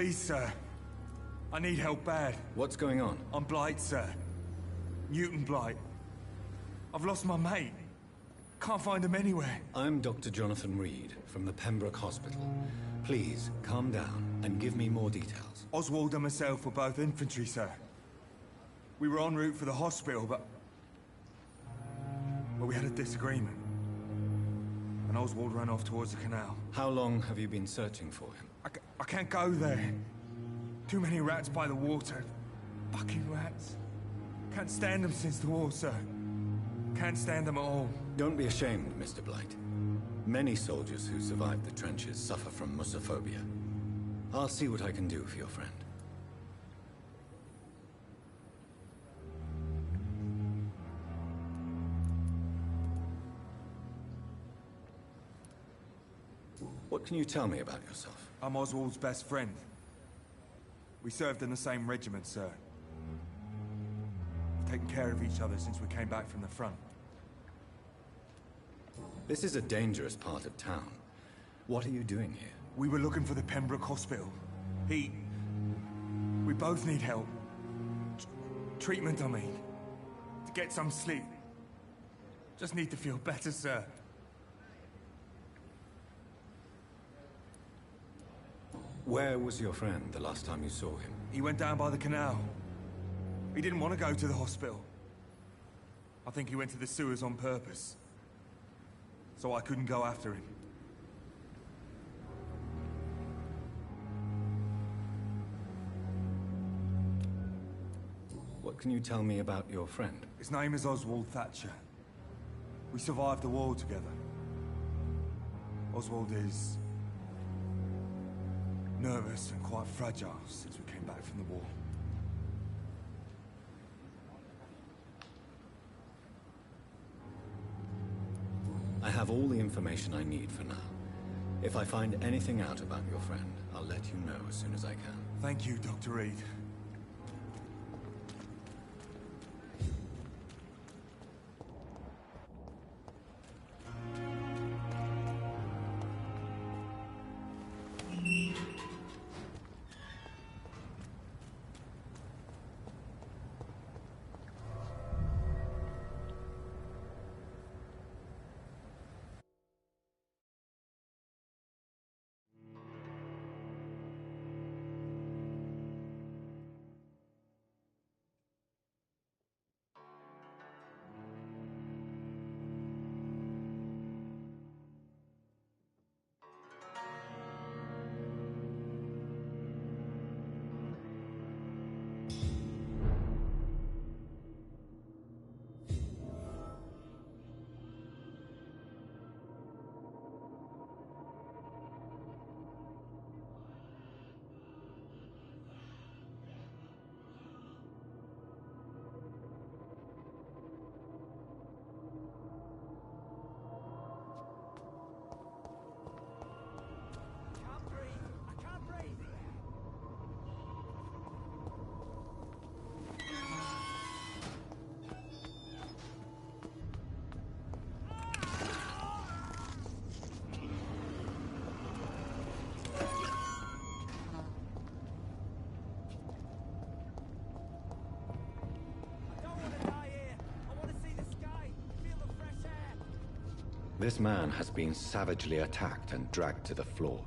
Please, sir. I need help bad. What's going on? I'm Blight, sir. Newton Blight. I've lost my mate. Can't find him anywhere. I'm Dr. Jonathan Reed from the Pembroke Hospital. Please, calm down and give me more details. Oswald and myself were both infantry, sir. We were en route for the hospital, but we had a disagreement. And Oswald ran off towards the canal. How long have you been searching for him? I can't go there. Too many rats by the water. Fucking rats. Can't stand them since the war, sir. Can't stand them at all. Don't be ashamed, Mr. Blight. Many soldiers who survived the trenches suffer from musophobia. I'll see what I can do for your friend. What can you tell me about yourself? I'm Oswald's best friend. We served in the same regiment, sir. We've taken care of each other since we came back from the front. This is a dangerous part of town. What are you doing here? We were looking for the Pembroke Hospital. We both need help. Treatment, I mean. To get some sleep. Just need to feel better, sir. Where was your friend the last time you saw him? He went down by the canal. He didn't want to go to the hospital. I think he went to the sewers on purpose. So I couldn't go after him. What can you tell me about your friend? His name is Oswald Thatcher. We survived the war together. Oswald is nervous and quite fragile since we came back from the war. I have all the information I need for now. If I find anything out about your friend, I'll let you know as soon as I can. Thank you, Dr. Reed. This man has been savagely attacked and dragged to the floor.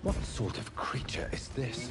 What sort of creature is this?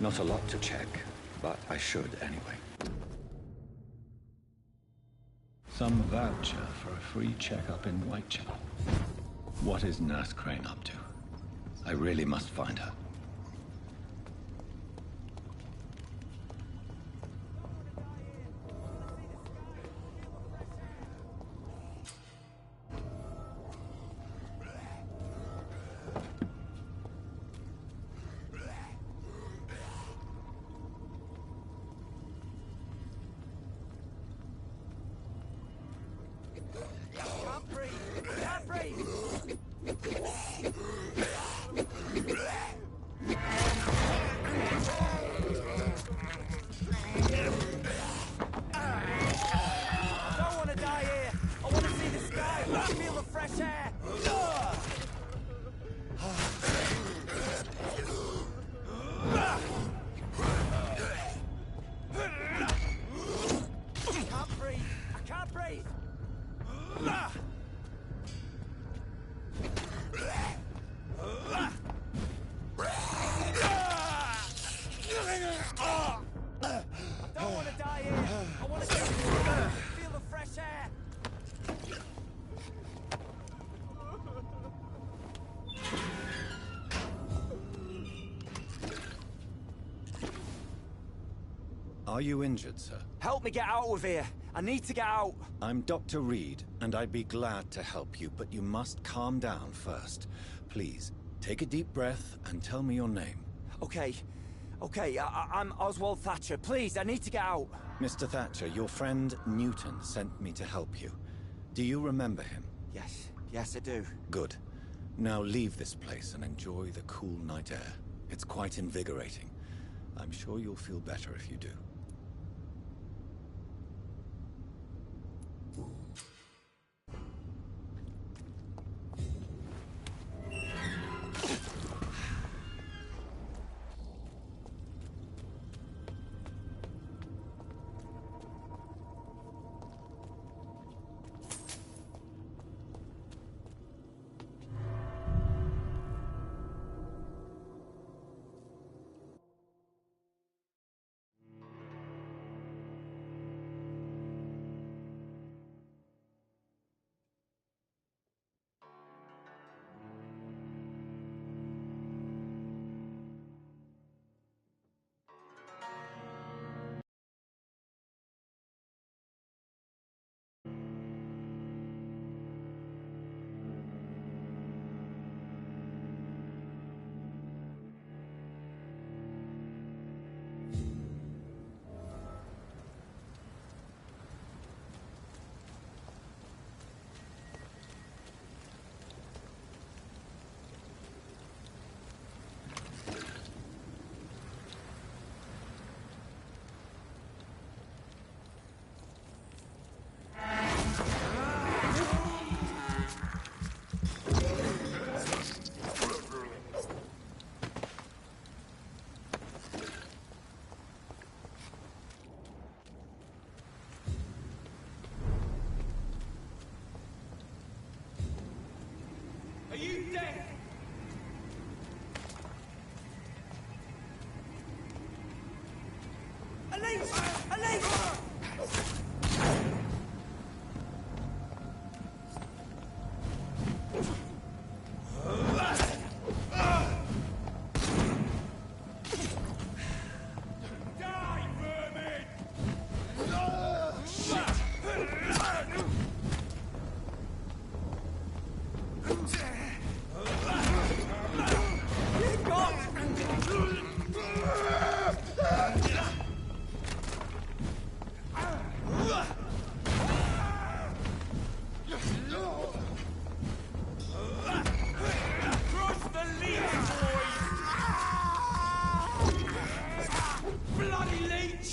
Not a lot to check, but I should anyway. Some voucher for a free checkup in Whitechapel. What is Nurse Crane up to? I really must find her. fresh air! I can't breathe! I can't breathe! I don't want to die here! I want to feel the fresh air! Are you injured, sir? Help me get out of here! I need to get out! I'm Dr. Reed, and I'd be glad to help you, but you must calm down first. Please, take a deep breath and tell me your name. Okay. Okay, I'm Oswald Thatcher. Please, I need to get out. Mr. Thatcher, your friend Newton sent me to help you. Do you remember him? Yes, yes I do. Good. Now leave this place and enjoy the cool night air. It's quite invigorating. I'm sure you'll feel better if you do. Are you dead? Elise! Elise! Die, vermin! Cross the leech, boys! Bloody leech!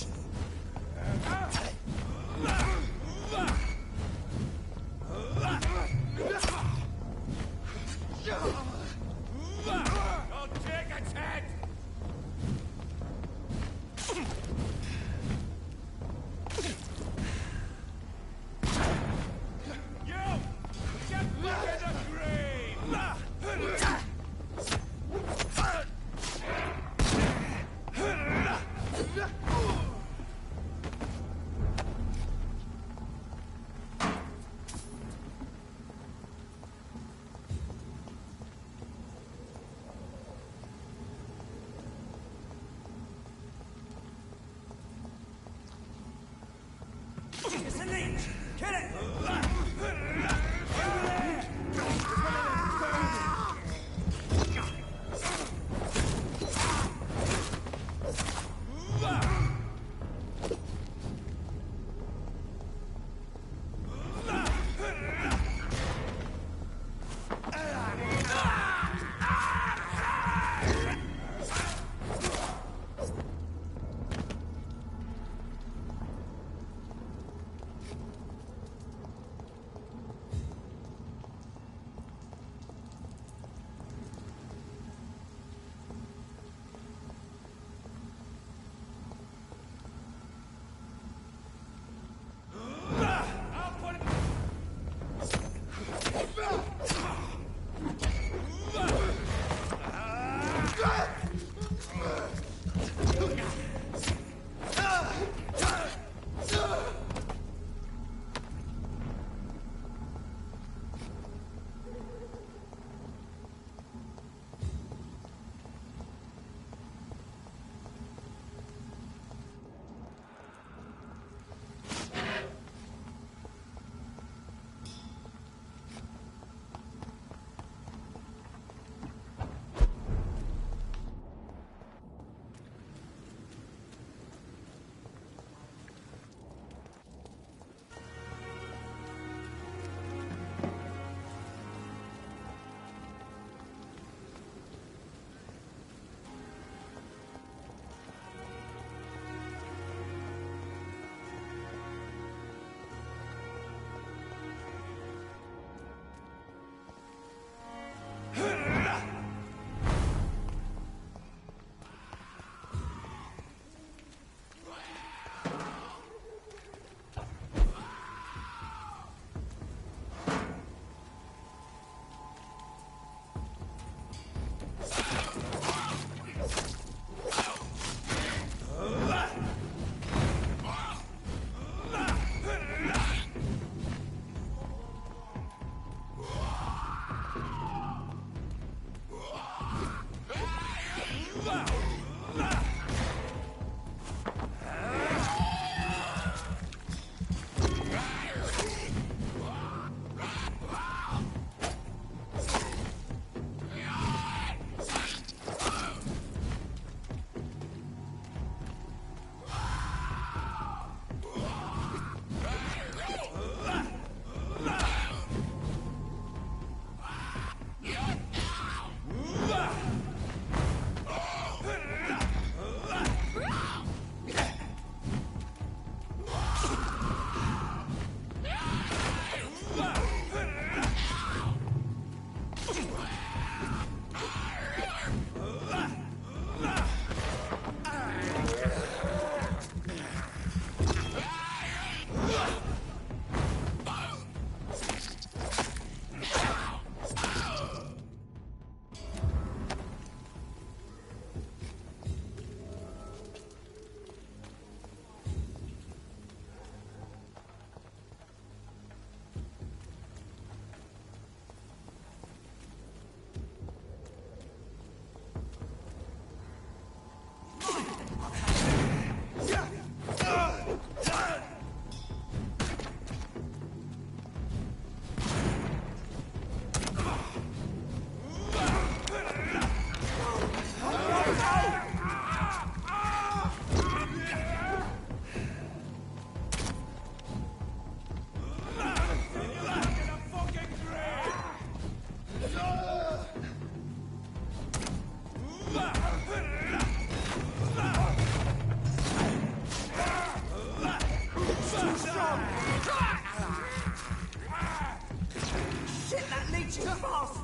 reaching fast!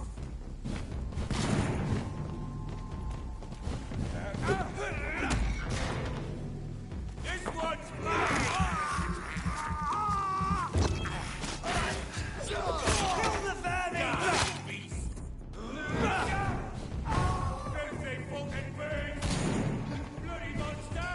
This one's mine! Kill the vermin! Filthy fucking birds! Bloody monster!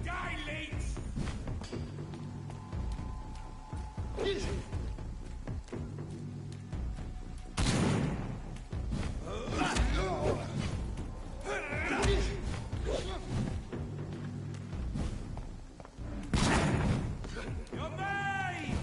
Die, leech! You're mine!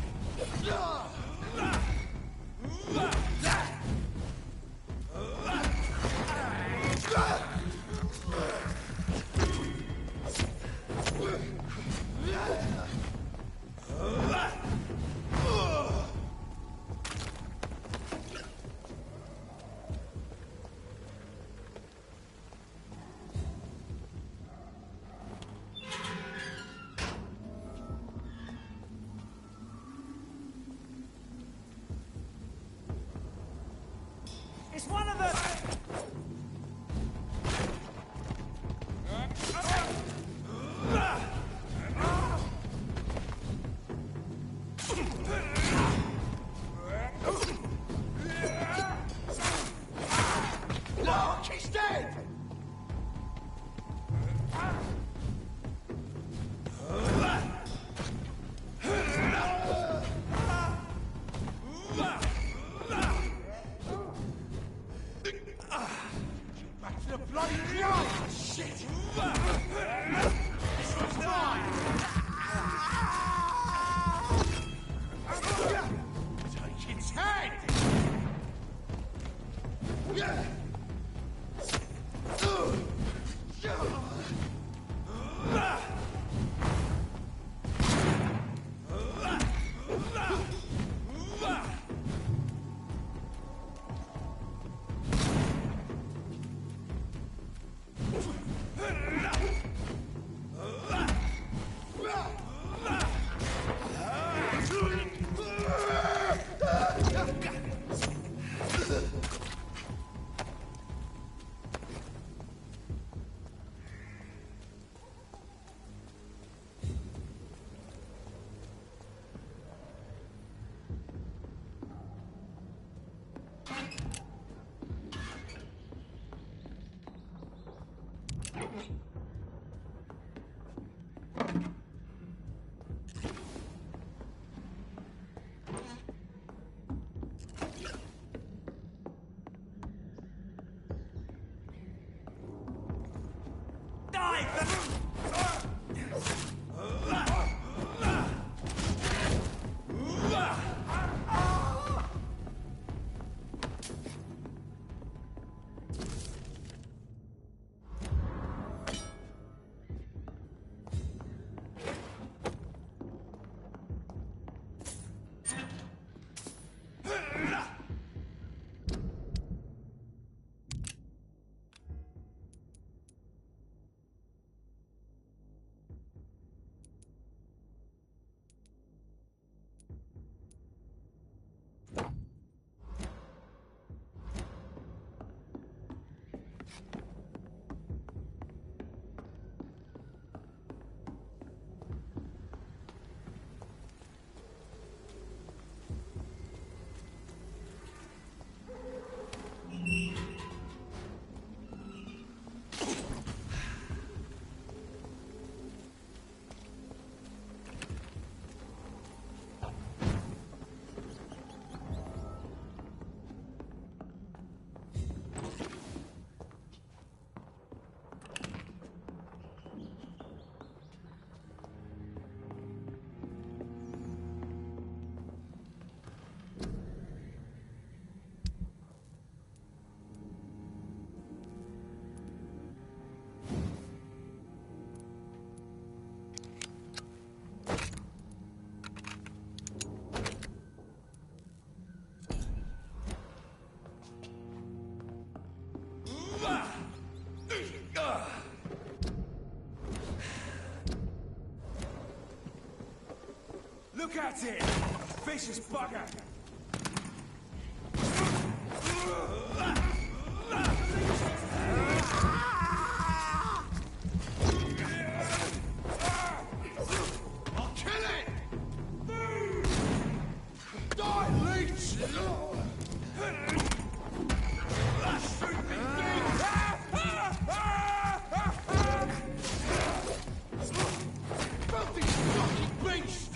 It's one of them! Look, he's dead! Back to the bloody yard! Shit! This one's mine! Take its head! Look at it! Vicious bugger! I'll kill it! Die, leech! Shoot me, filthy fucking beast!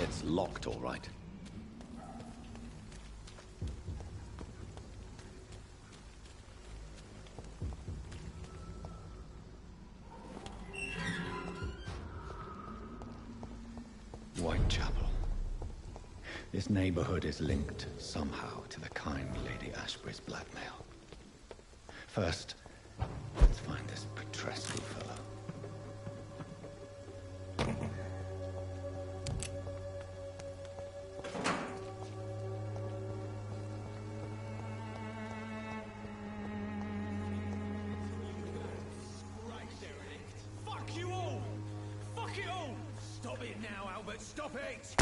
It's locked, all right. Whitechapel. This neighborhood is linked somehow to the kind Lady Ashbury's blackmail. First, let's find this Petrescu fellow. it now, Albert! Stop it!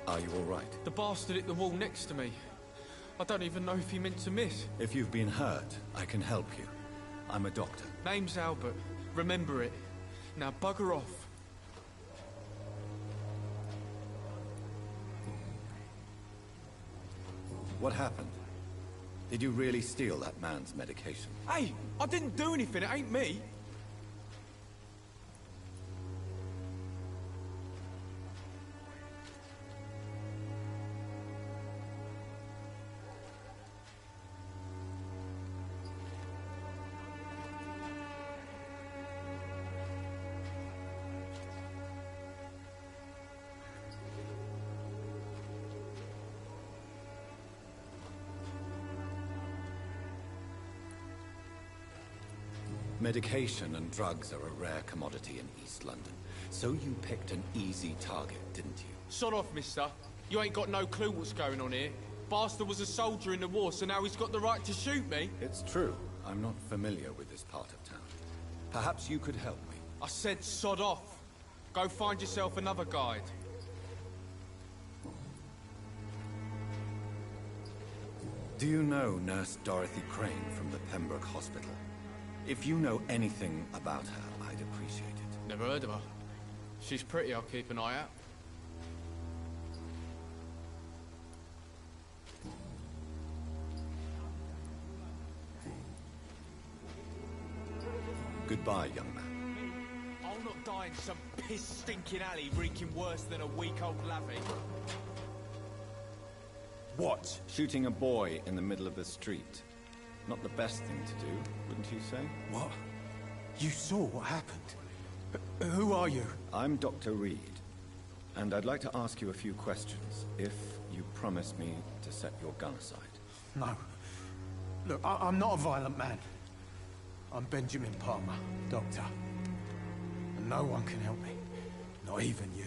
Are you all right? The bastard hit the wall next to me. I don't even know if he meant to miss. If you've been hurt, I can help you. I'm a doctor. Name's Albert. Remember it. Now bugger off. What happened? Did you really steal that man's medication? Hey, I didn't do anything. It ain't me. Medication and drugs are a rare commodity in East London. So you picked an easy target, didn't you? Sod off, mister. You ain't got no clue what's going on here. Bastard was a soldier in the war, so now he's got the right to shoot me. It's true. I'm not familiar with this part of town. Perhaps you could help me. I said sod off. Go find yourself another guide. Do you know Nurse Dorothy Crane from the Pembroke Hospital? If you know anything about her, I'd appreciate it. Never heard of her. She's pretty, I'll keep an eye out. Goodbye, young man. I'll not die in some piss-stinking alley reeking worse than a week-old lavvy. What? Shooting a boy in the middle of the street. Not the best thing to do, wouldn't you say? What? You saw what happened? Who are you? I'm Dr. Reed, and I'd like to ask you a few questions, if you promise me to set your gun aside. No. Look, I'm not a violent man. I'm Benjamin Palmer, doctor. And no one can help me. Not even you.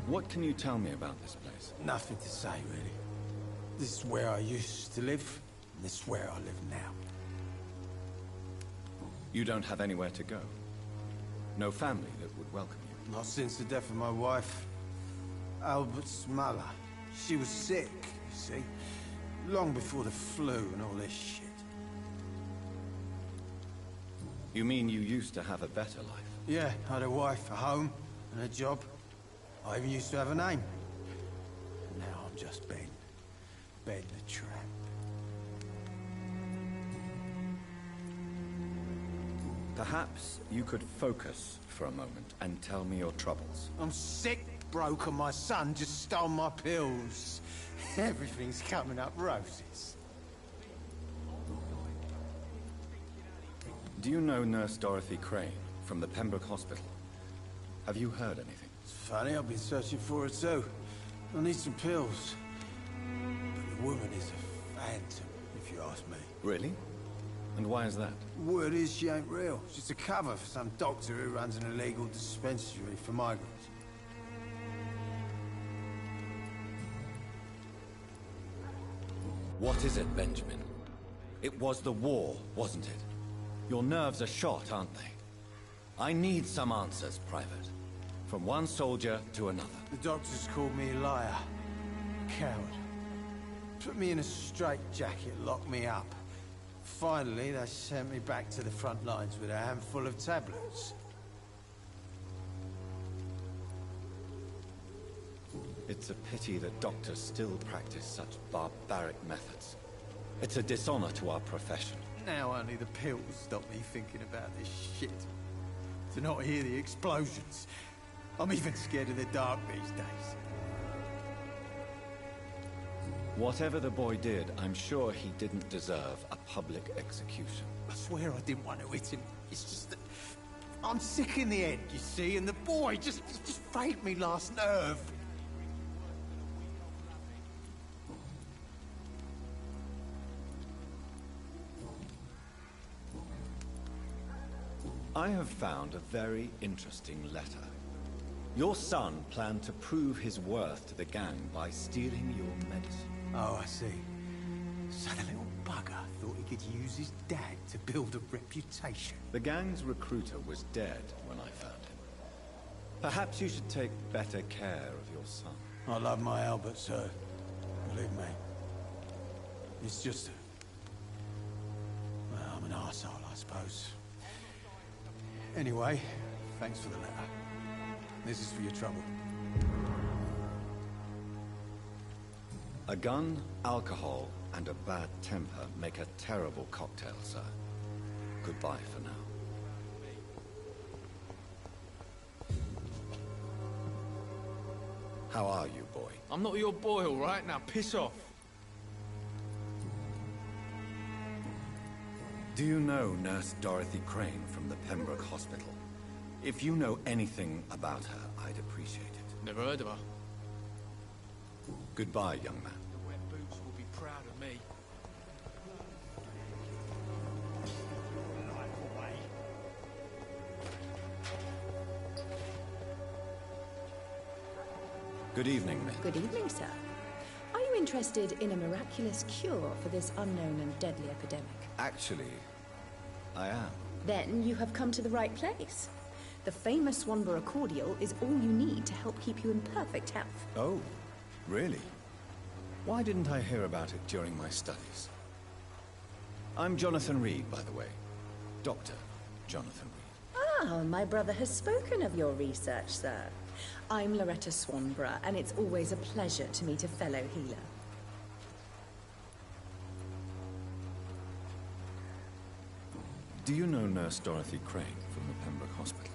What can you tell me about this place? Nothing to say, really. This is where I used to live, and this is where I live now. You don't have anywhere to go? No family that would welcome you? Not since the death of my wife, Albert's mother. She was sick, you see. Long before the flu and all this shit. You mean you used to have a better life? Yeah, I had a wife, a home, and a job. I even used to have a name. And now I'm just Ben. Ben the Tramp. Perhaps you could focus for a moment and tell me your troubles. I'm sick, broke, and my son just stole my pills. Everything's coming up roses. Do you know Nurse Dorothy Crane from the Pembroke Hospital? Have you heard anything? It's funny, I've been searching for her too. I need some pills. But the woman is a phantom, if you ask me. Really? And why is that? Word is she ain't real. She's a cover for some doctor who runs an illegal dispensary for migrants. What is it, Benjamin? It was the war, wasn't it? Your nerves are shot, aren't they? I need some answers, Private. From one soldier to another. The doctors called me a liar. A coward. Put me in a straitjacket, locked me up. Finally, they sent me back to the front lines with a handful of tablets. It's a pity that doctors still practice such barbaric methods. It's a dishonor to our profession. Now only the pills stop me thinking about this shit. To not hear the explosions. I'm even scared of the dark these days. Whatever the boy did, I'm sure he didn't deserve a public execution. I swear I didn't want to hit him. It's just that I'm sick in the head, you see, and the boy just frayed me last nerve. I have found a very interesting letter. Your son planned to prove his worth to the gang by stealing your medicine. Oh, I see. So the little bugger thought he could use his dad to build a reputation. The gang's recruiter was dead when I found him. Perhaps you should take better care of your son. I love my Albert, sir. Believe me. It's just... well, I'm an arsehole, I suppose. Anyway, thanks for the letter. This is for your trouble. A gun, alcohol, and a bad temper make a terrible cocktail, sir. Goodbye for now. How are you, boy? I'm not your boy, all right? Now piss off. Do you know Nurse Dorothy Crane from the Pembroke Hospital? If you know anything about her, I'd appreciate it. Never heard of her. Goodbye, young man. The wet boots will be proud of me. Good evening, miss. Good evening, sir. Are you interested in a miraculous cure for this unknown and deadly epidemic? Actually, I am. Then you have come to the right place. The famous Swanborough cordial is all you need to help keep you in perfect health. Oh, really? Why didn't I hear about it during my studies? I'm Jonathan Reed, by the way. Dr. Jonathan Reed. Ah, my brother has spoken of your research, sir. I'm Loretta Swanborough, and it's always a pleasure to meet a fellow healer. Do you know Nurse Dorothy Crane from the Pembroke Hospital?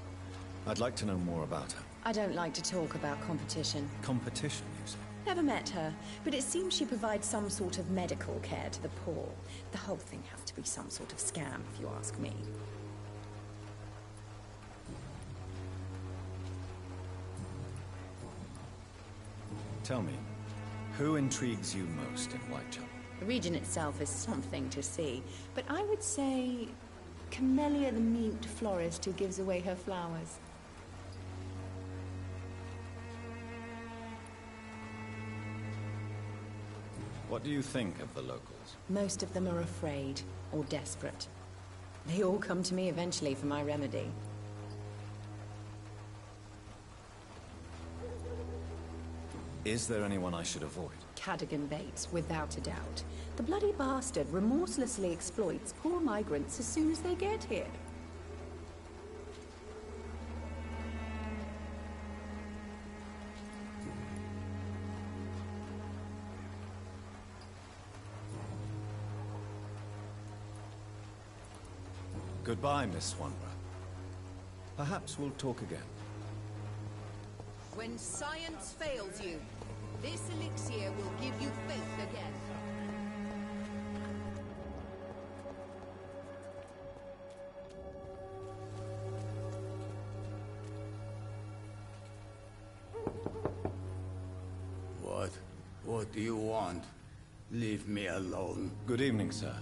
I'd like to know more about her. I don't like to talk about competition. Competition, you say? Never met her, but it seems she provides some sort of medical care to the poor. The whole thing has to be some sort of scam, if you ask me. Tell me, who intrigues you most in Whitechapel? The region itself is something to see, but I would say Camellia the mute florist who gives away her flowers. What do you think of the locals? Most of them are afraid or desperate. They all come to me eventually for my remedy. Is there anyone I should avoid? Cadogan Bates, without a doubt. The bloody bastard remorselessly exploits poor migrants as soon as they get here. Goodbye, Miss Swanborough. Perhaps we'll talk again. When science fails you, this elixir will give you faith again. What do you want? Leave me alone. Good evening, sir.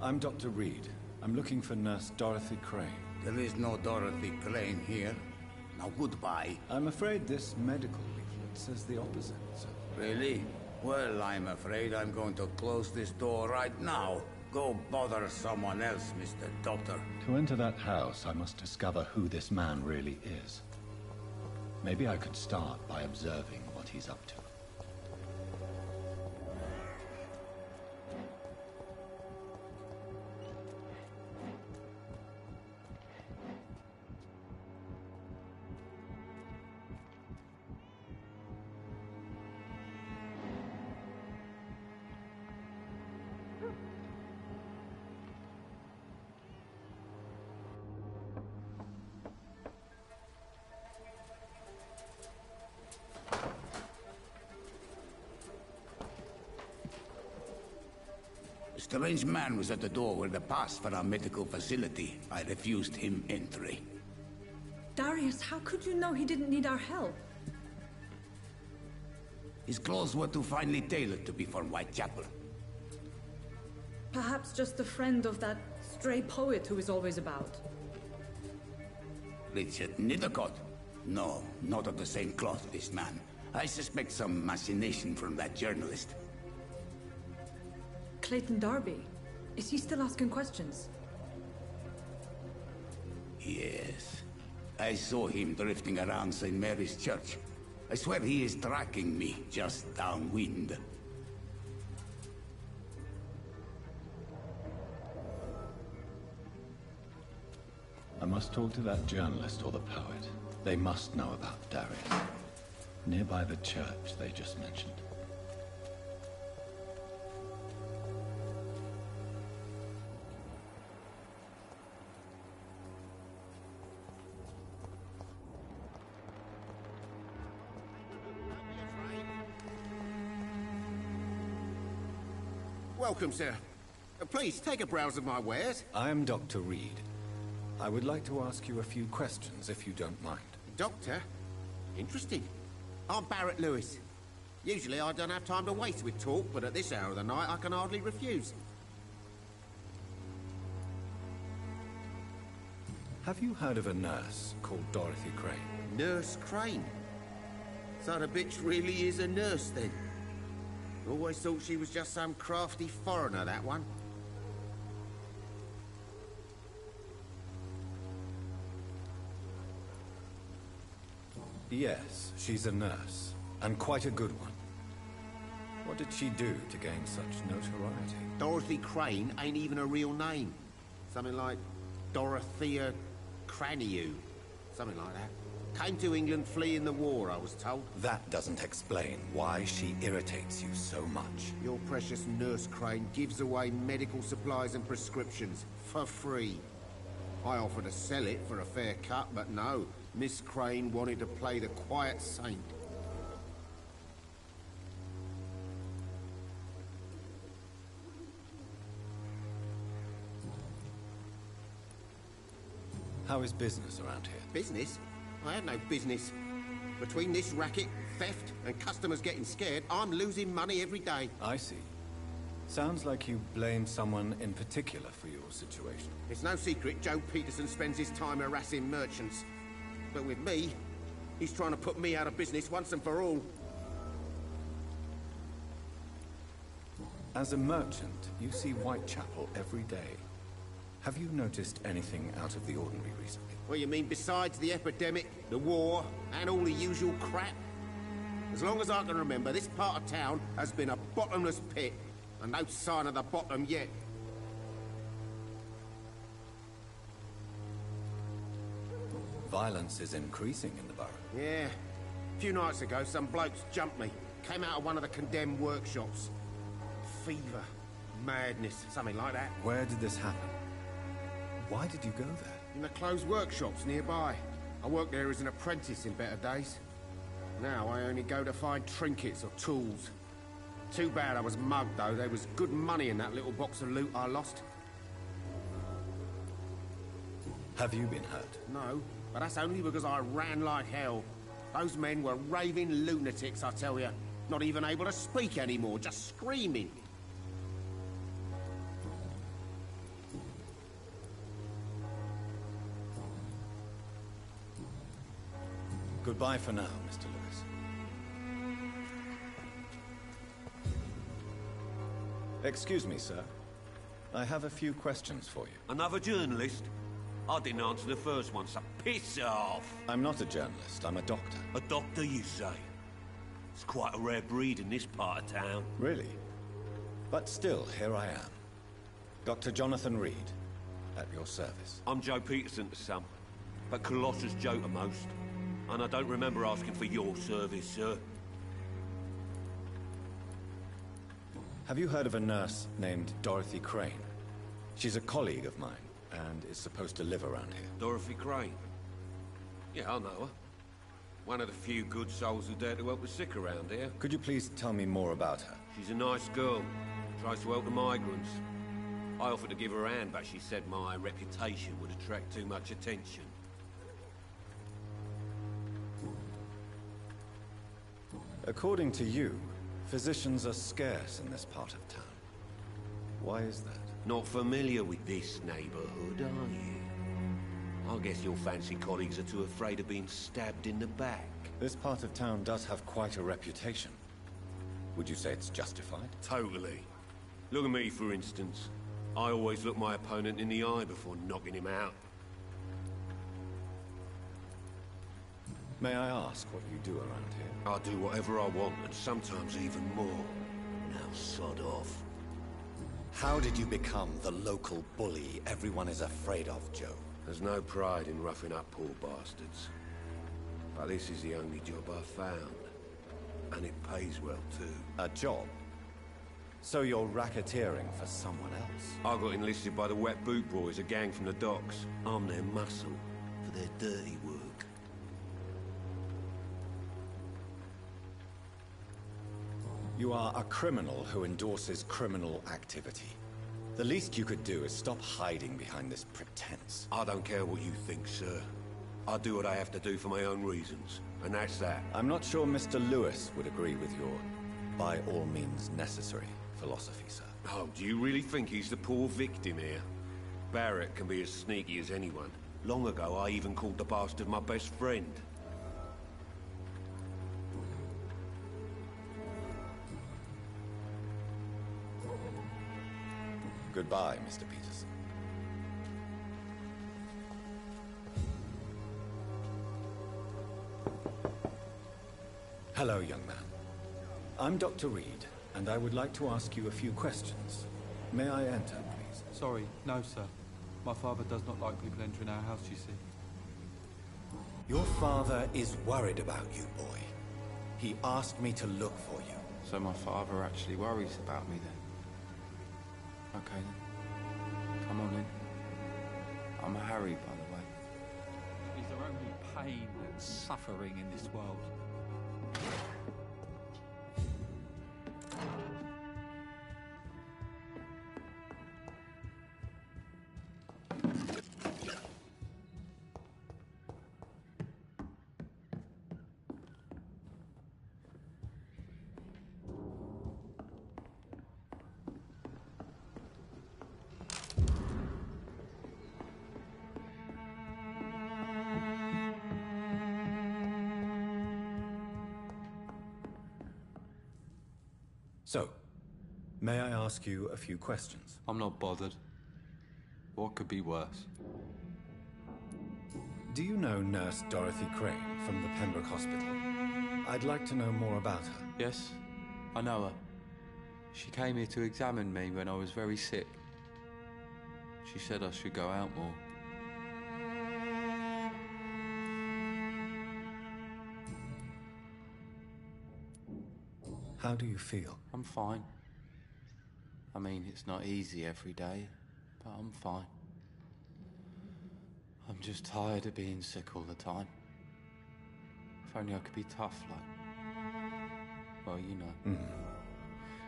I'm Dr. Reed. I'm looking for Nurse Dorothy Crane. There is no Dorothy Crane here. Now goodbye. I'm afraid this medical leaflet says the opposite, sir. Really? Well, I'm afraid I'm going to close this door right now. Go bother someone else, Mr. Doctor. To enter that house, I must discover who this man really is. Maybe I could start by observing what he's up to. Strange man was at the door with a pass for our medical facility. I refused him entry. Darius, how could you know he didn't need our help? His clothes were too finely tailored to be for Whitechapel. Perhaps just a friend of that stray poet who is always about. Richard Nithercott? No, not of the same cloth, this man. I suspect some machination from that journalist. Clayton Darby. Is he still asking questions? Yes. I saw him drifting around St. Mary's Church. I swear he is tracking me, just downwind. I must talk to that journalist or the poet. They must know about Darius. Nearby the church they just mentioned. Welcome, sir. Please, take a browse of my wares. I am Dr. Reed. I would like to ask you a few questions, if you don't mind. Doctor? Interesting. I'm Barrett Lewis. Usually I don't have time to waste with talk, but at this hour of the night I can hardly refuse. Have you heard of a nurse called Dorothy Crane? Nurse Crane? So the bitch really is a nurse, then? Always thought she was just some crafty foreigner, that one. Yes, she's a nurse, and quite a good one. What did she do to gain such notoriety? Dorothy Crane ain't even a real name. Something like Dorothea Craniu. Something like that. Came to England fleeing the war, I was told. That doesn't explain why she irritates you so much. Your precious Nurse Crane gives away medical supplies and prescriptions for free. I offered to sell it for a fair cut, but no. Miss Crane wanted to play the quiet saint. How is business around here? Business? I had no business. Between this racket, theft, and customers getting scared, I'm losing money every day. I see. Sounds like you blame someone in particular for your situation. It's no secret Joe Peterson spends his time harassing merchants. But with me, he's trying to put me out of business once and for all. As a merchant, you see Whitechapel every day. Have you noticed anything out of the ordinary recently? What you mean besides the epidemic, the war, and all the usual crap? As long as I can remember, this part of town has been a bottomless pit, and no sign of the bottom yet. Violence is increasing in the borough. Yeah. A few nights ago, some blokes jumped me. Came out of one of the condemned workshops. Fever, madness, something like that. Where did this happen? Why did you go there? In the closed workshops nearby. I worked there as an apprentice in better days. Now I only go to find trinkets or tools. Too bad I was mugged, though. There was good money in that little box of loot I lost. Have you been hurt? No, but that's only because I ran like hell. Those men were raving lunatics, I tell you. Not even able to speak anymore, just screaming. Goodbye for now, Mr. Lewis. Excuse me, sir. I have a few questions for you. Another journalist? I didn't answer the first one, so piss off! I'm not a journalist, I'm a doctor. A doctor, you say? It's quite a rare breed in this part of town. Really? But still, here I am. Dr. Jonathan Reed, at your service. I'm Joe Peterson to some, but Colossus Joe to most. And I don't remember asking for your service, sir. Have you heard of a nurse named Dorothy Crane? She's a colleague of mine, and is supposed to live around here. Dorothy Crane? Yeah, I know her. One of the few good souls who dare to help the sick around here. Could you please tell me more about her? She's a nice girl. Tries to help the migrants. I offered to give her a hand, but she said my reputation would attract too much attention. According to you, physicians are scarce in this part of town. Why is that? Not familiar with this neighborhood, are you? I guess your fancy colleagues are too afraid of being stabbed in the back. This part of town does have quite a reputation. Would you say it's justified? Totally. Look at me, for instance. I always look my opponent in the eye before knocking him out. May I ask what you do around here? I do whatever I want, and sometimes even more. Now sod off. How did you become the local bully everyone is afraid of, Joe? There's no pride in roughing up poor bastards. But this is the only job I've found. And it pays well, too. A job? So you're racketeering for someone else? I got enlisted by the Wet Boot Boys, a gang from the docks. I'm their muscle for their dirty work. You are a criminal who endorses criminal activity. The least you could do is stop hiding behind this pretense. I don't care what you think, sir. I do what I have to do for my own reasons, and that's that. I'm not sure Mr. Lewis would agree with your by all means necessary philosophy, sir. Oh, do you really think he's the poor victim here? Barrett can be as sneaky as anyone. Long ago, I even called the bastard my best friend. Goodbye, Mr. Peterson. Hello, young man. I'm Dr. Reed, and I would like to ask you a few questions. May I enter, please? Sorry, no, sir. My father does not like people entering our house, you see. Your father is worried about you, boy. He asked me to look for you. So my father actually worries about me then? Okay then. Come on in. I'm Harry, by the way. Is there only pain and suffering in this world? So, may I ask you a few questions? I'm not bothered. What could be worse? Do you know Nurse Dorothy Crane from the Pembroke Hospital? I'd like to know more about her. Yes, I know her. She came here to examine me when I was very sick. She said I should go out more. How do you feel? I'm fine. I mean, it's not easy every day, but I'm fine. I'm just tired of being sick all the time. If only I could be tough like... well, you know.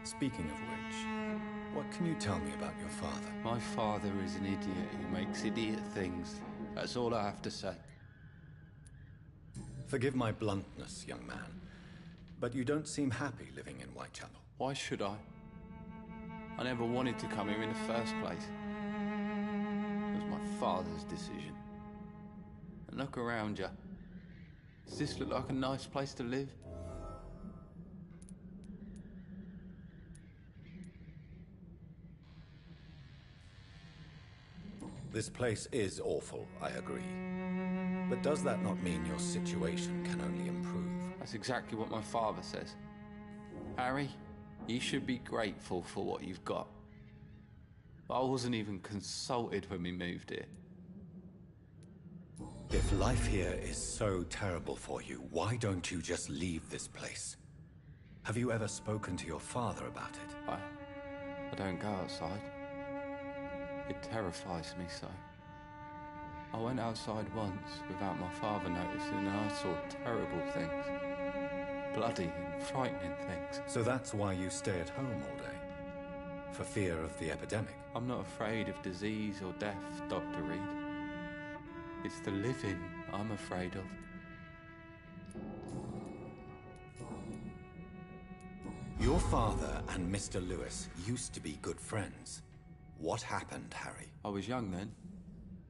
Speaking of which, what can you tell me about your father? My father is an idiot who makes idiot things. That's all I have to say. Forgive my bluntness, young man, but you don't seem happy living in Whitechapel. Why should I? I never wanted to come here in the first place. It was my father's decision. And look around you. Does this look like a nice place to live? This place is awful, I agree. But does that not mean your situation can only improve? That's exactly what my father says. Harry, you should be grateful for what you've got. I wasn't even consulted when we moved here. If life here is so terrible for you, why don't you just leave this place? Have you ever spoken to your father about it? I don't go outside. It terrifies me so. I went outside once without my father noticing and I saw terrible things. Bloody and frightening things. So that's why you stay at home all day? For fear of the epidemic? I'm not afraid of disease or death, Dr. Reed. It's the living I'm afraid of. Your father and Mr. Lewis used to be good friends. What happened, Harry? I was young then.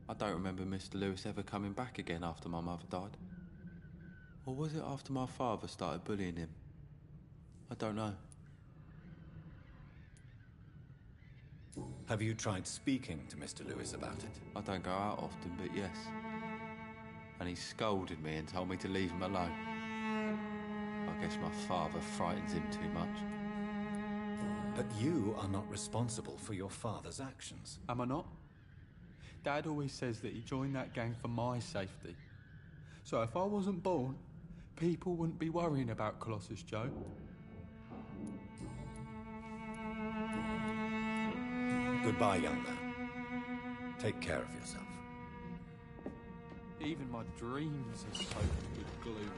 I don't remember Mr. Lewis ever coming back again after my mother died. Or was it after my father started bullying him? I don't know. Have you tried speaking to Mr. Lewis about it? I don't go out often, but yes. And he scolded me and told me to leave him alone. I guess my father frightens him too much. But you are not responsible for your father's actions. Am I not? Dad always says that he joined that gang for my safety. So if I wasn't born, people wouldn't be worrying about Colossus Joe. Goodbye, young man. Take care of yourself. Even my dreams are soaked with gloom.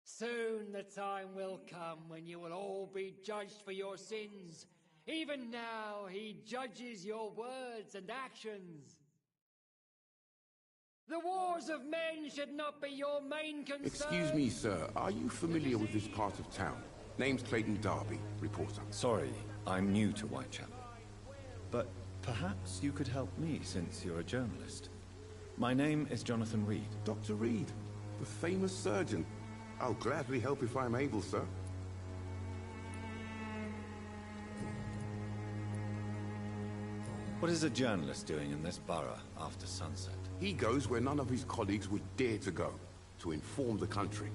Soon the time will come when you will all be judged for your sins. Even now, he judges your words and actions. The wars of men should not be your main concern. Excuse me, sir. Are you familiar with this part of town? Name's Clayton Darby, reporter. Sorry, I'm new to Whitechapel. But perhaps you could help me since you're a journalist. My name is Jonathan Reed. Dr. Reed, the famous surgeon. I'll gladly help if I'm able, sir. What is a journalist doing in this borough after sunset? He goes where none of his colleagues would dare to go, to inform the country.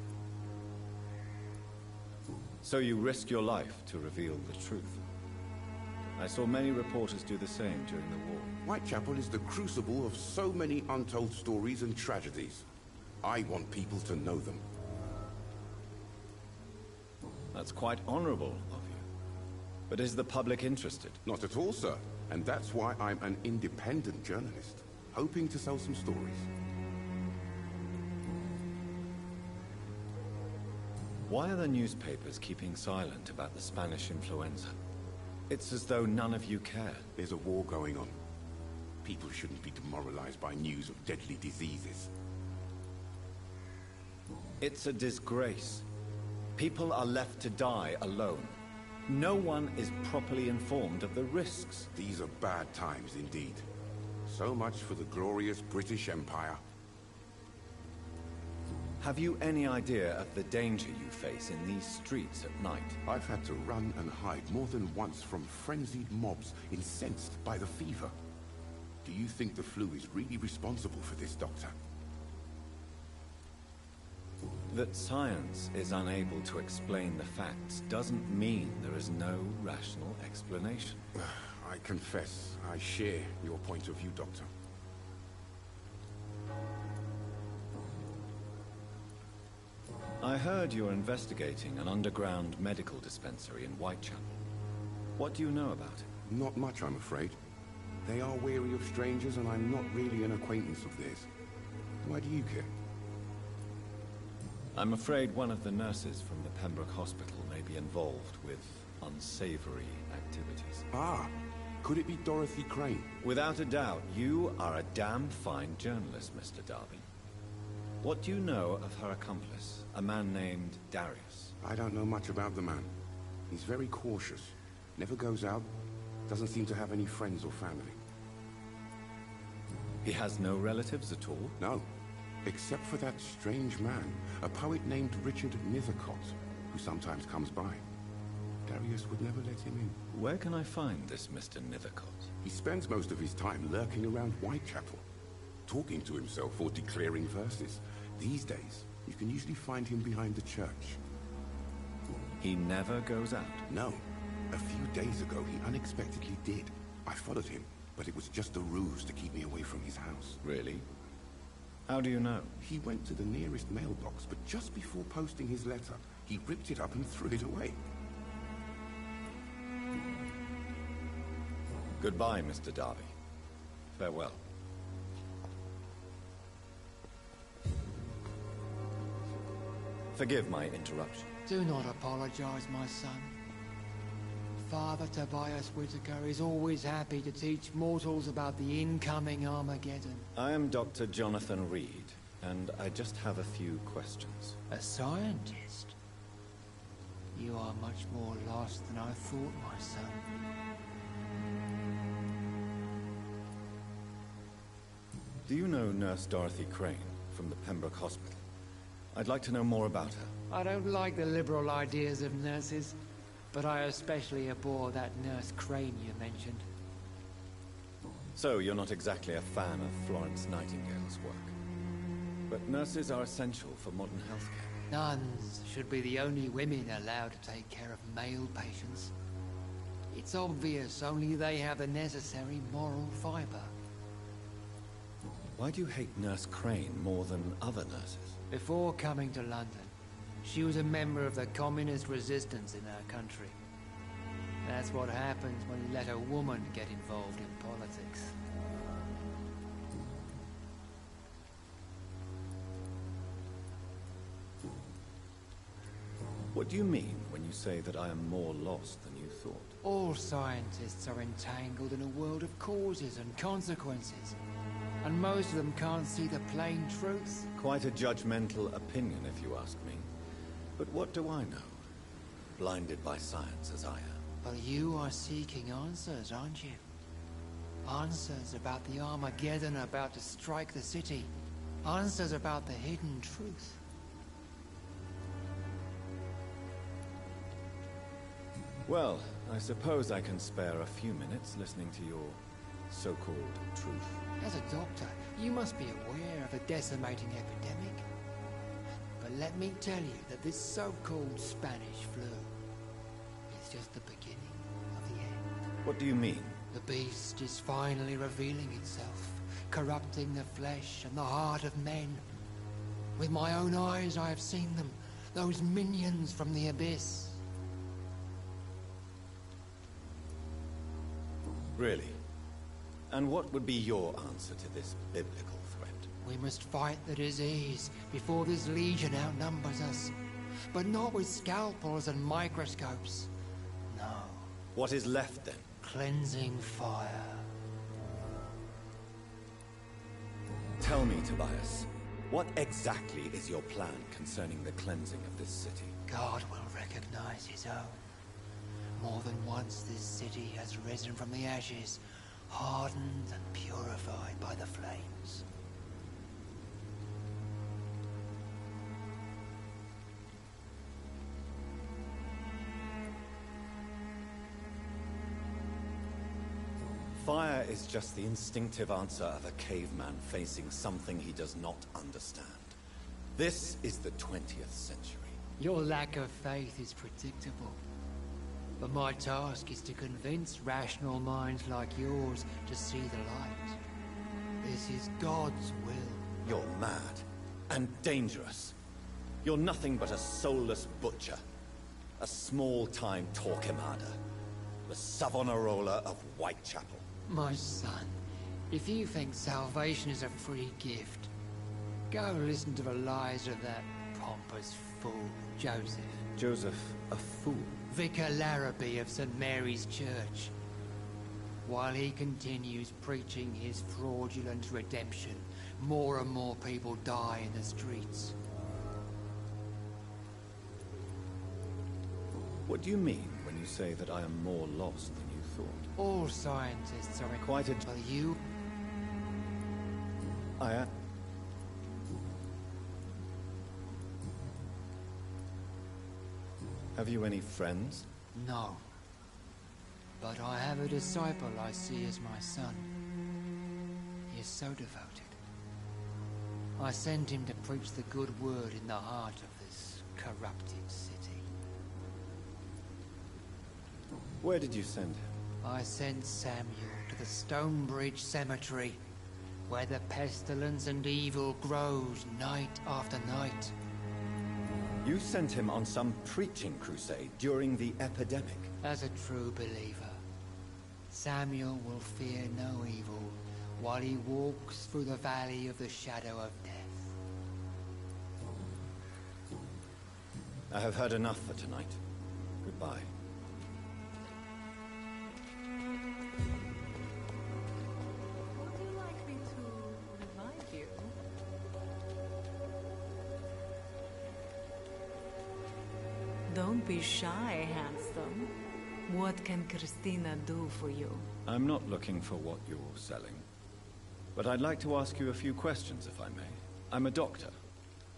So you risk your life to reveal the truth. I saw many reporters do the same during the war. Whitechapel is the crucible of so many untold stories and tragedies. I want people to know them. That's quite honorable of you. But is the public interested? Not at all, sir. And that's why I'm an independent journalist, hoping to sell some stories. Why are the newspapers keeping silent about the Spanish influenza? It's as though none of you care. There's a war going on. People shouldn't be demoralized by news of deadly diseases. It's a disgrace. People are left to die alone. No one is properly informed of the risks. These are bad times indeed. So much for the glorious British Empire. Have you any idea of the danger you face in these streets at night? I've had to run and hide more than once from frenzied mobs incensed by the fever. Do you think the flu is really responsible for this, Doctor? That science is unable to explain the facts doesn't mean there is no rational explanation. I confess, I share your point of view, Doctor. I heard you're investigating an underground medical dispensary in Whitechapel. What do you know about it? Not much, I'm afraid. They are wary of strangers, and I'm not really an acquaintance of theirs. Why do you care? I'm afraid one of the nurses from the Pembroke Hospital may be involved with unsavory activities. Ah, could it be Dorothy Crane? Without a doubt, you are a damn fine journalist, Mr. Darby. What do you know of her accomplice, a man named Darius? I don't know much about the man. He's very cautious, never goes out, doesn't seem to have any friends or family. He has no relatives at all? No. Except for that strange man, a poet named Richard Nethercott, who sometimes comes by. Darius would never let him in. Where can I find this Mr. Nethercott? He spends most of his time lurking around Whitechapel, talking to himself or declaring verses. These days, you can usually find him behind the church. He never goes out? No. A few days ago, he unexpectedly did. I followed him, but it was just a ruse to keep me away from his house. Really? How do you know? He went to the nearest mailbox, but just before posting his letter, he ripped it up and threw it away. Goodbye, Mr. Darby. Farewell. Forgive my interruption. Do not apologize, my son. Father Tobias Whitaker is always happy to teach mortals about the incoming Armageddon. I am Dr. Jonathan Reed, and I just have a few questions. A scientist? You are much more lost than I thought, my son. Do you know Nurse Dorothy Crane from the Pembroke Hospital? I'd like to know more about her. I don't like the liberal ideas of nurses, but I especially abhor that Nurse Crane you mentioned. So, you're not exactly a fan of Florence Nightingale's work. But nurses are essential for modern healthcare. Nuns should be the only women allowed to take care of male patients. It's obvious only they have the necessary moral fiber. Why do you hate Nurse Crane more than other nurses? Before coming to London, she was a member of the communist resistance in our country. That's what happens when you let a woman get involved in politics. What do you mean when you say that I am more lost than you thought? All scientists are entangled in a world of causes and consequences, and most of them can't see the plain truth. Quite a judgmental opinion, if you ask me. But what do I know? Blinded by science as I am. Well, you are seeking answers, aren't you? Answers about the Armageddon about to strike the city. Answers about the hidden truth. Well, I suppose I can spare a few minutes listening to your so-called truth. As a doctor, you must be aware of a decimating epidemic. But let me tell you that this so-called Spanish flu is just the beginning of the end. What do you mean? The beast is finally revealing itself, corrupting the flesh and the heart of men. With my own eyes I have seen them, those minions from the abyss. Really? And what would be your answer to this biblical threat? We must fight the disease before this legion outnumbers us. But not with scalpels and microscopes. No. What is left then? Cleansing fire. Tell me, Tobias, what exactly is your plan concerning the cleansing of this city? God will recognize his own. More than once this city has risen from the ashes, hardened and purified by the flames. Fire is just the instinctive answer of a caveman facing something he does not understand. This is the 20th century. Your lack of faith is predictable. But my task is to convince rational minds like yours to see the light. This is God's will. You're mad and dangerous. You're nothing but a soulless butcher. A small-time Torquemada. The Savonarola of Whitechapel. My son, if you think salvation is a free gift, go listen to the lies of that pompous fool, Joseph. Joseph, a fool? Vicar Larrabee of St. Mary's Church. While he continues preaching his fraudulent redemption, more and more people die in the streets. What do you mean when you say that I am more lost than you thought? All scientists are quite a... Well, you... I am... Have you any friends? No. But I have a disciple I see as my son. He is so devoted. I sent him to preach the good word in the heart of this corrupted city. Where did you send him? I sent Samuel to the Stonebridge Cemetery, where the pestilence and evil grows night after night. You sent him on some preaching crusade during the epidemic. As a true believer, Samuel will fear no evil while he walks through the valley of the shadow of death. I have heard enough for tonight. Goodbye. Would you like me to revive you? Don't be shy, handsome. What can Christina do for you? I'm not looking for what you're selling. But I'd like to ask you a few questions, if I may. I'm a doctor.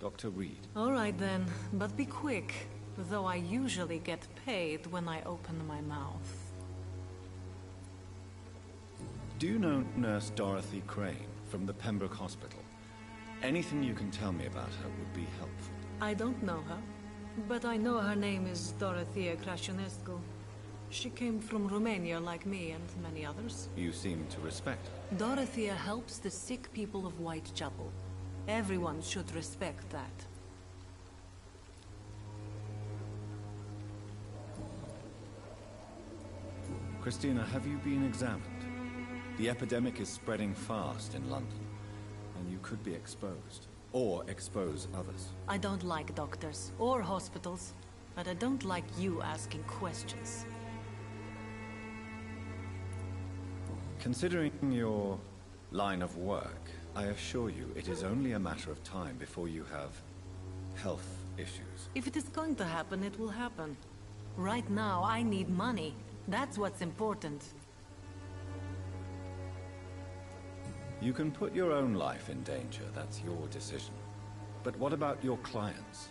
Dr. Reed. All right then, but be quick. Though I usually get paid when I open my mouth. Do you know Nurse Dorothy Crane from the Pembroke Hospital? Anything you can tell me about her would be helpful. I don't know her, but I know her name is Dorothea Crăciunescu. She came from Romania like me and many others. You seem to respect her. Dorothea helps the sick people of Whitechapel. Everyone should respect that. Christina, have you been examined? The epidemic is spreading fast in London, and you could be exposed. Or expose others. I don't like doctors or hospitals, but I don't like you asking questions. Considering your line of work, I assure you it is only a matter of time before you have health issues. If it is going to happen, it will happen. Right now, I need money. That's what's important. You can put your own life in danger, that's your decision. But what about your clients?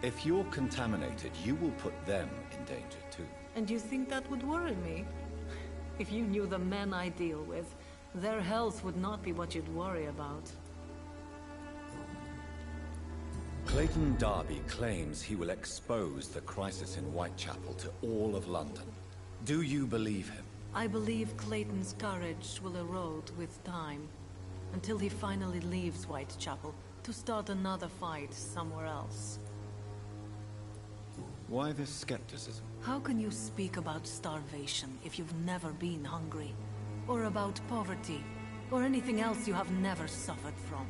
If you're contaminated, you will put them in danger too. And you think that would worry me? If you knew the men I deal with, their health would not be what you'd worry about. Clayton Darby claims he will expose the crisis in Whitechapel to all of London. Do you believe him? I believe Clayton's courage will erode with time, until he finally leaves Whitechapel to start another fight somewhere else. Why this skepticism? How can you speak about starvation if you've never been hungry? Or about poverty? Or anything else you have never suffered from?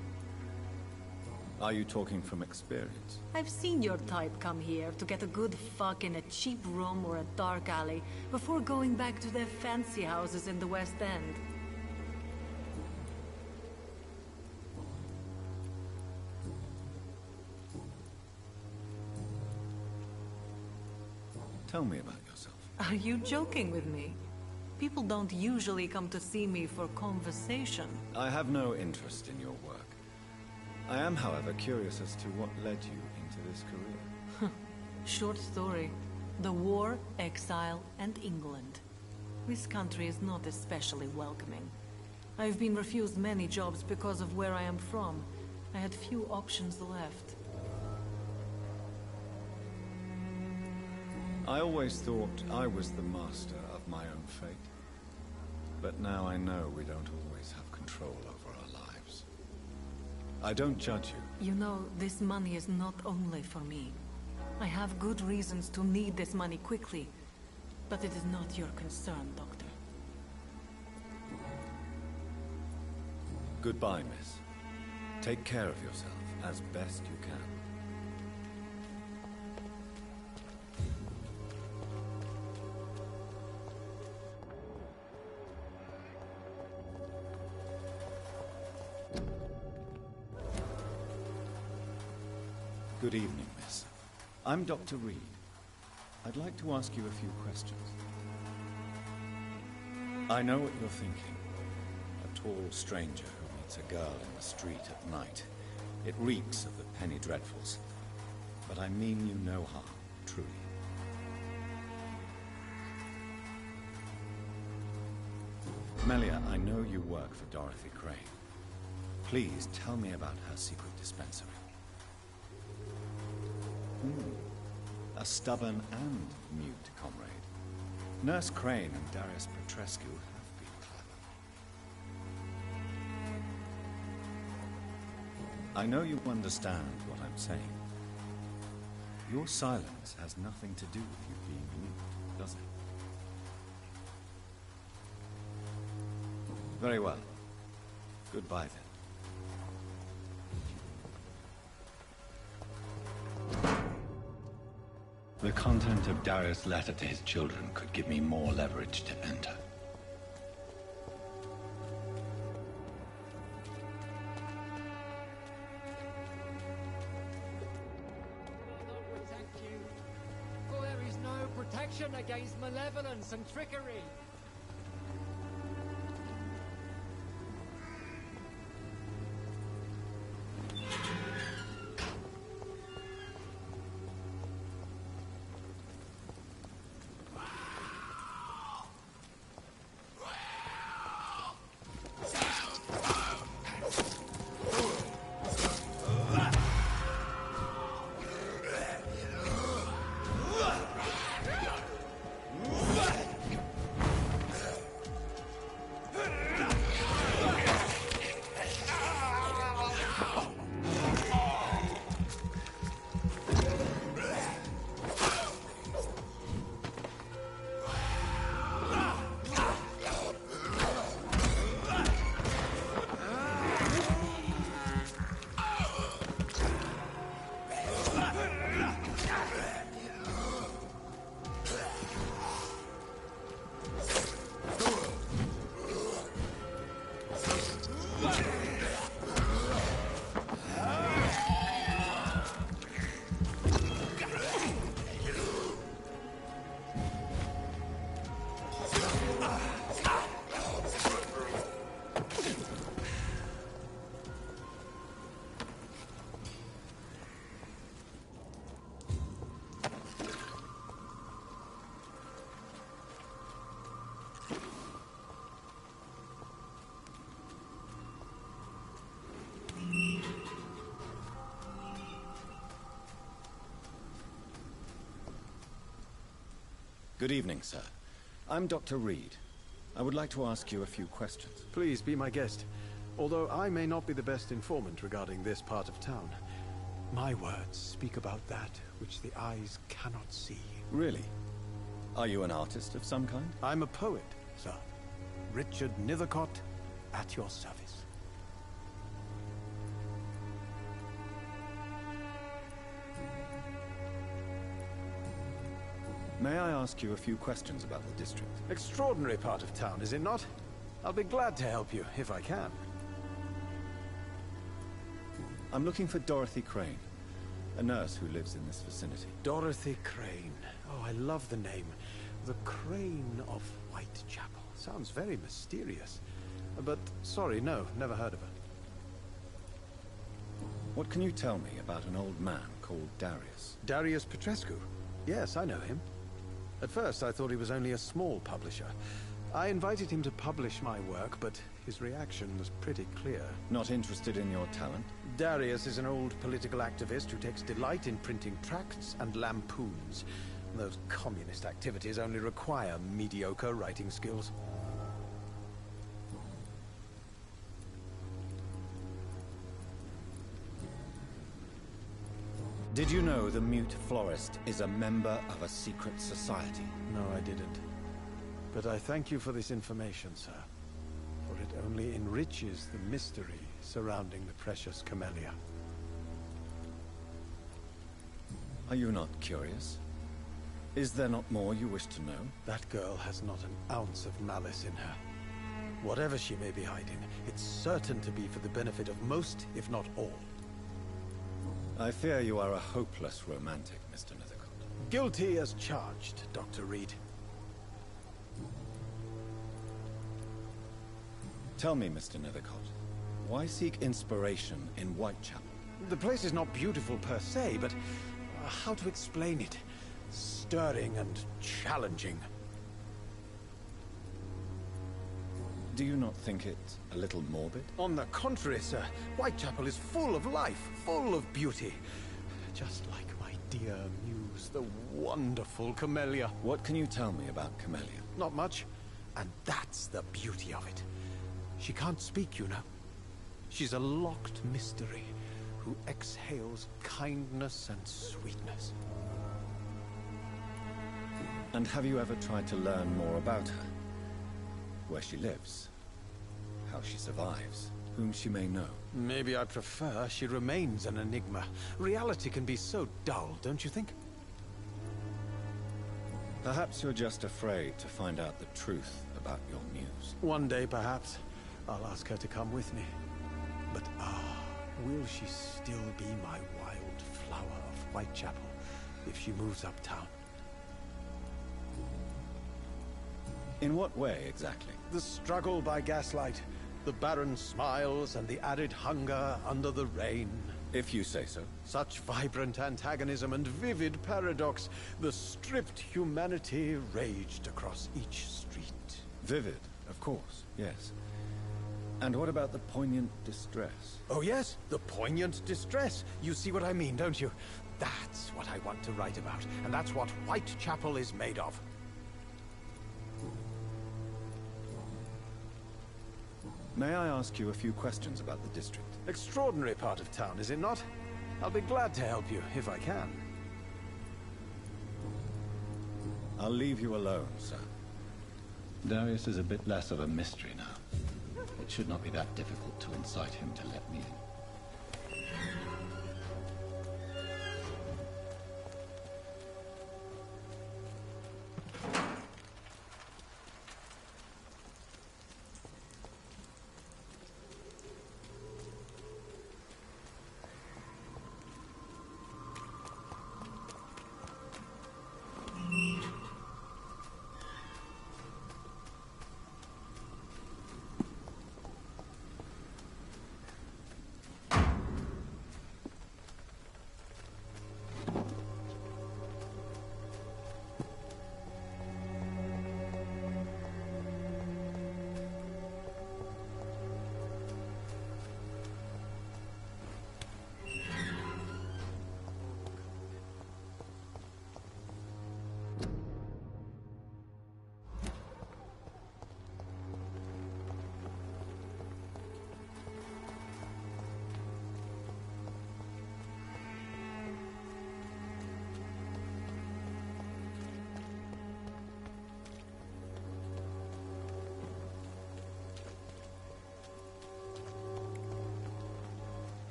Are you talking from experience? I've seen your type come here to get a good fuck in a cheap room or a dark alley before going back to their fancy houses in the West End. Tell me about yourself. Are you joking with me? People don't usually come to see me for conversation. I have no interest in your work. I am, however, curious as to what led you into this career. Short story. The war, exile, and England. This country is not especially welcoming. I've been refused many jobs because of where I am from. I had few options left. I always thought I was the master of my own fate. But now I know we don't always have control over our lives. I don't judge you. You know, this money is not only for me. I have good reasons to need this money quickly, but it is not your concern, Doctor. Goodbye, miss. Take care of yourself as best you can. Good evening, miss. I'm Dr. Reed. I'd like to ask you a few questions. I know what you're thinking. A tall stranger who meets a girl in the street at night. It reeks of the penny dreadfuls. But I mean you no harm, truly. Melia, I know you work for Dorothy Crane. Please tell me about her secret dispensary. A stubborn and mute comrade. Nurse Crane and Darius Petrescu have been clever. I know you understand what I'm saying. Your silence has nothing to do with you being mute, does it? Very well. Goodbye then. The content of Darius' letter to his children could give me more leverage to enter. Thank you. For there is no protection against malevolence and trickery. Good evening, sir. I'm Dr. Reed. I would like to ask you a few questions. Please be my guest. Although I may not be the best informant regarding this part of town, my words speak about that which the eyes cannot see. Really? Are you an artist of some kind? I'm a poet, sir. Richard Nethercott, at your service. May I ask you a few questions about the district? Extraordinary part of town, is it not? I'll be glad to help you, if I can. I'm looking for Dorothy Crane, a nurse who lives in this vicinity. Dorothy Crane. Oh, I love the name. The Crane of Whitechapel. Sounds very mysterious. But, sorry, no, never heard of her. What can you tell me about an old man called Darius? Darius Petrescu? Yes, I know him. At first, I thought he was only a small publisher. I invited him to publish my work, but his reaction was pretty clear. Not interested in your talent? Darius is an old political activist who takes delight in printing tracts and lampoons. Those communist activities only require mediocre writing skills. Did you know the Mute Florist is a member of a secret society? No, I didn't. But I thank you for this information, sir. For it only enriches the mystery surrounding the precious camellia. Are you not curious? Is there not more you wish to know? That girl has not an ounce of malice in her. Whatever she may be hiding, it's certain to be for the benefit of most, if not all. I fear you are a hopeless romantic, Mr. Nethercott. Guilty as charged, Dr. Reed. Tell me, Mr. Nethercott, why seek inspiration in Whitechapel? The place is not beautiful per se, but how to explain it? Stirring and challenging. Do you not think it a little morbid? On the contrary, sir. Whitechapel is full of life, full of beauty. Just like my dear muse, the wonderful Camellia. What can you tell me about Camellia? Not much. And that's the beauty of it. She can't speak, you know. She's a locked mystery who exhales kindness and sweetness. And have you ever tried to learn more about her? Where she lives, how she survives, whom she may know? Maybe I prefer she remains an enigma. Reality can be so dull, don't you think? Perhaps you're just afraid to find out the truth about your muse. One day, perhaps, I'll ask her to come with me. But will she still be my wild flower of Whitechapel if she moves uptown? In what way, exactly? The struggle by gaslight, the barren smiles, and the added hunger under the rain. If you say so. Such vibrant antagonism and vivid paradox. The stripped humanity raged across each street. Vivid, of course, yes. And what about the poignant distress? Oh yes, the poignant distress. You see what I mean, don't you? That's what I want to write about, and that's what Whitechapel is made of. May I ask you a few questions about the district? Extraordinary part of town, is it not? I'll be glad to help you, if I can. I'll leave you alone, sir. Darius is a bit less of a mystery now. It should not be that difficult to incite him to let me in.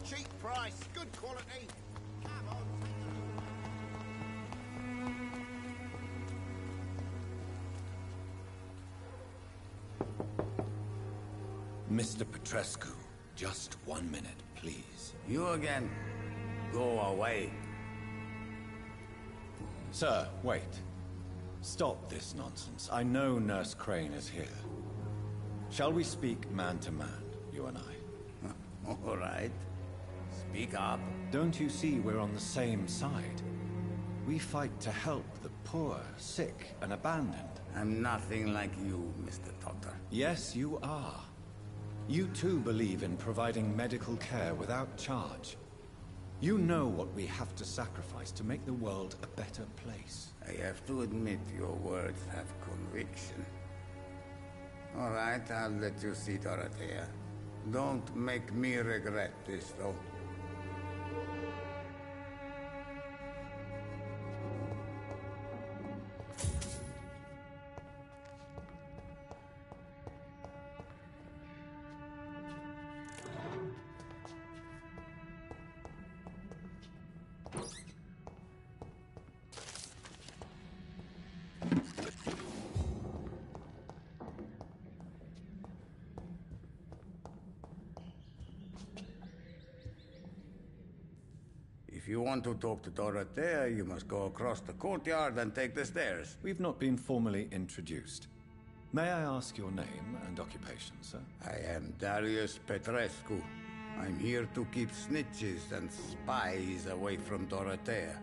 Cheap price, good quality. Come on. Mr. Petrescu, just 1 minute, please. You again? Go away. Sir, wait. Stop this nonsense. I know Nurse Crane is here. Shall we speak man to man, you and I? All right. Speak up. Don't you see we're on the same side? We fight to help the poor, sick, and abandoned. I'm nothing like you, Mr. Doctor. Yes, you are. You too believe in providing medical care without charge. You know what we have to sacrifice to make the world a better place. I have to admit your words have conviction. All right, I'll let you see Dorothea. Don't make me regret this, though. If you want to talk to Dorothea, you must go across the courtyard and take the stairs. We've not been formally introduced. May I ask your name and occupation, sir? I am Darius Petrescu. I'm here to keep snitches and spies away from Dorothea.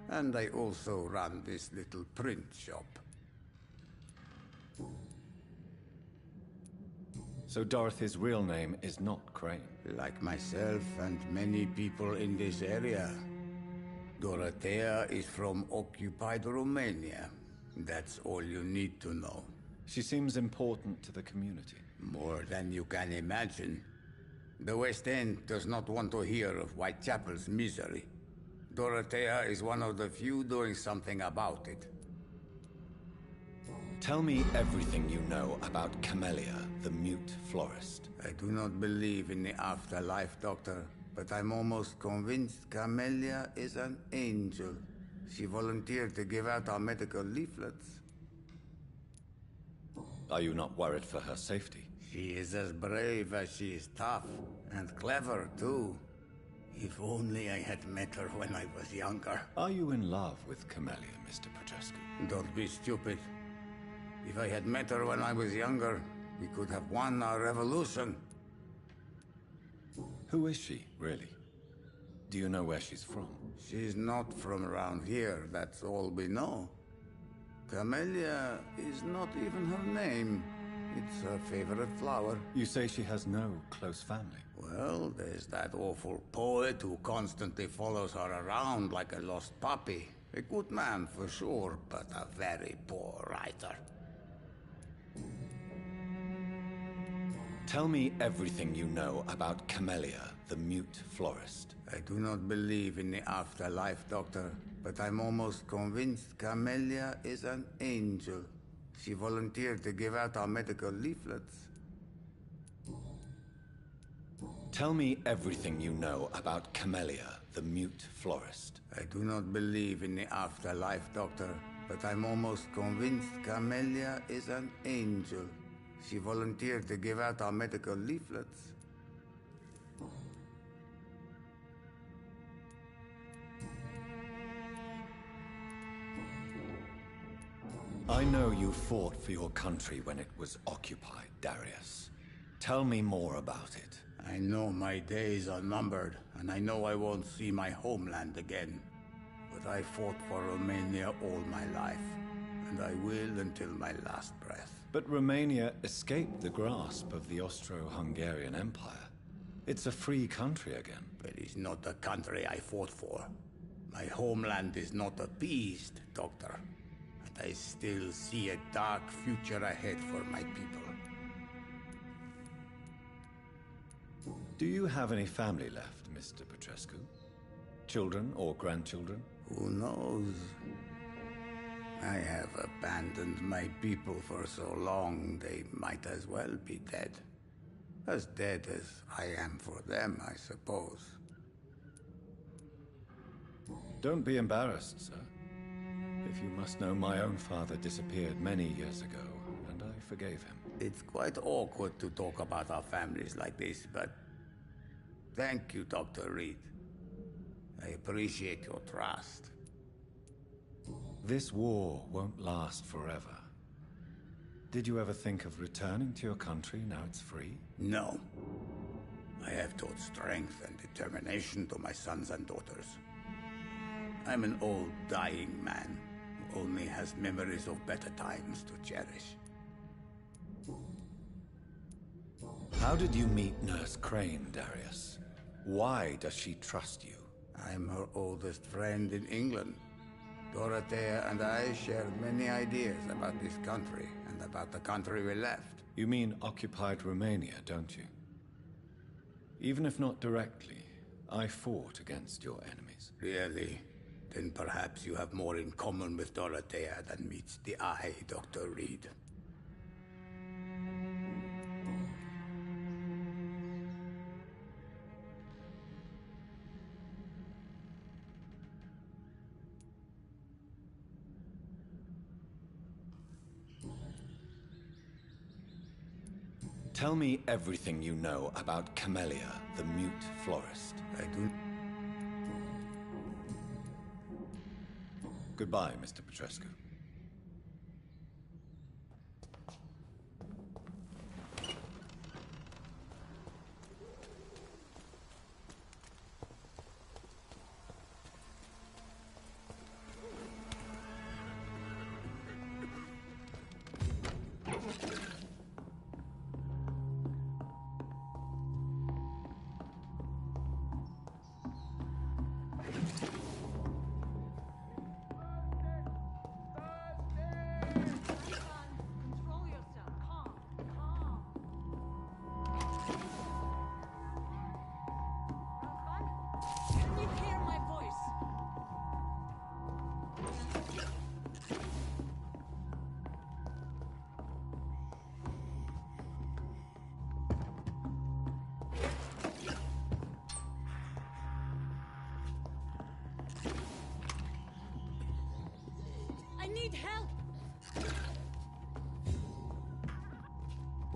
And I also run this little print shop. So Dorothy's real name is not Crane? Like myself and many people in this area. Dorothea is from occupied Romania. That's all you need to know. She seems important to the community. More than you can imagine. The West End does not want to hear of Whitechapel's misery. Dorothea is one of the few doing something about it. Tell me everything you know about Camellia, the mute florist. I do not believe in the afterlife, Doctor. but I'm almost convinced Camellia is an angel. She volunteered to give out our medical leaflets. Are you not worried for her safety? She is as brave as she is tough, and clever too. If only I had met her when I was younger. Are you in love with Camellia, Mr. Petrescu? Don't be stupid. If I had met her when I was younger, we could have won our revolution. Who is she, really? Do you know where she's from? She's not from around here, that's all we know. Camellia is not even her name. It's her favorite flower. You say she has no close family? Well, there's that awful poet who constantly follows her around like a lost puppy. A good man for sure, but a very poor writer. Tell me everything you know about Camellia, the mute florist. I do not believe in the afterlife, Doctor, but I'm almost convinced Camellia is an angel. She volunteered to give out our medical leaflets. Tell me everything you know about Camellia, the mute florist. I do not believe in the afterlife, Doctor, but I'm almost convinced Camellia is an angel. She volunteered to give out our medical leaflets. I know you fought for your country when it was occupied, Darius. Tell me more about it. I know my days are numbered, and I know I won't see my homeland again. But I fought for Romania all my life, and I will until my last breath. But Romania escaped the grasp of the Austro-Hungarian Empire. It's a free country again. But it's not the country I fought for. My homeland is not appeased, Doctor. And I still see a dark future ahead for my people. Do you have any family left, Mr. Petrescu? Children or grandchildren? Who knows? I have abandoned my people for so long, they might as well be dead. As dead as I am for them, I suppose. Don't be embarrassed, sir. If you must know, my own father disappeared many years ago, and I forgave him. It's quite awkward to talk about our families like this, but thank you, Dr. Reed. I appreciate your trust. This war won't last forever. Did you ever think of returning to your country now it's free? No. I have taught strength and determination to my sons and daughters. I'm an old, dying man who only has memories of better times to cherish. How did you meet Nurse Crane, Darius? Why does she trust you? I'm her oldest friend in England. Dorothea and I share many ideas about this country and about the country we left. You mean occupied Romania, don't you? Even if not directly, I fought against your enemies. Really? Then perhaps you have more in common with Dorothea than meets the eye, Dr. Reed. Tell me everything you know about Camellia, the mute florist. I do. Goodbye, Mr. Petrescu.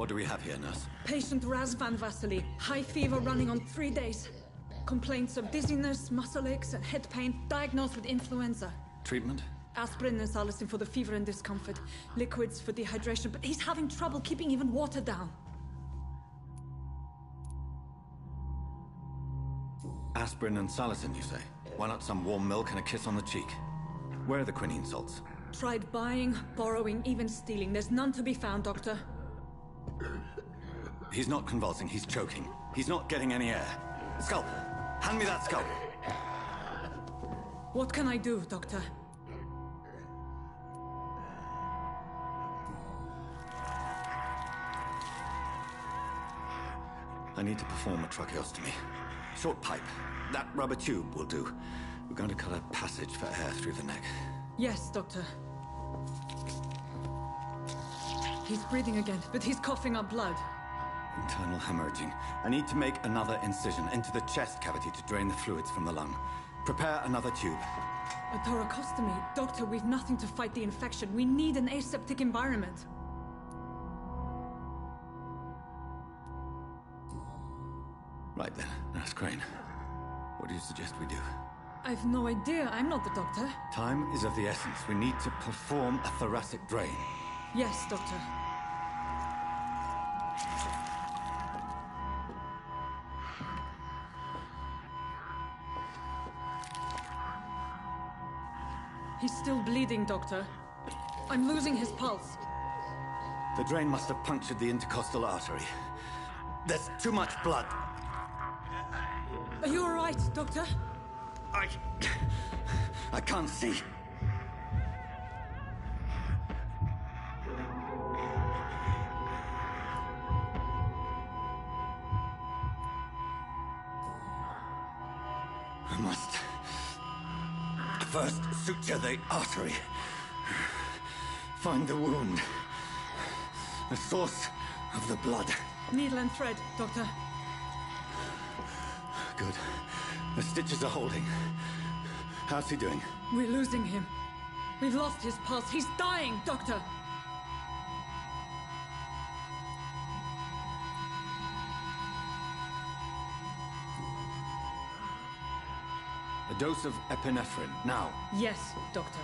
What do we have here, nurse? Patient Raz Van Vasily. High fever running on 3 days. Complaints of dizziness, muscle aches, and head pain. Diagnosed with influenza. Treatment? Aspirin and salicin for the fever and discomfort. Liquids for dehydration, but he's having trouble keeping even water down. Aspirin and salicin, you say? Why not some warm milk and a kiss on the cheek? Where are the quinine salts? Tried buying, borrowing, even stealing. There's none to be found, Doctor. He's not convulsing, he's choking. He's not getting any air. Sculp! Hand me that sculp! What can I do, Doctor? I need to perform a tracheostomy. Short pipe. That rubber tube will do. We're going to cut a passage for air through the neck. Yes, Doctor. He's breathing again, but he's coughing up blood. Internal hemorrhaging. I need to make another incision into the chest cavity to drain the fluids from the lung. Prepare another tube. A thoracostomy? Doctor, we've nothing to fight the infection. We need an aseptic environment. Right then, Nurse Crane. What do you suggest we do? I've no idea. I'm not the doctor. Time is of the essence. We need to perform a thoracic drain. Yes, Doctor. He's still bleeding, Doctor. I'm losing his pulse. The drain must have punctured the intercostal artery. There's too much blood. Are you all right, Doctor? I can't see. I must first suture the artery. Find the wound. The source of the blood. Needle and thread, Doctor. Good. The stitches are holding. How's he doing? We're losing him. We've lost his pulse. He's dying, Doctor! A dose of epinephrine, now. Yes, Doctor.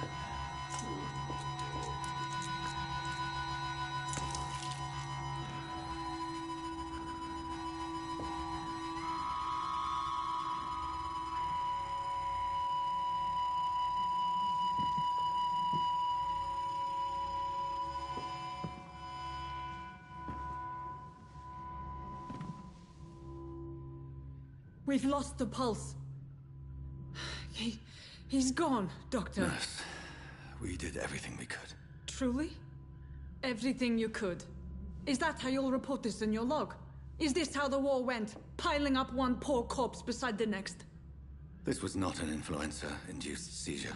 We've lost the pulse. He's gone, Doctor. Nurse, we did everything we could. Truly? Everything you could. Is that how you'll report this in your log? Is this how the war went? Piling up one poor corpse beside the next? This was not an influenza-induced seizure.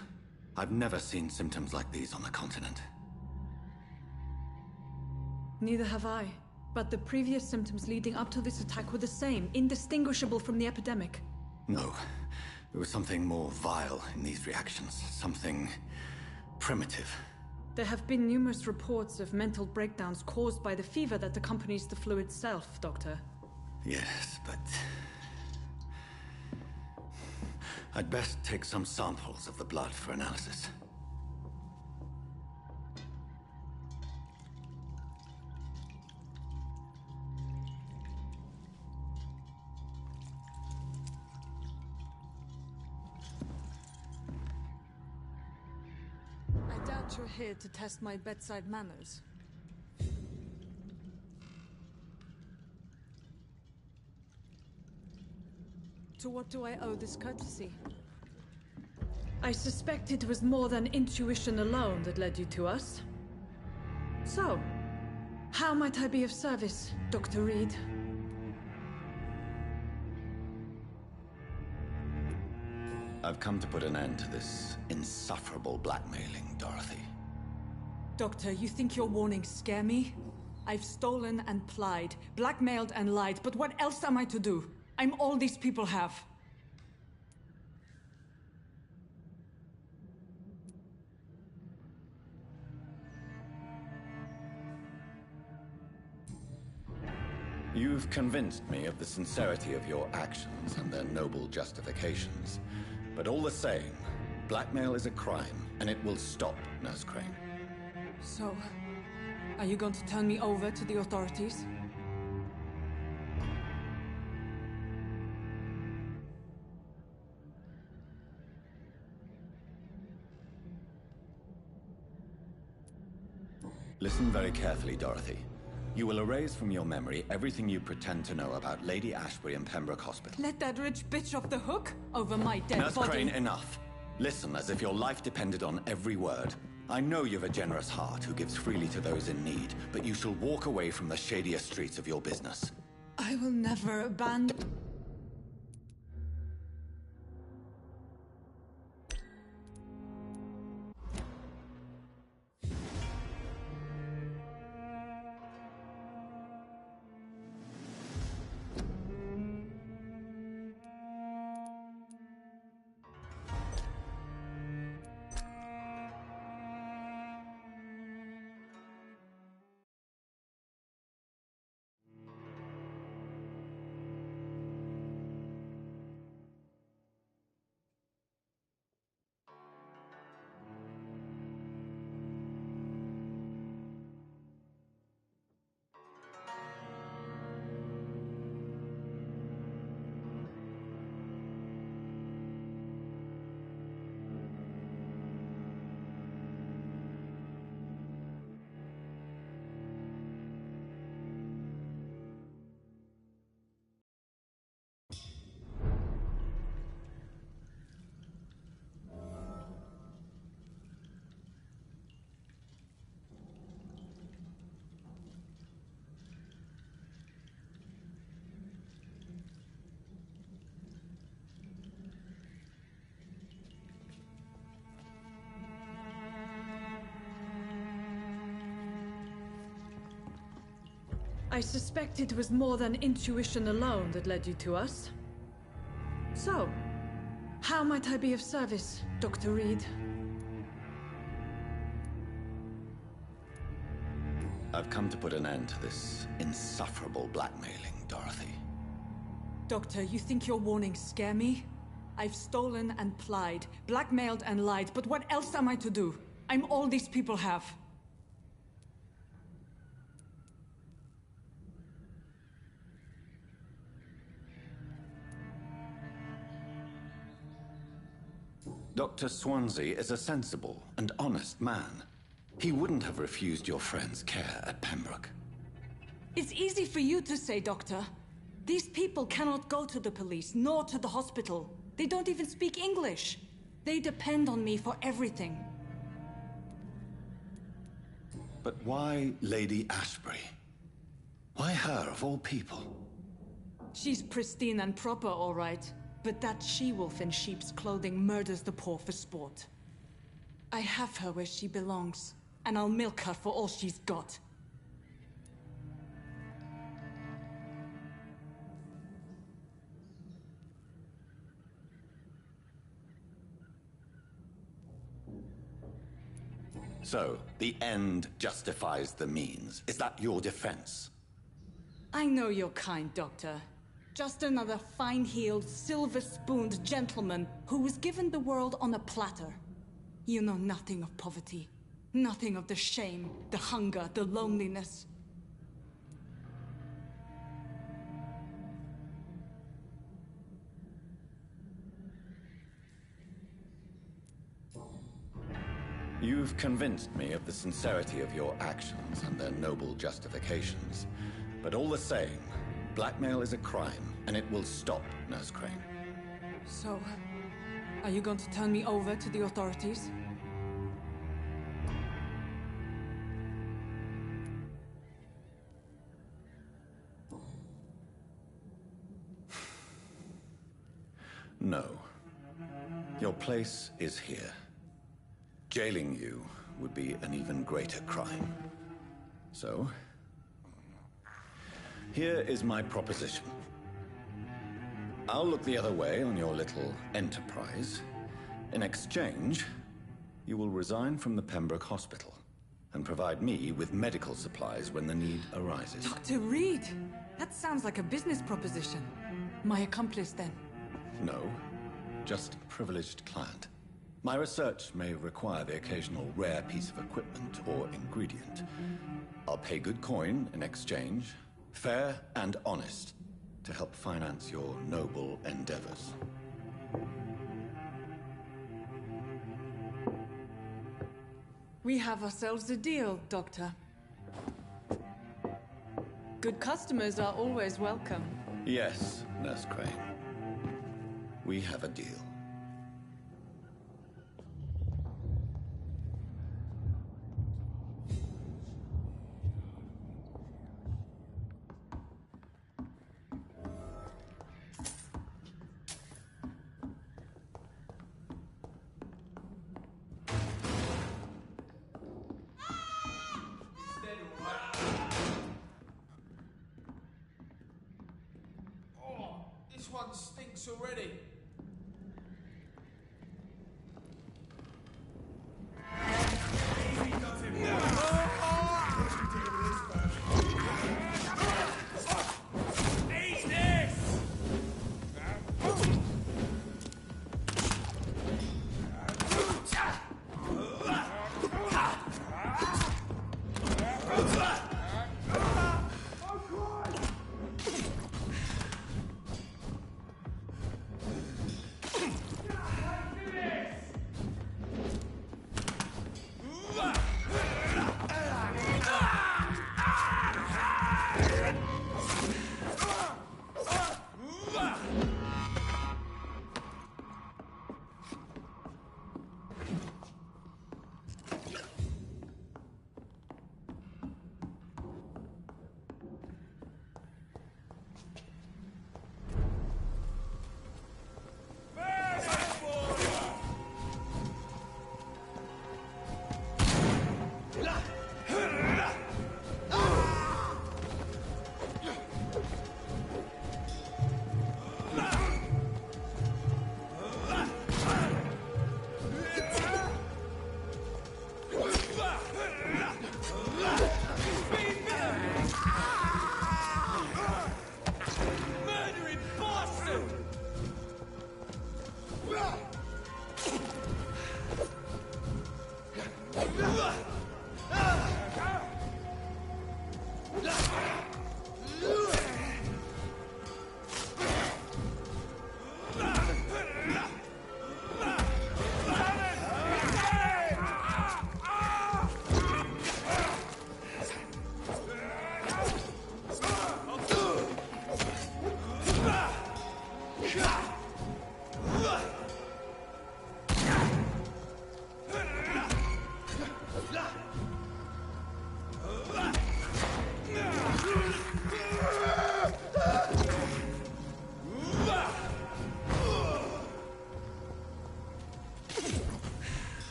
I've never seen symptoms like these on the continent. Neither have I. But the previous symptoms leading up to this attack were the same, indistinguishable from the epidemic. No. There was something more vile in these reactions. Something primitive. There have been numerous reports of mental breakdowns caused by the fever that accompanies the flu itself, Doctor. Yes, but... I'd best take some samples of the blood for analysis. I doubt you're here to test my bedside manners. To what do I owe this courtesy? I suspect it was more than intuition alone that led you to us. So, how might I be of service, Dr. Reed? I've come to put an end to this insufferable blackmailing, Dorothy. Doctor, you think your warnings scare me? I've stolen and plied, blackmailed and lied, but what else am I to do? I'm all these people have. You've convinced me of the sincerity of your actions and their noble justifications. But all the same, blackmail is a crime, and it will stop, Nurse Crane. So, are you going to turn me over to the authorities? Listen very carefully, Dorothy. You will erase from your memory everything you pretend to know about Lady Ashbury and Pembroke Hospital. Let that rich bitch off the hook over my dead Nurse body. Crane, enough. Listen as if your life depended on every word. I know you've a generous heart who gives freely to those in need, but you shall walk away from the shadier streets of your business. I will never abandon... I suspect it was more than intuition alone that led you to us. So, how might I be of service, Dr. Reed? I've come to put an end to this insufferable blackmailing, Dorothy. Doctor, you think your warnings scare me? I've stolen and plied, blackmailed and lied, but what else am I to do? I'm all these people have. Dr. Swansea is a sensible and honest man. He wouldn't have refused your friend's care at Pembroke. It's easy for you to say, Doctor. These people cannot go to the police, nor to the hospital. They don't even speak English. They depend on me for everything. But why Lady Ashbury? Why her, of all people? She's pristine and proper, all right. But that she-wolf in sheep's clothing murders the poor for sport. I have her where she belongs, and I'll milk her for all she's got. So, the end justifies the means. Is that your defense? I know you're kind, Doctor. Just another fine-heeled, silver-spooned gentleman who was given the world on a platter. You know nothing of poverty. Nothing of the shame, the hunger, the loneliness. You've convinced me of the sincerity of your actions and their noble justifications. But all the same, blackmail is a crime, and it will stop, Nurse Crane. So, are you going to turn me over to the authorities? No. Your place is here. Jailing you would be an even greater crime. So, here is my proposition. I'll look the other way on your little enterprise. In exchange, you will resign from the Pembroke Hospital and provide me with medical supplies when the need arises. Dr. Reed, That sounds like a business proposition. My accomplice, then? No, just a privileged client. My research may require the occasional rare piece of equipment or ingredient. I'll pay good coin in exchange, fair and honest, to help finance your noble endeavors. We have ourselves a deal, Doctor. Good customers are always welcome. Yes, Nurse Crane. We have a deal. This one stinks already.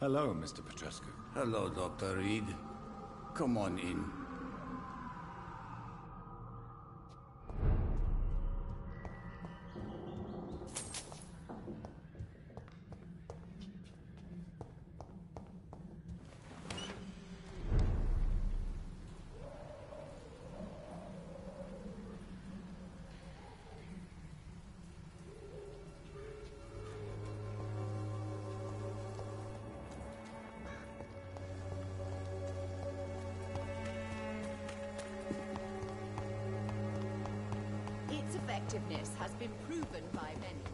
Hello, Mr. Petrescu. Hello, Dr. Reed. Come on in. Its effectiveness has been proven by many.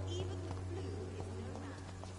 Even the flu is no match.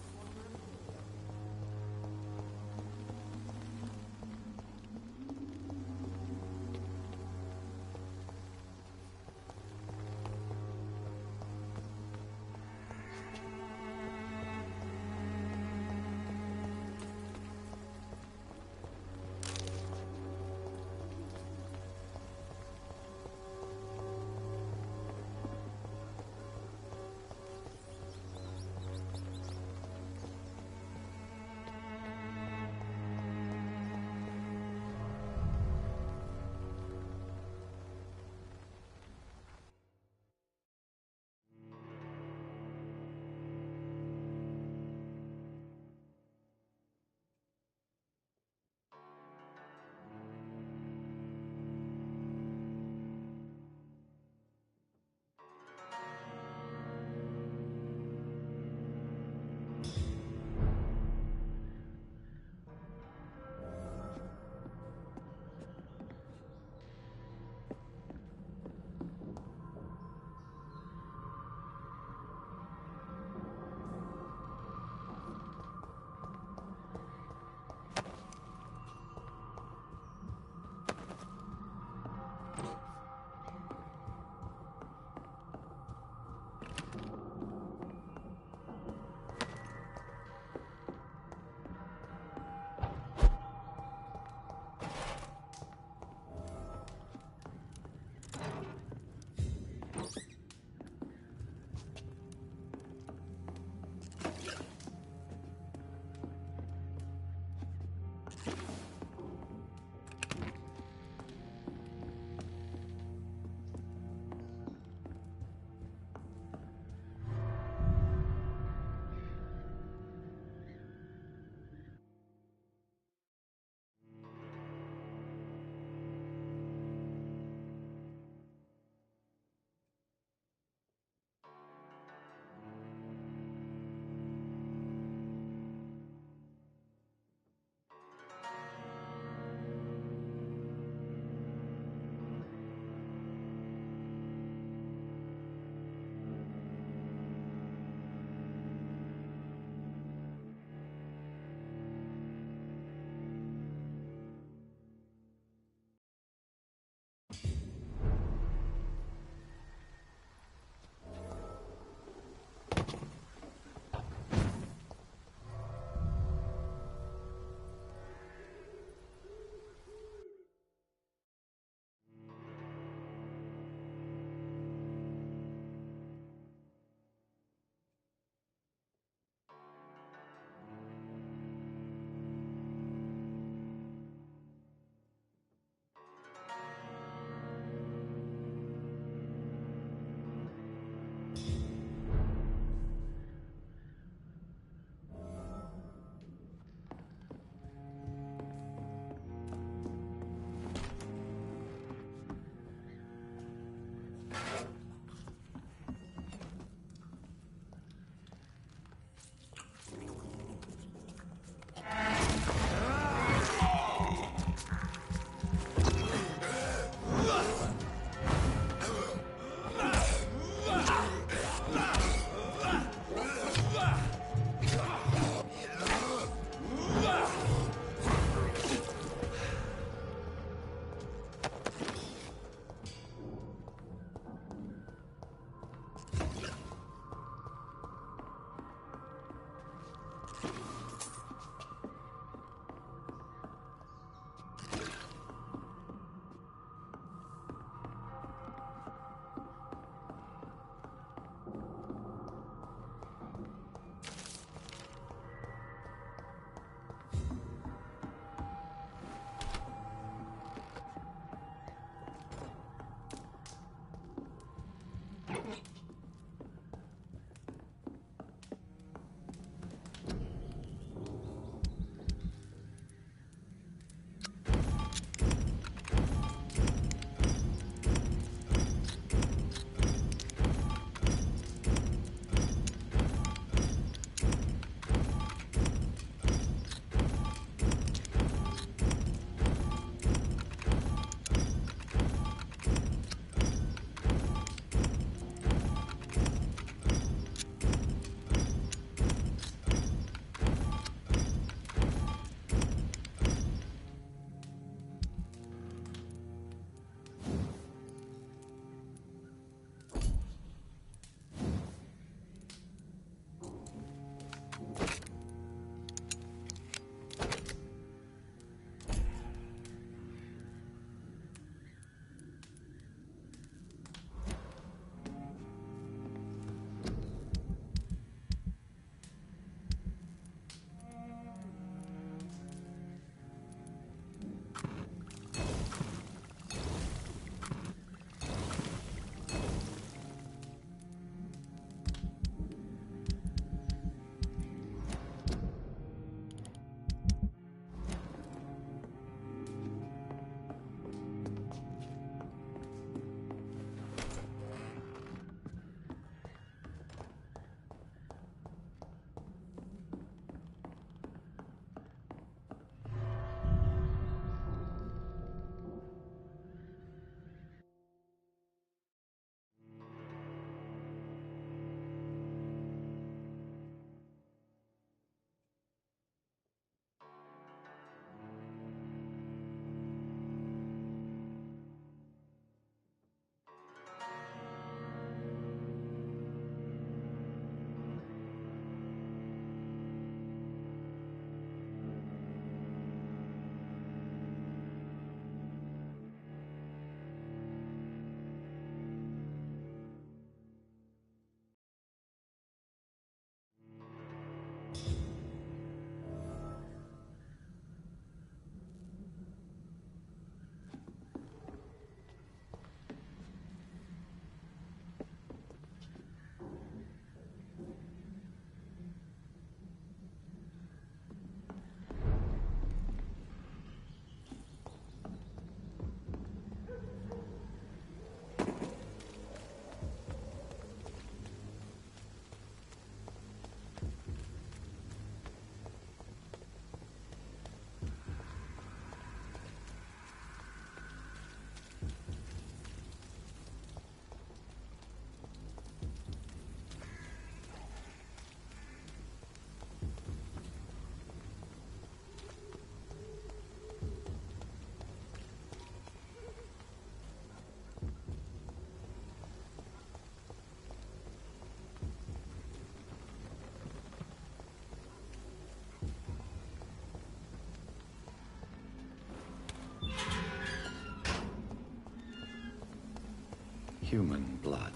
Human blood.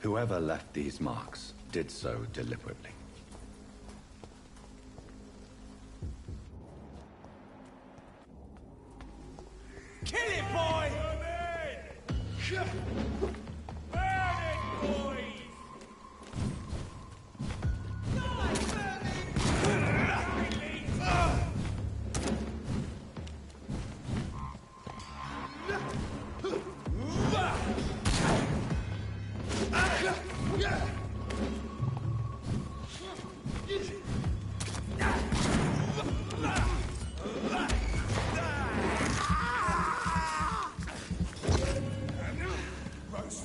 Whoever left these marks did so deliberately. Kill it, boy! Burn it, boys! Roast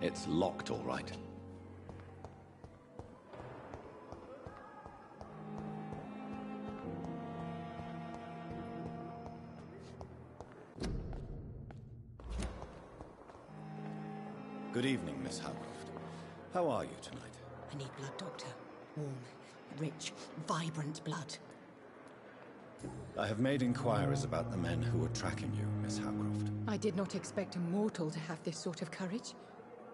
It's locked, all right. Good evening, Miss Howcroft. How are you tonight? I need blood, Doctor. Warm, rich, vibrant blood. I have made inquiries about the men who were tracking you, Miss Howcroft. I did not expect a mortal to have this sort of courage.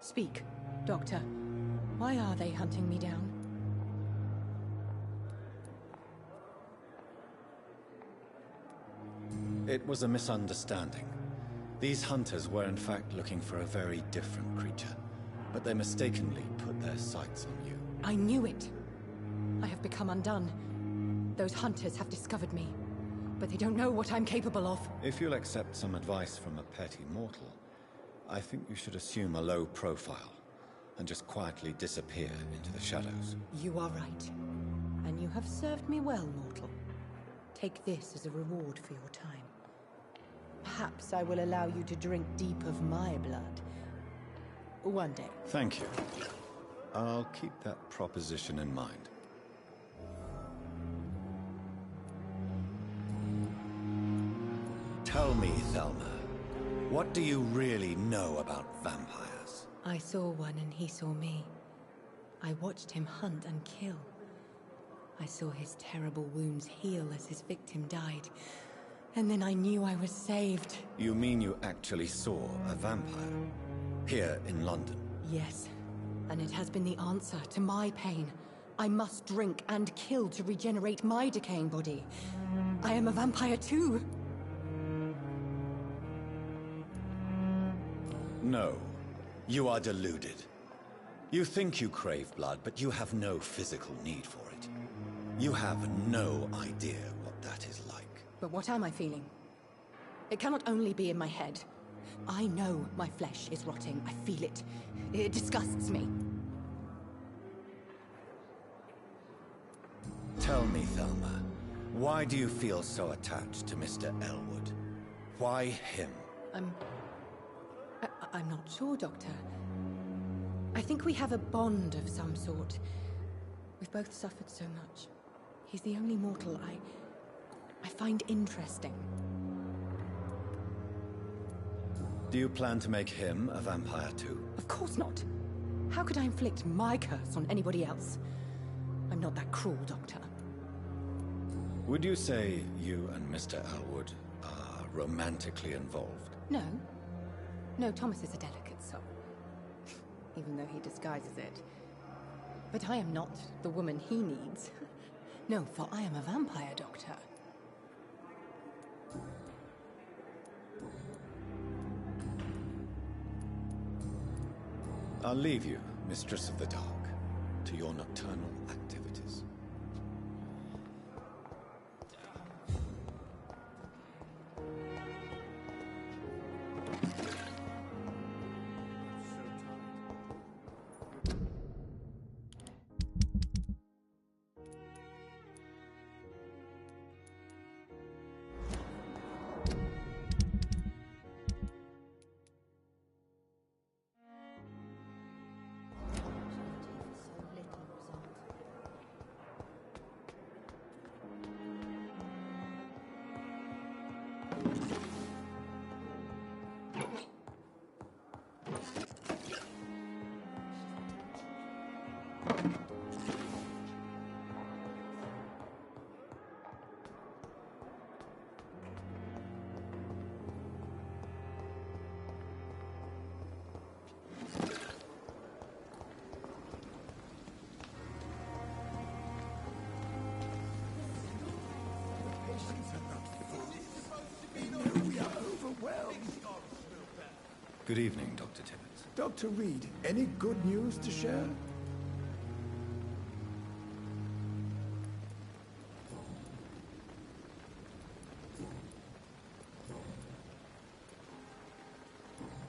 Speak, Doctor. Why are they hunting me down? It was a misunderstanding. These hunters were in fact looking for a very different creature, but they mistakenly put their sights on you. I knew it. I have become undone. Those hunters have discovered me, but they don't know what I'm capable of. If you'll accept some advice from a petty mortal, I think you should assume a low profile and just quietly disappear into the shadows. You are right. And you have served me well, mortal. Take this as a reward for your time. Perhaps I will allow you to drink deep of my blood. One day. Thank you. I'll keep that proposition in mind. Tell me, Thelma, what do you really know about vampires? I saw one and he saw me. I watched him hunt and kill. I saw his terrible wounds heal as his victim died. And then I knew I was saved. You mean you actually saw a vampire? Here in London? Yes. And it has been the answer to my pain. I must drink and kill to regenerate my decaying body. I am a vampire too. No. You are deluded. You think you crave blood, but you have no physical need for it. You have no idea what that is like. But what am I feeling? It cannot only be in my head. I know my flesh is rotting. I feel it. It disgusts me. Tell me, Thelma, why do you feel so attached to Mr. Elwood? Why him? I'm not sure, Doctor. I think we have a bond of some sort. We've both suffered so much. He's the only mortal I find interesting. Do you plan to make him a vampire too? Of course not. How could I inflict my curse on anybody else? I'm not that cruel, Doctor. Would you say you and Mr. Elwood are romantically involved? No. No, Thomas is a delicate soul. Even though he disguises it. But I am not the woman he needs. No, for I am a vampire, Doctor. I'll leave you, Mistress of the Dark, to your nocturnal activities. Good evening, Dr. Timmons. Dr. Reed, any good news to share?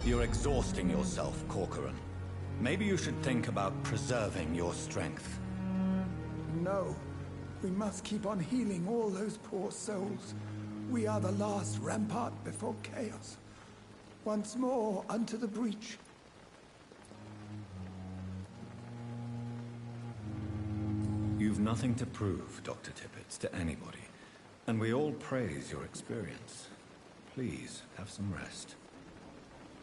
You're exhausting yourself, Corcoran. Maybe you should think about preserving your strength. No. We must keep on healing all those poor souls. We are the last rampart before chaos. Once more, unto the breach. You've nothing to prove, Dr. Tippett, to anybody. And we all praise your experience. Please, have some rest.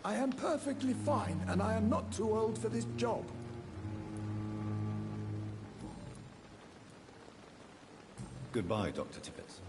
I am perfectly fine, and I am not too old for this job. Goodbye, Dr. Tippett.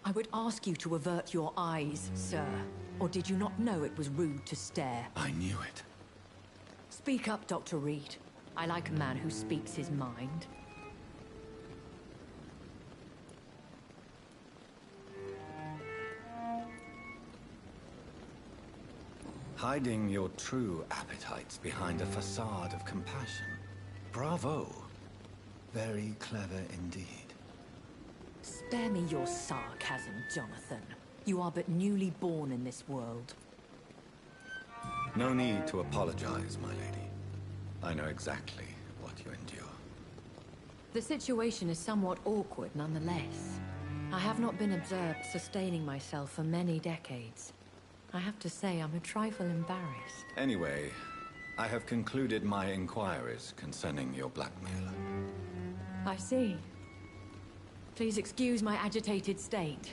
I would ask you to avert your eyes, sir. Or did you not know it was rude to stare? I knew it. Speak up, Dr. Reed. I like a man who speaks his mind. Hiding your true appetites behind a facade of compassion. Bravo. Very clever indeed. Spare me your sarcasm, Jonathan. You are but newly born in this world. No need to apologize, my lady. I know exactly what you endure. The situation is somewhat awkward nonetheless. I have not been observed sustaining myself for many decades. I have to say I'm a trifle embarrassed. Anyway, I have concluded my inquiries concerning your blackmailer. I see. Please excuse my agitated state.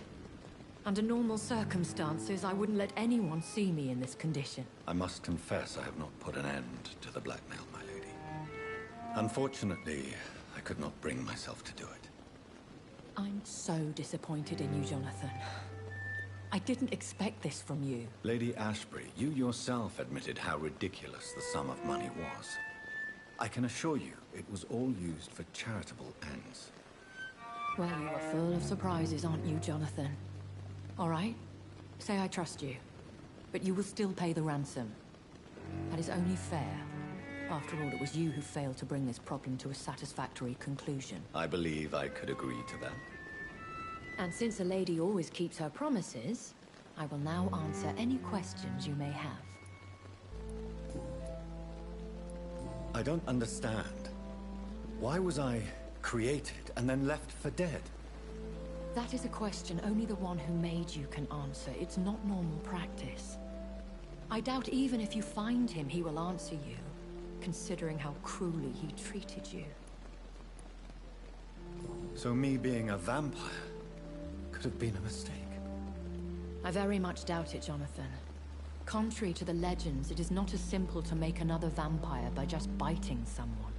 Under normal circumstances, I wouldn't let anyone see me in this condition. I must confess I have not put an end to the blackmail, my lady. Unfortunately, I could not bring myself to do it. I'm so disappointed in you, Jonathan. I didn't expect this from you. Lady Ashbury, you yourself admitted how ridiculous the sum of money was. I can assure you, it was all used for charitable ends. Well, you are full of surprises, aren't you, Jonathan? All right, say I trust you, but you will still pay the ransom. That is only fair. After all, it was you who failed to bring this problem to a satisfactory conclusion. I believe I could agree to that. And since a lady always keeps her promises, I will now answer any questions you may have. I don't understand. Why was I created and then left for dead? That is a question only the one who made you can answer. It's not normal practice. I doubt even if you find him, he will answer you, considering how cruelly he treated you. So me being a vampire could have been a mistake. I very much doubt it, Jonathan. Contrary to the legends, it is not as simple to make another vampire by just biting someone.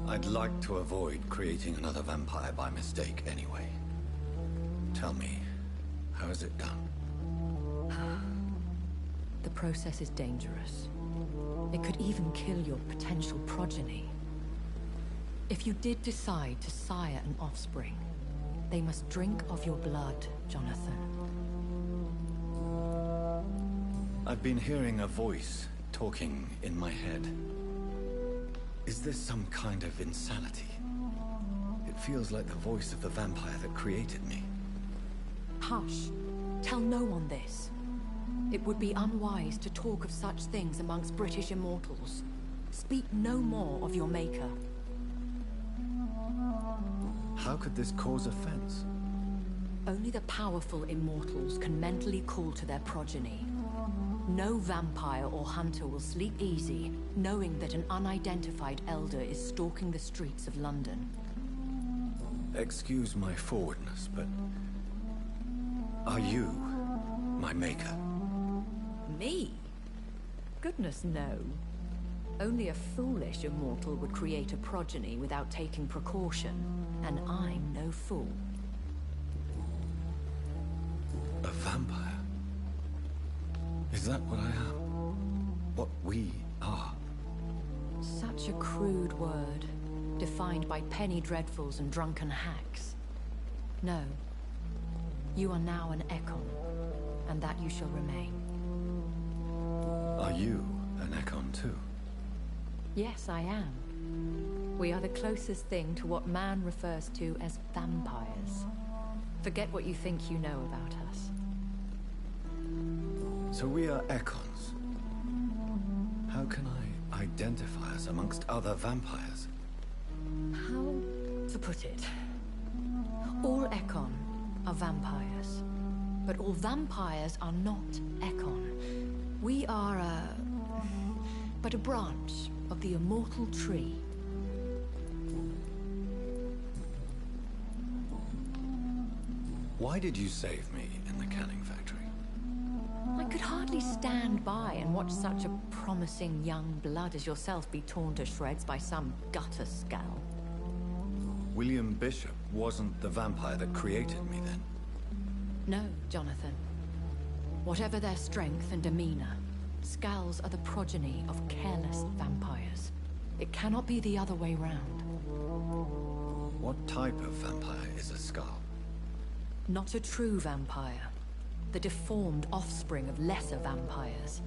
I'd like to avoid creating another vampire by mistake anyway. Tell me, how is it done? The process is dangerous. It could even kill your potential progeny. If you did decide to sire an offspring, they must drink of your blood, Jonathan. I've been hearing a voice talking in my head. Is this some kind of insanity? It feels like the voice of the vampire that created me. Hush. Tell no one this. It would be unwise to talk of such things amongst British immortals. Speak no more of your maker. How could this cause offense? Only the powerful immortals can mentally call to their progeny. No vampire or hunter will sleep easy, knowing that an unidentified elder is stalking the streets of London. Excuse my forwardness, but... are you my maker? Me? Goodness, no. Only a foolish immortal would create a progeny without taking precaution, and I'm no fool. A vampire? Is that what I am? What we are? Such a crude word, defined by penny dreadfuls and drunken hacks. No. You are now an Ekon, and that you shall remain. Are you an Ekon too? Yes, I am. We are the closest thing to what man refers to as vampires. Forget what you think you know about us. So we are Ekons. How can I identify us amongst other vampires? How to put it? All Ekon are vampires. But all vampires are not Ekon. We are but a branch of the immortal tree. Why did you save me in the canning factory? I could hardly stand by and watch such a promising young blood as yourself be torn to shreds by some gutter scowl. William Bishop wasn't the vampire that created me then? No, Jonathan. Whatever their strength and demeanor, Scowls are the progeny of careless vampires. It cannot be the other way round. What type of vampire is a Skull? Not a true vampire. The deformed offspring of lesser vampires.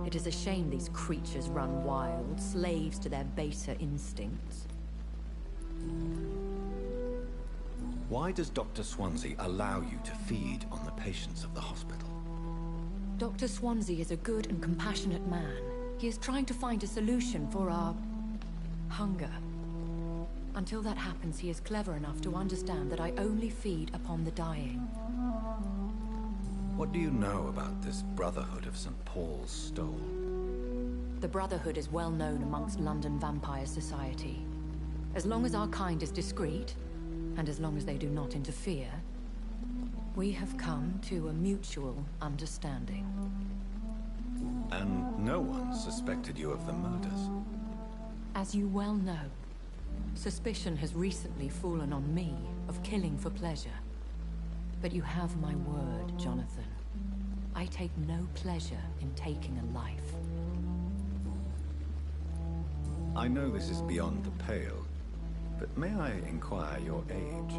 It is a shame these creatures run wild, slaves to their baser instincts. Why does Dr. Swansea allow you to feed on the patients of the hospital? Dr. Swansea is a good and compassionate man. He is trying to find a solution for our hunger. Until that happens, he is clever enough to understand that I only feed upon the dying. What do you know about this Brotherhood of St. Paul's Stole? The Brotherhood is well known amongst London Vampire Society. As long as our kind is discreet, and as long as they do not interfere, we have come to a mutual understanding. And no one suspected you of the murders? As you well know, suspicion has recently fallen on me of killing for pleasure. But you have my word, Jonathan. I take no pleasure in taking a life. I know this is beyond the pale, but may I inquire your age?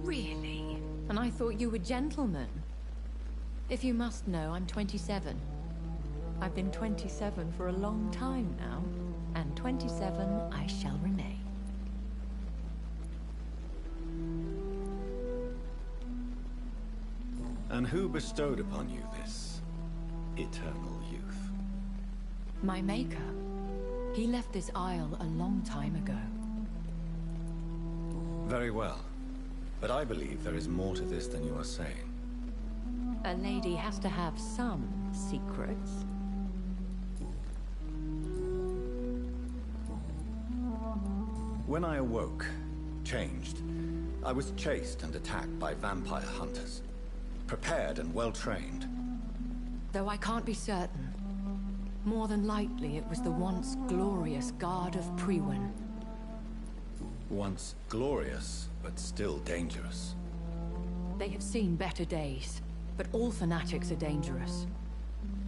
Really? And I thought you were gentlemen. If you must know, I'm 27. I've been 27 for a long time now, and 27 I shall remain. And who bestowed upon you this eternal youth? My maker. He left this isle a long time ago. Very well. But I believe there is more to this than you are saying. A lady has to have some secrets. When I awoke, changed, I was chased and attacked by vampire hunters. Prepared and well-trained. Though I can't be certain. More than likely, it was the once glorious Guard of Priwen. Once glorious, but still dangerous. They have seen better days, but all fanatics are dangerous.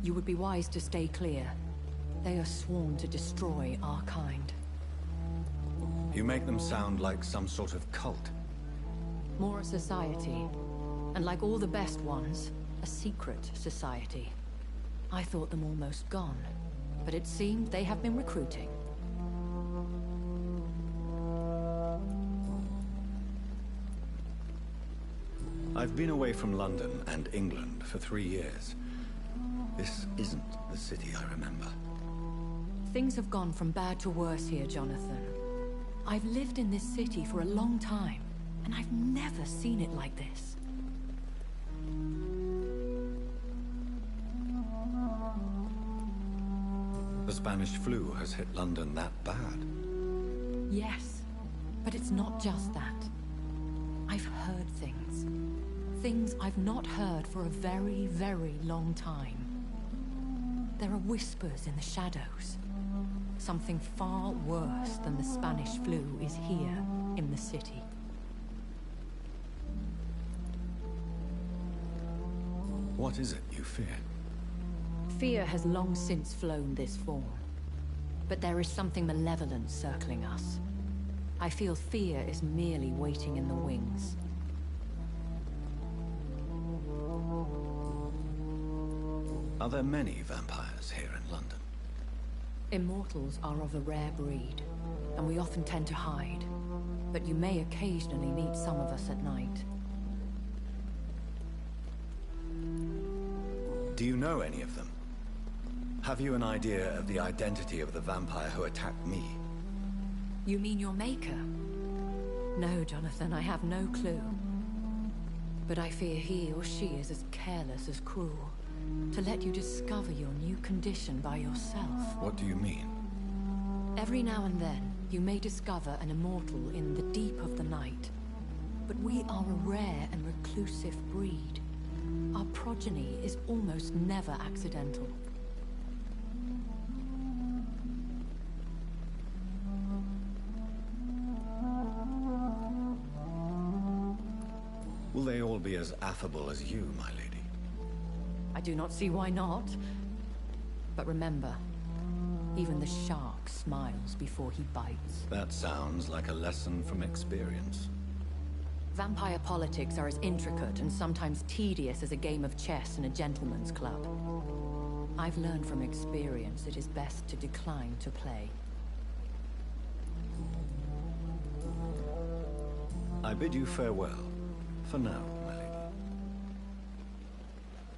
You would be wise to stay clear. They are sworn to destroy our kind. You make them sound like some sort of cult. More a society. And like all the best ones, a secret society. I thought them almost gone, but it seemed they have been recruiting. I've been away from London and England for 3 years. This isn't the city I remember. Things have gone from bad to worse here, Jonathan. I've lived in this city for a long time, and I've never seen it like this. The Spanish flu has hit London that bad? Yes, but it's not just that. I've heard things. Things I've not heard for a very, very long time. There are whispers in the shadows. Something far worse than the Spanish flu is here, in the city. What is it you fear? Fear has long since flown this form. But there is something malevolent circling us. I feel fear is merely waiting in the wings. Are there many vampires here in London? Immortals are of a rare breed, and we often tend to hide. But you may occasionally meet some of us at night. Do you know any of them? Have you an idea of the identity of the vampire who attacked me? You mean your maker? No, Jonathan, I have no clue. But I fear he or she is as careless as cruel. To let you discover your new condition by yourself. What do you mean? Every now and then, you may discover an immortal in the deep of the night. But we are a rare and reclusive breed. Our progeny is almost never accidental. Will they all be as affable as you, my lady? I do not see why not. But remember, even the shark smiles before he bites. That sounds like a lesson from experience. Vampire politics are as intricate and sometimes tedious as a game of chess in a gentleman's club. I've learned from experience it is best to decline to play. I bid you farewell, for now, my lady.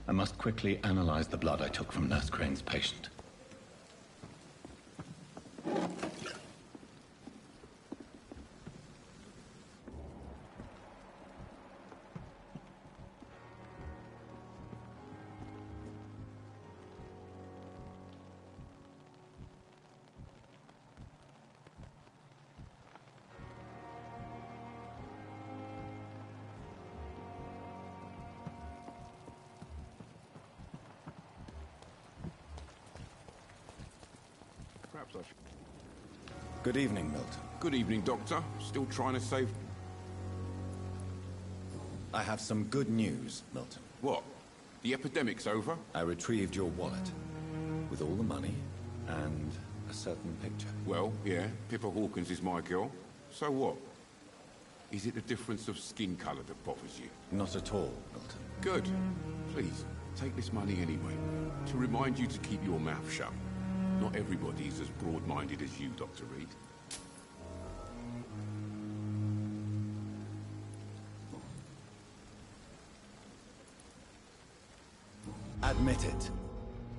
I must quickly analyze the blood I took from Nurse Crane's patient. Good evening, Milton. Good evening, Doctor. Still trying to save... I have some good news, Milton. What? The epidemic's over? I retrieved your wallet. With all the money, and a certain picture. Well, yeah, Pippa Hawkins is my girl. So what? Is it the difference of skin colour that bothers you? Not at all, Milton. Good. Please, take this money anyway. To remind you to keep your mouth shut. Not everybody is as broad-minded as you, Dr. Reed. Admit it.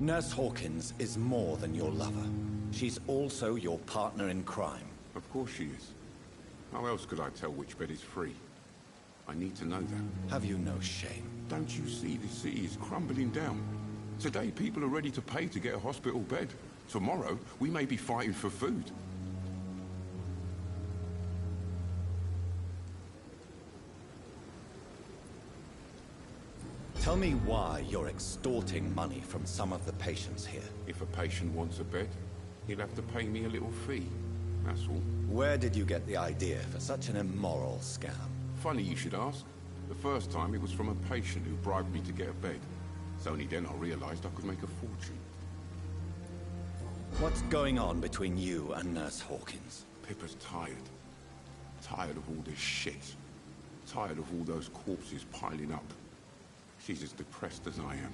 Nurse Hawkins is more than your lover. She's also your partner in crime. Of course she is. How else could I tell which bed is free? I need to know that. Have you no shame? Don't you see the city is crumbling down? Today, people are ready to pay to get a hospital bed. Tomorrow, we may be fighting for food. Tell me why you're extorting money from some of the patients here. If a patient wants a bed, he'll have to pay me a little fee. That's all. Where did you get the idea for such an immoral scam? Funny you should ask. The first time it was from a patient who bribed me to get a bed. It's only then I realized I could make a fortune. What's going on between you and Nurse Hawkins? Pippa's tired. Tired of all this shit. Tired of all those corpses piling up. She's as depressed as I am.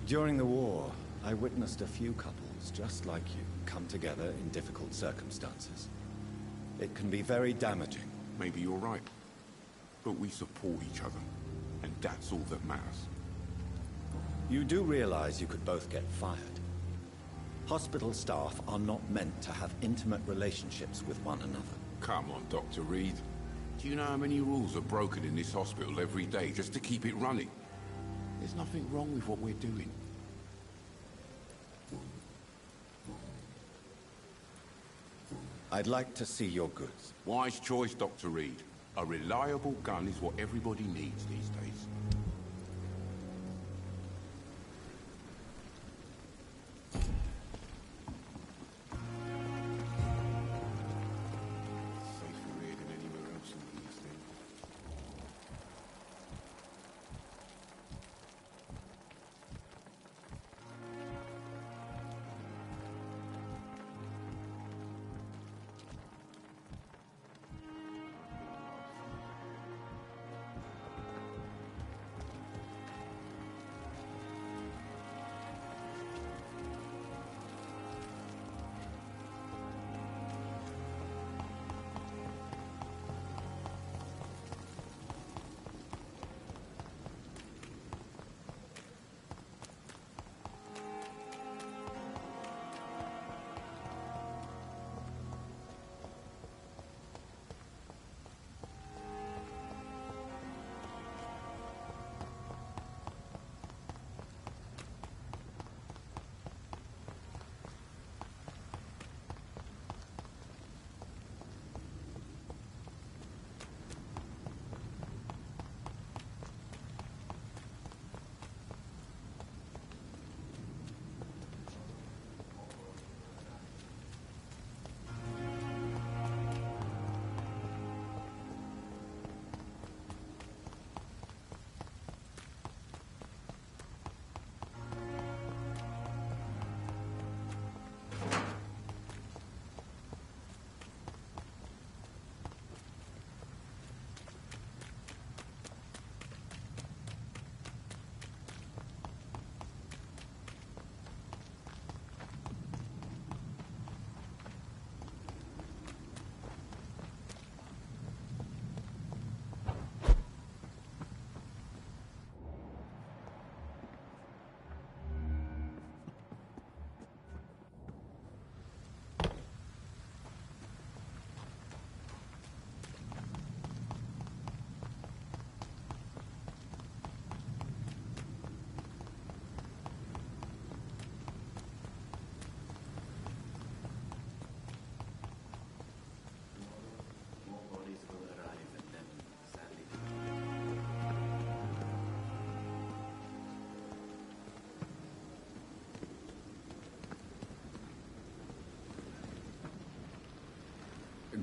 During the war, I witnessed a few couples just like you come together in difficult circumstances. It can be very damaging. Maybe you're right. But we support each other. And that's all that matters. You do realize you could both get fired. Hospital staff are not meant to have intimate relationships with one another. Come on, Dr. Reed. Do you know how many rules are broken in this hospital every day just to keep it running? There's nothing wrong with what we're doing. I'd like to see your goods. Wise choice, Dr. Reed. A reliable gun is what everybody needs these days.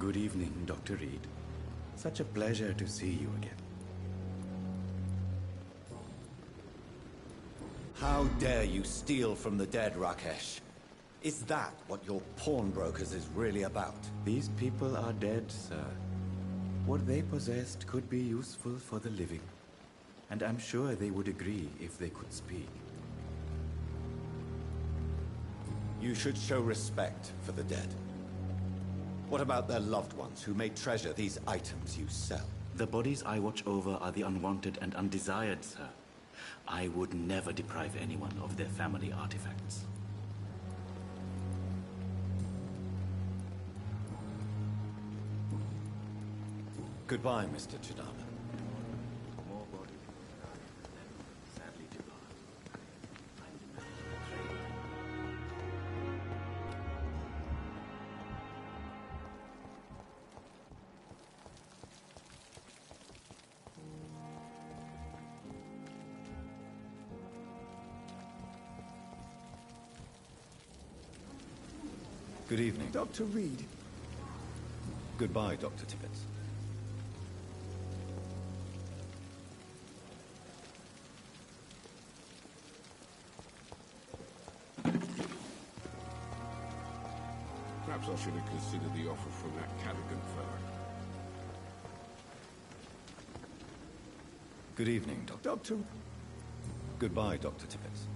Good evening, Dr. Reed. Such a pleasure to see you again. How dare you steal from the dead, Rakesh? Is that what your pawnbrokers is really about? These people are dead, sir. What they possessed could be useful for the living. And I'm sure they would agree if they could speak. You should show respect for the dead. What about their loved ones who may treasure these items you sell? The bodies I watch over are the unwanted and undesired, sir. I would never deprive anyone of their family artifacts. Goodbye, Mr. Chidama. Good evening. Dr. Reed. Goodbye, Dr. Tibbets. Perhaps I should have considered the offer from that Cadigan fella. Good evening, Doctor. Doctor. Goodbye, Dr. Tibbets.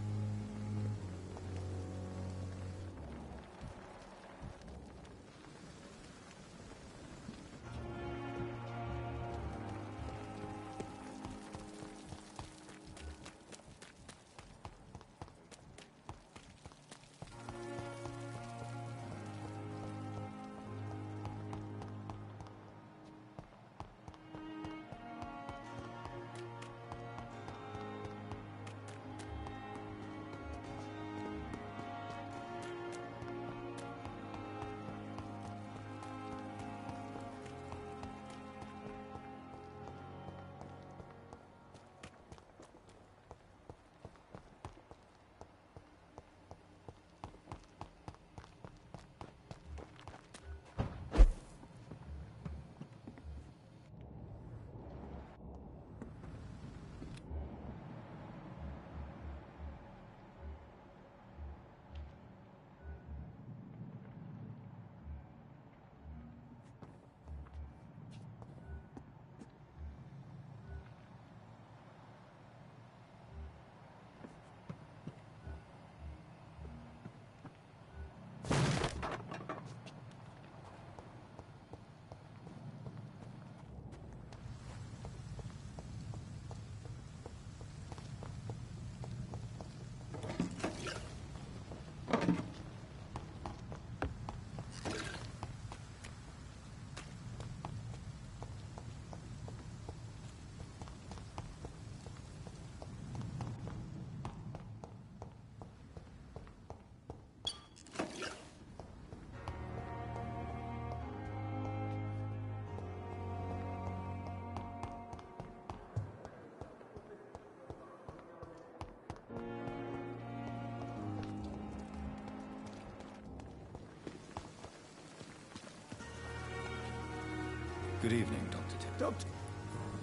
Good evening, Dr. Tibbets. Doctor.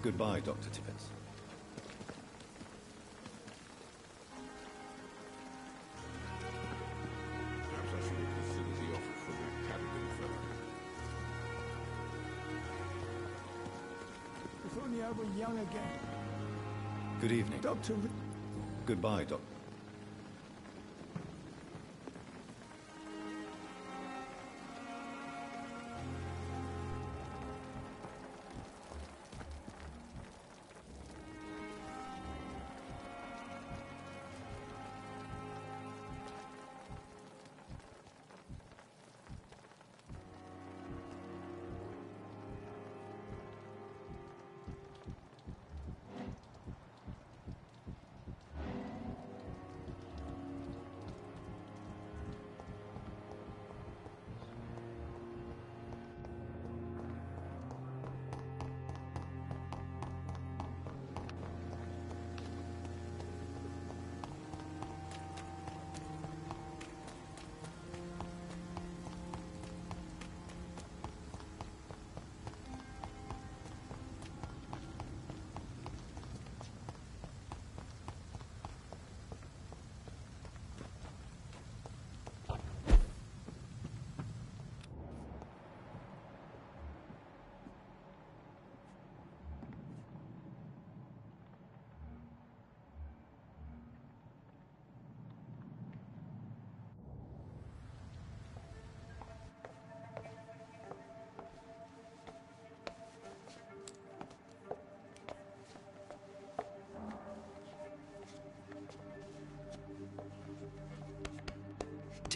Goodbye, Dr. Tibbets. Perhaps I should have considered the offer from that Cadigan fella. If only I were young again. Good evening. Doctor. Goodbye, Doctor.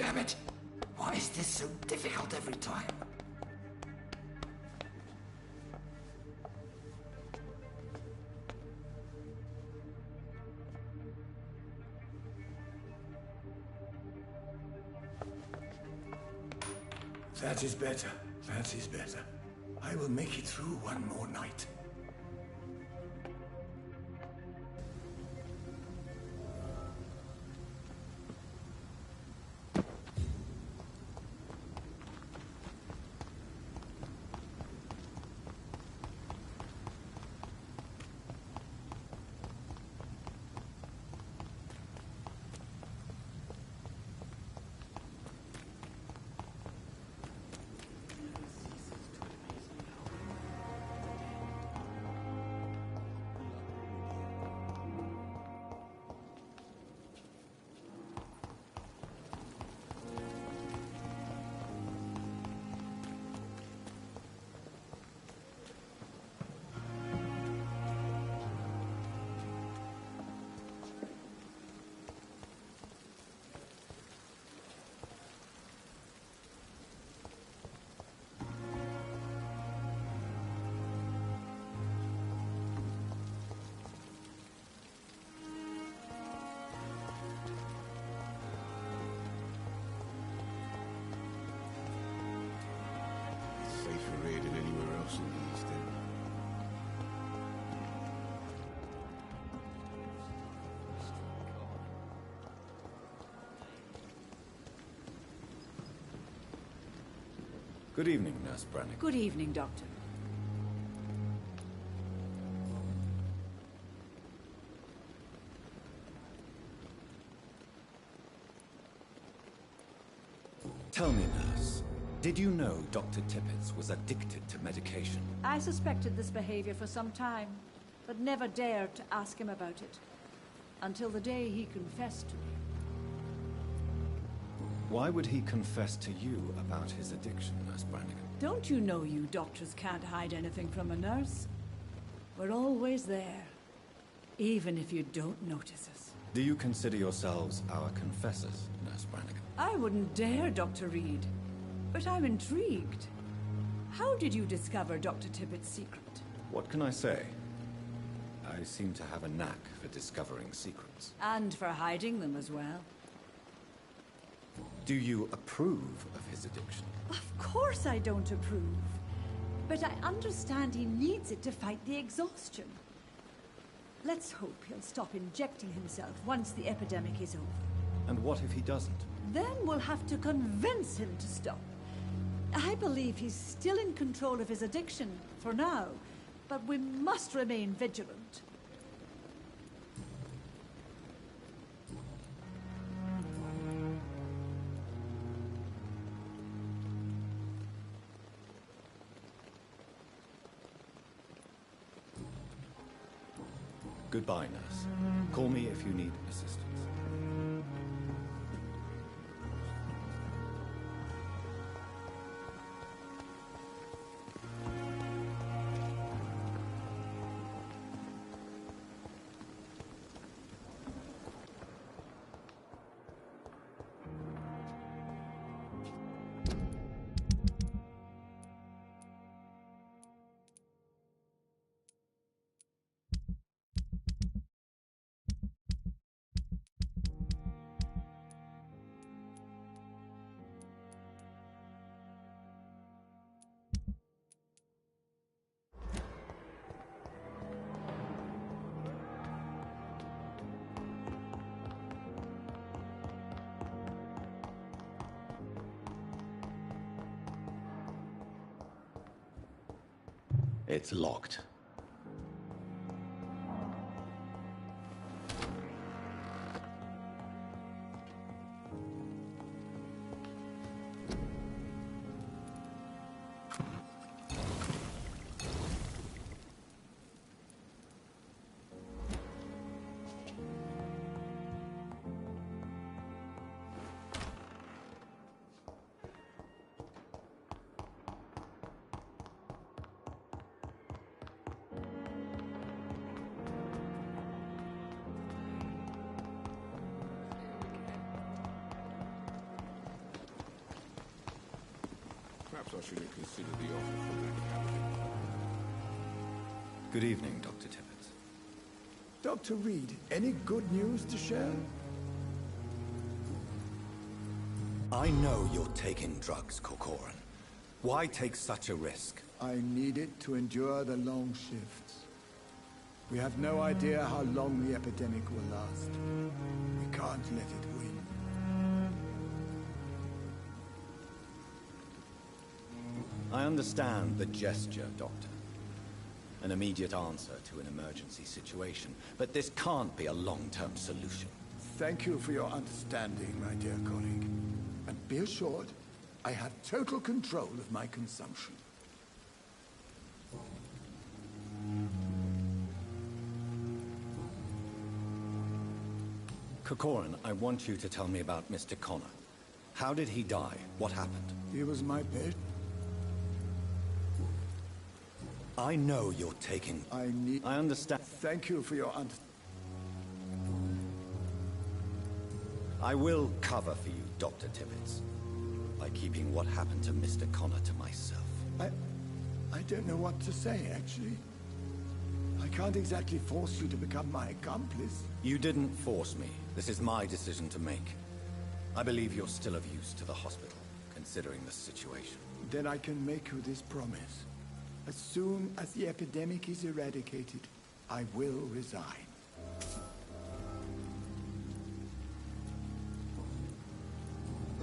Damn it! Why is this so difficult every time? That is better. That is better. I will make it through one more night. Safer here than anywhere else in the East End. Good evening, Nurse Brannigan. Good evening, Doctor. Tell me, Nurse, did you know Dr. Tippett was addicted to medication? I suspected this behavior for some time, but never dared to ask him about it. Until the day he confessed to me. Why would he confess to you about his addiction, Nurse Brannigan? Don't you know you doctors can't hide anything from a nurse? We're always there, even if you don't notice us. Do you consider yourselves our confessors, Nurse Brannigan? I wouldn't dare, Dr. Reed. But I'm intrigued. How did you discover Dr. Tippett's secret? What can I say? I seem to have a knack for discovering secrets. And for hiding them as well. Do you approve of his addiction? Of course I don't approve. But I understand he needs it to fight the exhaustion. Let's hope he'll stop injecting himself once the epidemic is over. And what if he doesn't? Then we'll have to convince him to stop. I believe he's still in control of his addiction, for now, but we must remain vigilant. Goodbye, Nurse. Call me if you need assistance. It's locked. I should consider the offer from that captain. Good evening, Dr. Tippett. Dr. Reed, any good news to share? I know you're taking drugs, Corcoran. Why take such a risk? I need it to endure the long shifts. We have no idea how long the epidemic will last. We can't let it win. I understand the gesture, Doctor. An immediate answer to an emergency situation. But this can't be a long-term solution. Thank you for your understanding, my dear colleague. And be assured, I have total control of my consumption. Corcoran, I want you to tell me about Mr. Connor. How did he die? What happened? He was my pet. I know you're taking... I understand. Thank you for your I will cover for you, Dr. Tippett, by keeping what happened to Mr. Connor to myself. I don't know what to say, actually. I can't exactly force you to become my accomplice. You didn't force me. This is my decision to make. I believe you're still of use to the hospital, considering the situation. Then I can make you this promise. As soon as the epidemic is eradicated, I will resign.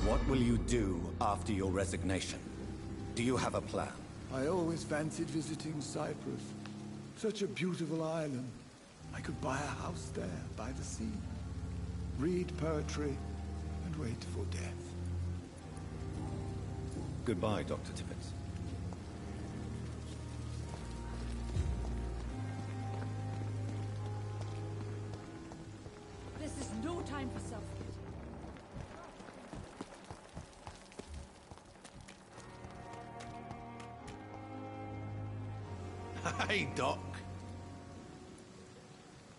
What will you do after your resignation? Do you have a plan? I always fancied visiting Cyprus. Such a beautiful island. I could buy a house there, by the sea. Read poetry, and wait for death. Goodbye, Dr. Tippett. This is no time for self-pity. Hey, Doc.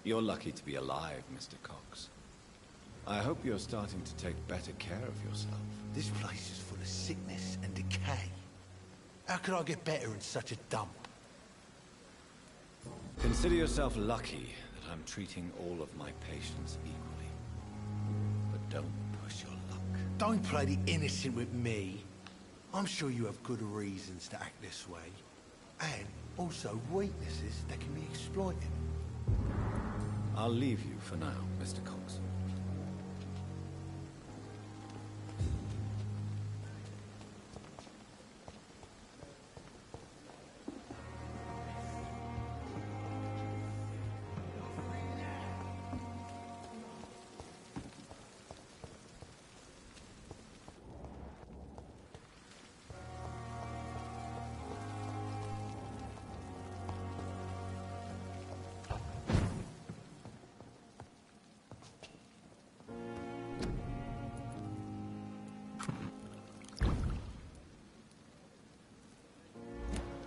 You're lucky to be alive, Mr. Cox. I hope you're starting to take better care of yourself. This place is full of sickness and decay. How could I get better in such a dump? Consider yourself lucky that I'm treating all of my patients equally. But don't push your luck. Don't play the innocent with me. I'm sure you have good reasons to act this way. And also weaknesses that can be exploited. I'll leave you for now, Mr. Cox.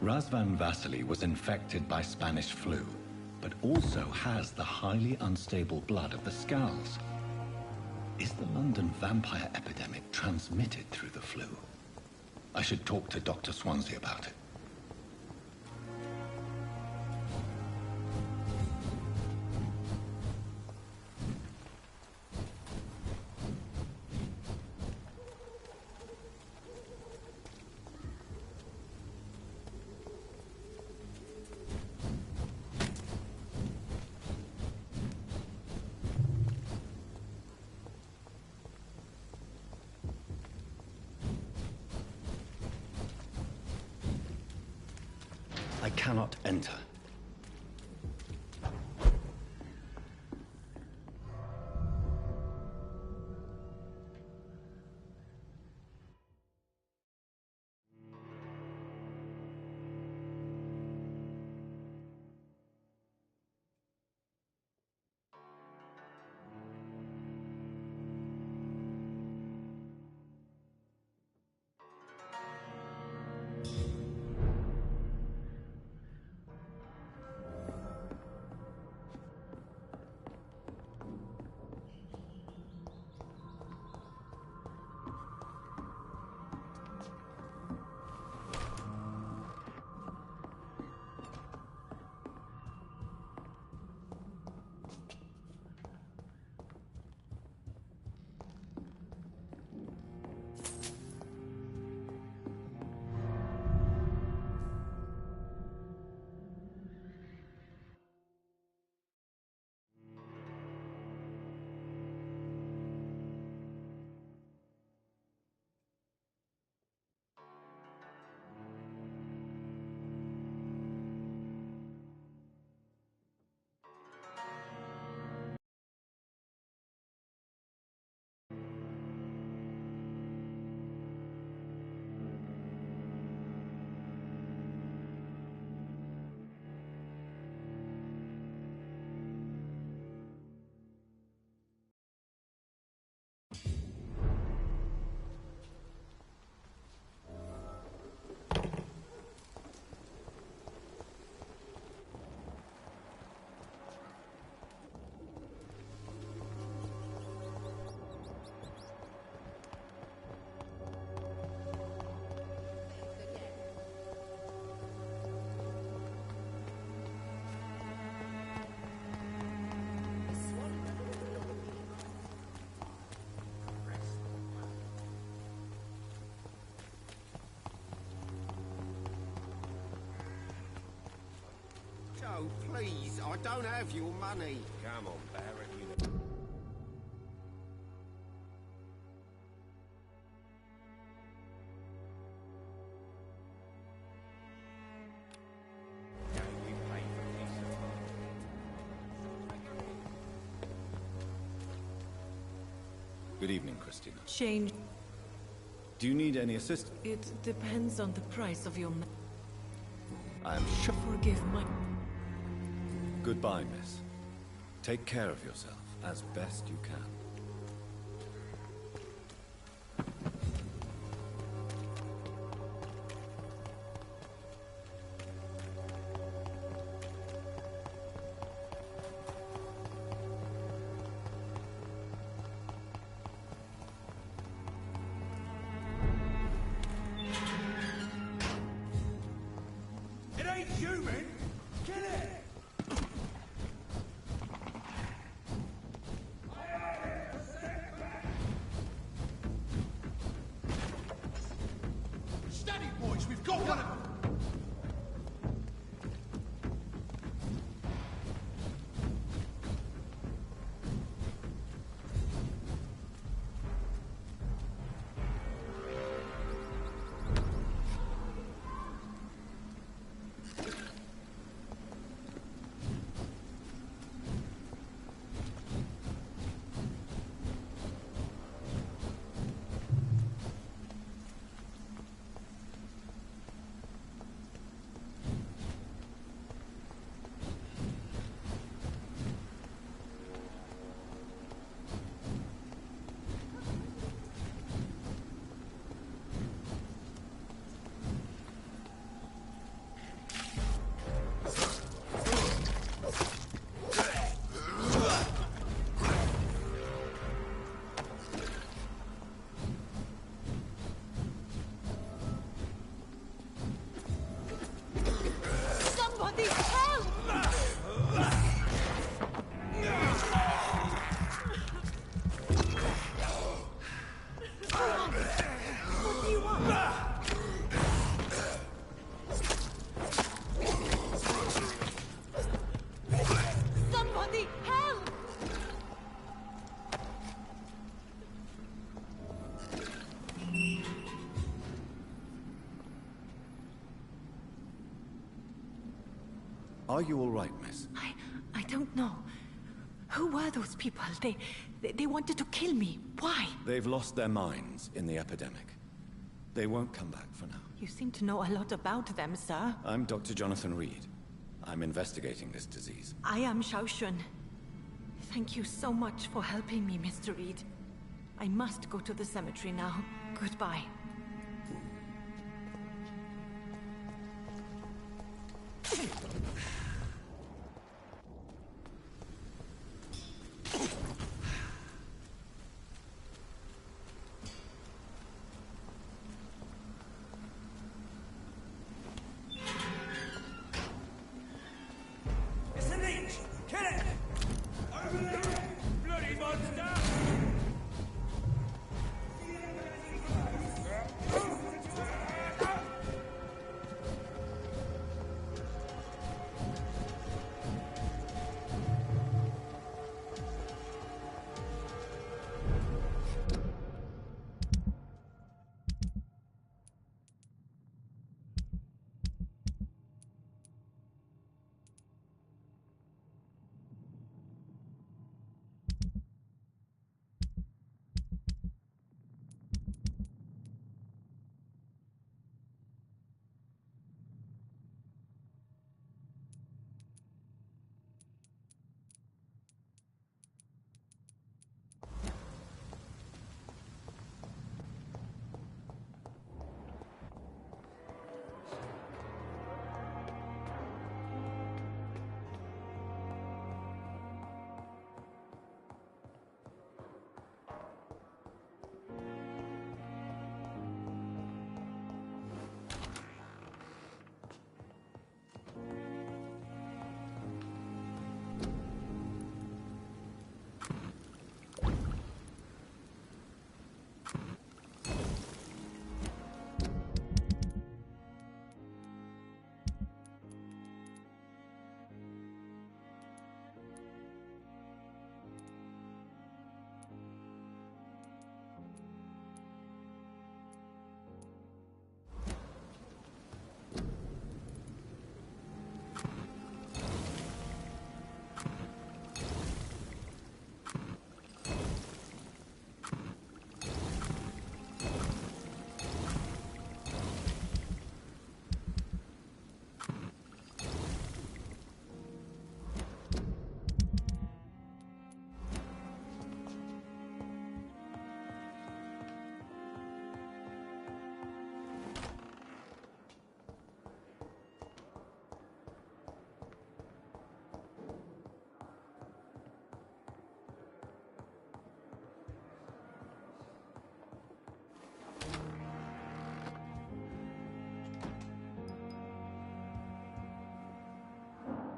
Razvan Vasily was infected by Spanish flu, but also has the highly unstable blood of the Skulls. Is the London vampire epidemic transmitted through the flu? I should talk to Dr. Swansea about it. I cannot enter. No, please, I don't have your money. Come on, Barrett, you know. Good evening, Christina. Change. Do you need any assistance? It depends on the price of your... I am sure... Forgive my... Goodbye, miss. Take care of yourself as best you can. It ain't human! Kill it! Steady, boys, we've got one of them! Somebody help! What do you want? Somebody help! Are you all right, miss? I don't know. Who were those people? They wanted to kill me. Why? They've lost their minds in the epidemic. They won't come back for now. You seem to know a lot about them, sir. I'm Dr. Jonathan Reed. I'm investigating this disease. I am Xiaoxun. Thank you so much for helping me, Mr. Reed. I must go to the cemetery now. Goodbye. It's a leech! Kill it! Over there! Bloody monster!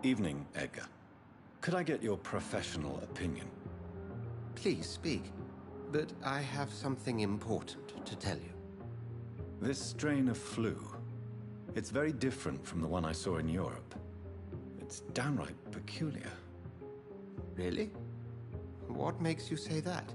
Evening, Edgar. Could I get your professional opinion? Please speak, but I have something important to tell you. This strain of flu, it's very different from the one I saw in Europe. It's downright peculiar. Really? What makes you say that?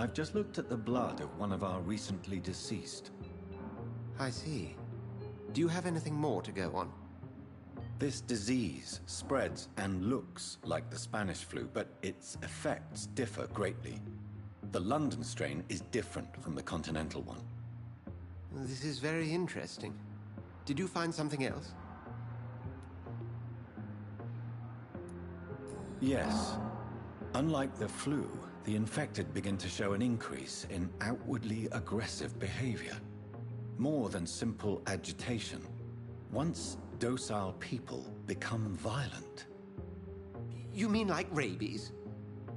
I've just looked at the blood of one of our recently deceased. I see. Do you have anything more to go on? This disease spreads and looks like the Spanish flu, but its effects differ greatly. The London strain is different from the continental one. This is very interesting. Did you find something else? Yes. Unlike the flu, the infected begin to show an increase in outwardly aggressive behavior. More than simple agitation. Once docile people become violent. You mean like rabies?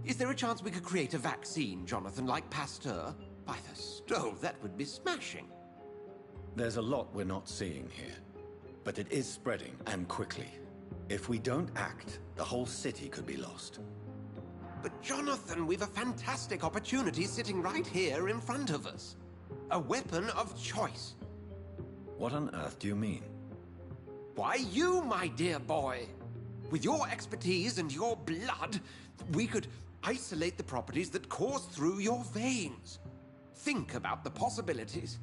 Is there a chance we could create a vaccine, Jonathan, like Pasteur? By the stove, that would be smashing. There's a lot we're not seeing here. But it is spreading, and quickly. If we don't act, the whole city could be lost. But Jonathan, we've a fantastic opportunity sitting right here in front of us. A weapon of choice. What on earth do you mean? Why, you, my dear boy. With your expertise and your blood, we could isolate the properties that course through your veins. Think about the possibilities.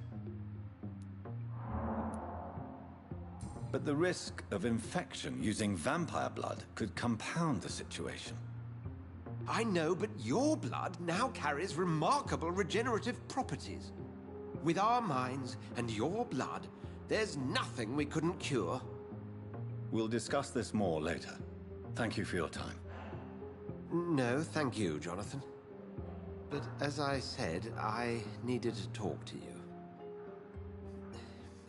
But the risk of infection using vampire blood could compound the situation. I know, but your blood now carries remarkable regenerative properties. With our minds and your blood, there's nothing we couldn't cure. We'll discuss this more later. Thank you for your time. No, thank you, Jonathan. But as I said, I needed to talk to you.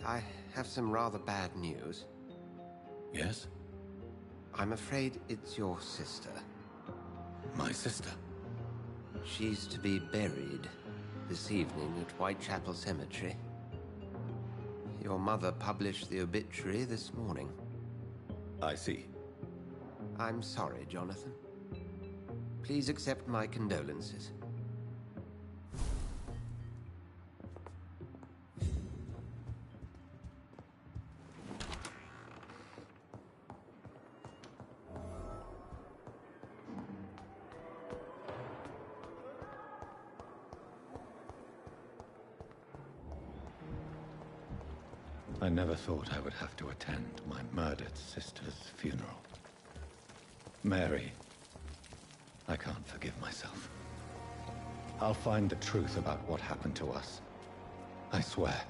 I have some rather bad news. Yes? I'm afraid it's your sister. My sister? She's to be buried this evening at Whitechapel Cemetery. Your mother published the obituary this morning. I see. I'm sorry, Jonathan. Please accept my condolences. I never thought I would have to attend my murdered sister's funeral. Mary, I can't forgive myself. I'll find the truth about what happened to us. I swear.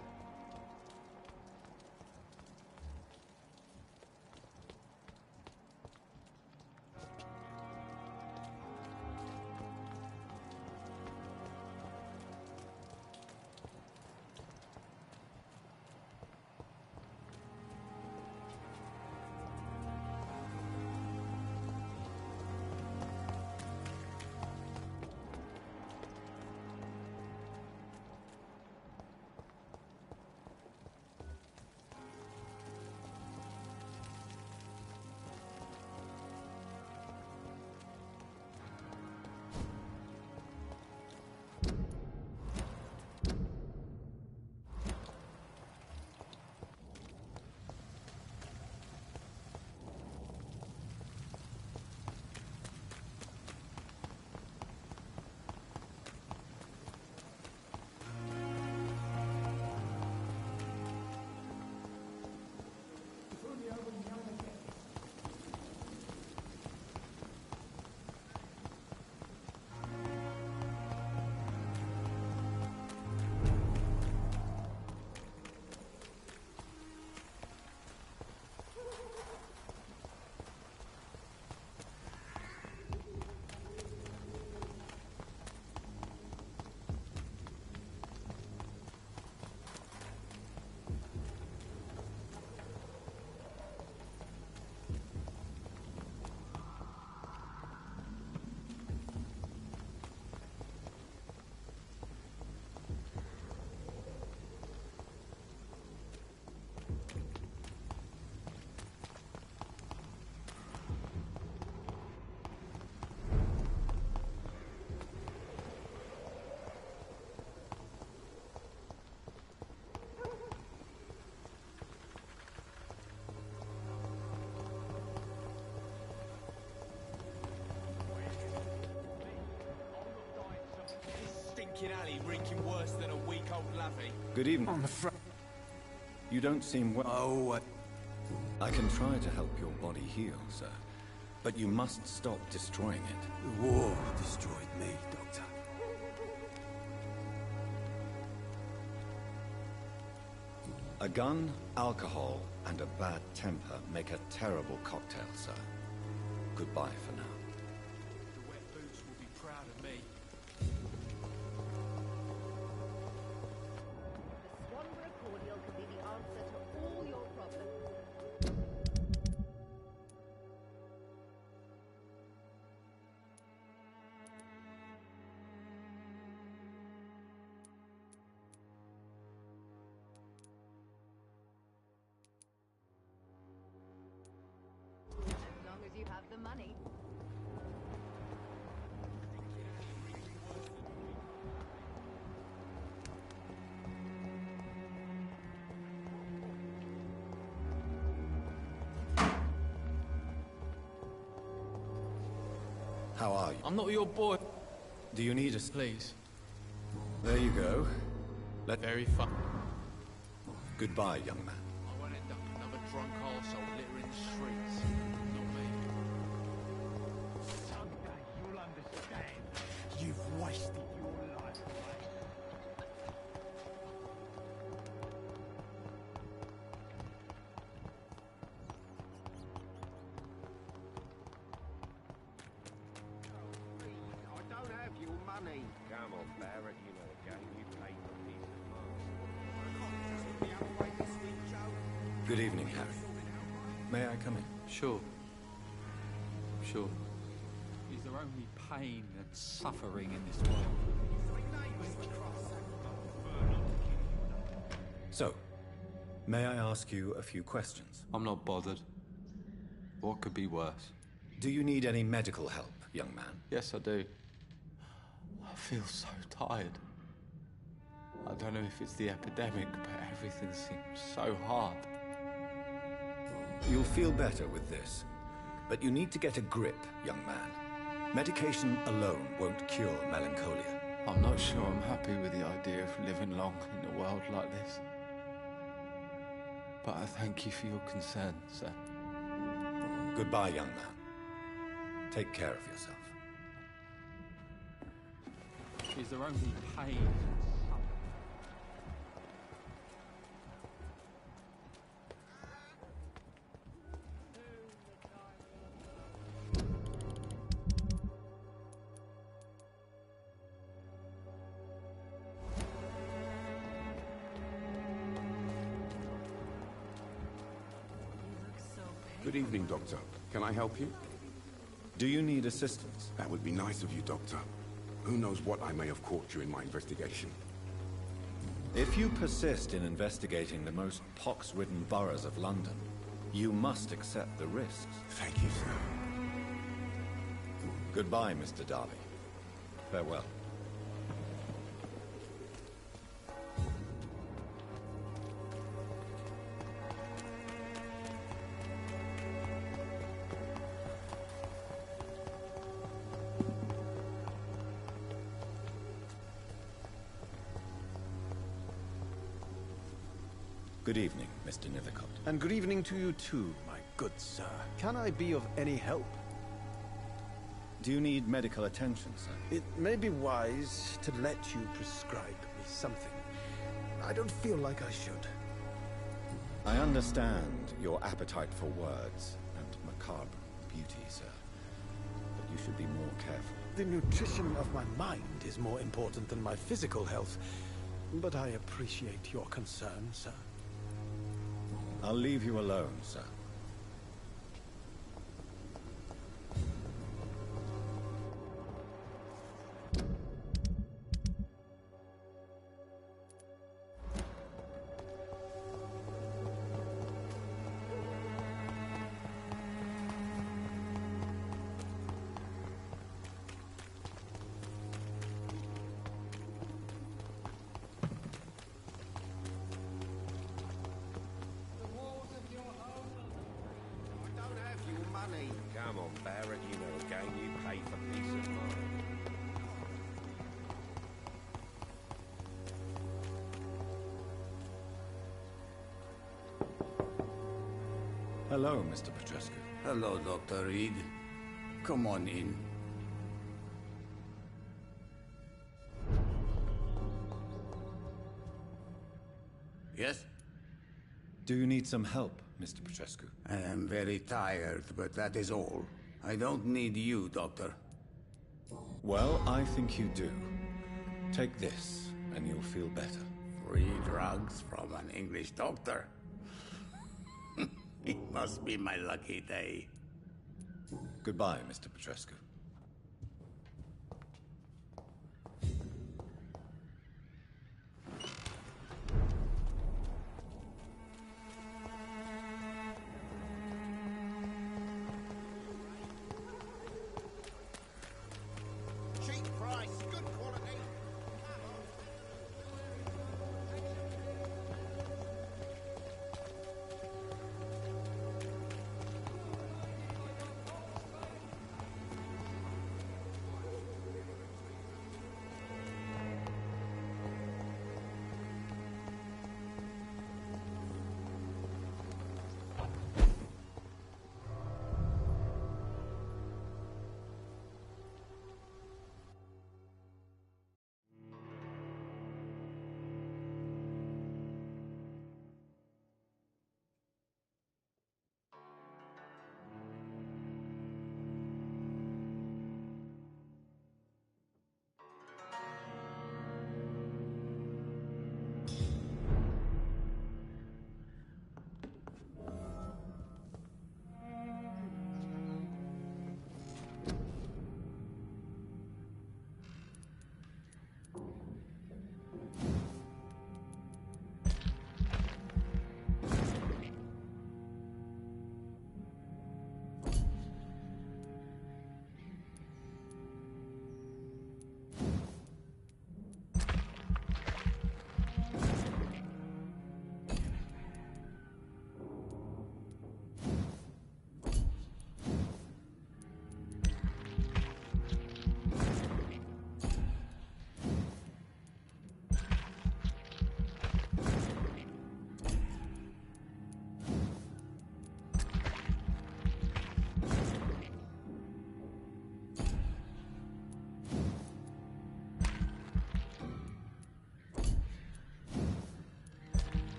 stinking alley reeking worse than a week-old lavvy. Good evening. You don't seem well. Oh, I can try to help your body heal, sir. But you must stop destroying it. The war destroyed me, Doctor. A gun, alcohol, and a bad temper make a terrible cocktail, sir. Goodbye for now. The wet boots will be proud of me. The Swanborough cordial could be the answer to all your problems. As long as you have the money. How are you? I'm not your boy. Do you need a... Please. There you go. Very fun. Goodbye, young man. I won't end up another drunk arsehole littering the streets. Not me. Someday you'll understand. You've wasted your life away. I don't have your money. Come on, Barrett, you know the game. You pay for a piece of Mars. The other way this week, Joe. Good evening, Harry. May I come in? Sure. Sure. Is there only pain and suffering in this world? So, may I ask you a few questions? I'm not bothered. What could be worse? Do you need any medical help, young man? Yes, I do. I feel so tired. I don't know if it's the epidemic, but everything seems so hard. You'll feel better with this. But you need to get a grip, young man. Medication alone won't cure melancholia. I'm not sure I'm happy with the idea of living long in a world like this. But I thank you for your concern, sir. Goodbye, young man. Take care of yourself. Is there only pain? Good evening, Doctor. Can I help you? Do you need assistance? That would be nice of you, Doctor. Who knows what I may have caught you in my investigation. If you persist in investigating the most pox-ridden boroughs of London, you must accept the risks. Thank you, sir. Goodbye, Mr. Darby. Farewell. Good evening, Mr. Nithercott. And good evening to you too, my good sir. Can I be of any help? Do you need medical attention, sir? It may be wise to let you prescribe me something. I don't feel like I should. I understand your appetite for words and macabre beauty, sir. But you should be more careful. The nutrition of my mind is more important than my physical health. But I appreciate your concern, sir. I'll leave you alone, sir. Come on, Barrett, you know the game. You pay for peace of mind. Hello, Mr. Petrescu. Hello, Dr. Reed. Come on in. Yes? Do you need some help, Mr. Petrescu? I am very tired, but that is all. I don't need you, Doctor. Well, I think you do. Take this, and you'll feel better. Free drugs from an English doctor? It must be my lucky day. Goodbye, Mr. Petrescu. Cheap price, good quality.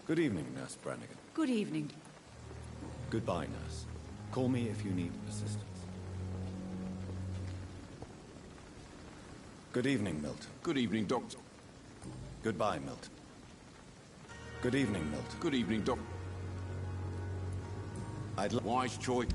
Good evening, Nurse Brannigan. Good evening. Goodbye, Nurse. Call me if you need assistance. Good evening, Milton. Good evening, Doctor. Goodbye, Milton. Good evening, Milton. Good evening, Doc. Wise choice.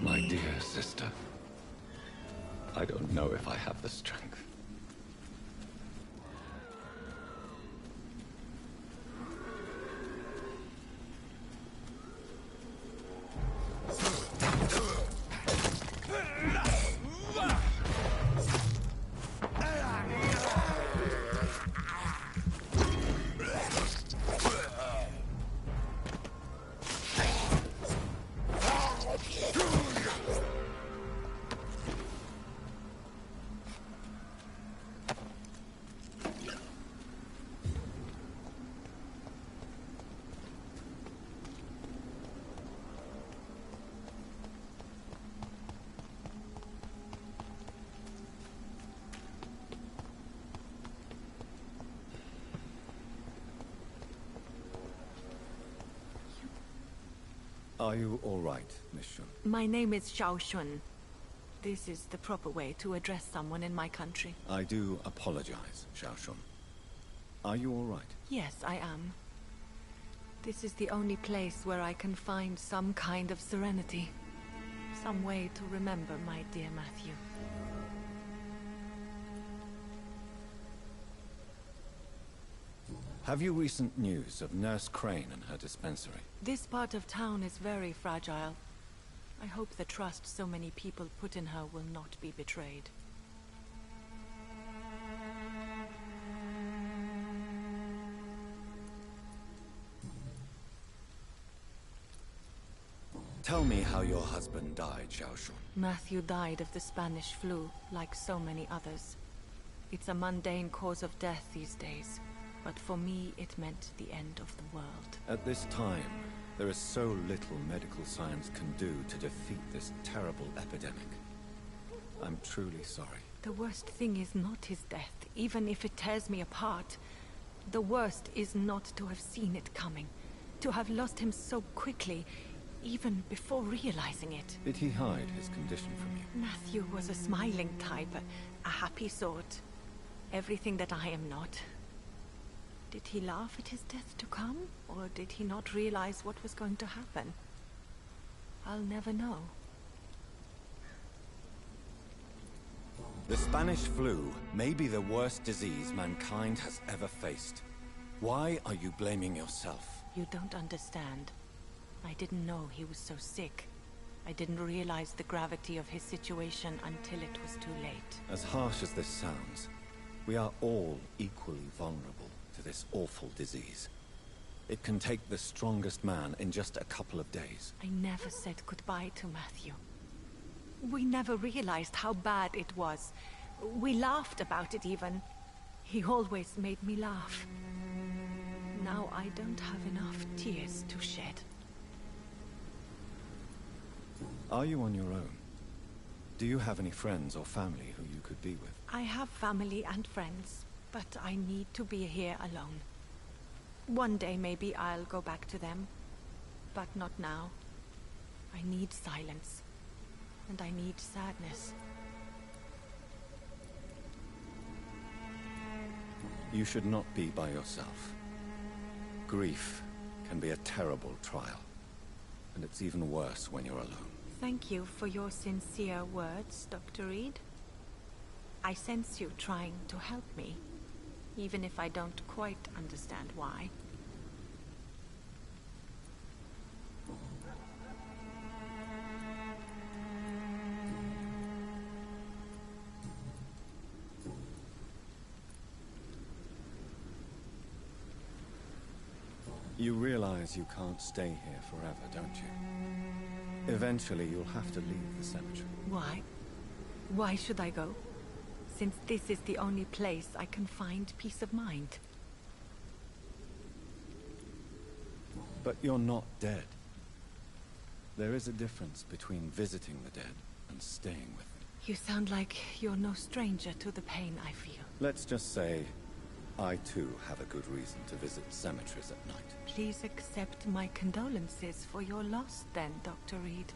My dear sister, I don't know if I have the strength. Are you all right, Miss Shun? My name is Xiao Shun. This is the proper way to address someone in my country. I do apologize, Xiao Shun. Are you all right? Yes, I am. This is the only place where I can find some kind of serenity. Some way to remember my dear Matthew. Have you recent news of Nurse Crane and her dispensary? This part of town is very fragile. I hope the trust so many people put in her will not be betrayed. Tell me how your husband died, Xiaoshun. Matthew died of the Spanish flu, like so many others. It's a mundane cause of death these days, but for me it meant the end of the world. At this time, there is so little medical science can do to defeat this terrible epidemic. I'm truly sorry. The worst thing is not his death, even if it tears me apart. The worst is not to have seen it coming, to have lost him so quickly, even before realizing it. Did he hide his condition from you? Matthew was a smiling type, a happy sort. Everything that I am not. Did he laugh at his death to come, or did he not realize what was going to happen? I'll never know. The Spanish flu may be the worst disease mankind has ever faced. Why are you blaming yourself? You don't understand. I didn't know he was so sick. I didn't realize the gravity of his situation until it was too late. As harsh as this sounds, we are all equally vulnerable to this awful disease. It can take the strongest man in just a couple of days. I never said goodbye to Matthew. We never realized how bad it was. We laughed about it even. He always made me laugh. Now I don't have enough tears to shed. Are you on your own? Do you have any friends or family who you could be with? I have family and friends, but I need to be here alone. One day maybe I'll go back to them, but not now. I need silence, and I need sadness. You should not be by yourself. Grief can be a terrible trial, and it's even worse when you're alone. Thank you for your sincere words, Dr. Reed. I sense you trying to help me, even if I don't quite understand why. You realize you can't stay here forever, don't you? Eventually, you'll have to leave the cemetery. Why? Why should I go? Since this is the only place I can find peace of mind. But you're not dead. There is a difference between visiting the dead and staying with them. You sound like you're no stranger to the pain I feel. Let's just say, I too have a good reason to visit cemeteries at night. Please accept my condolences for your loss then, Dr. Reed.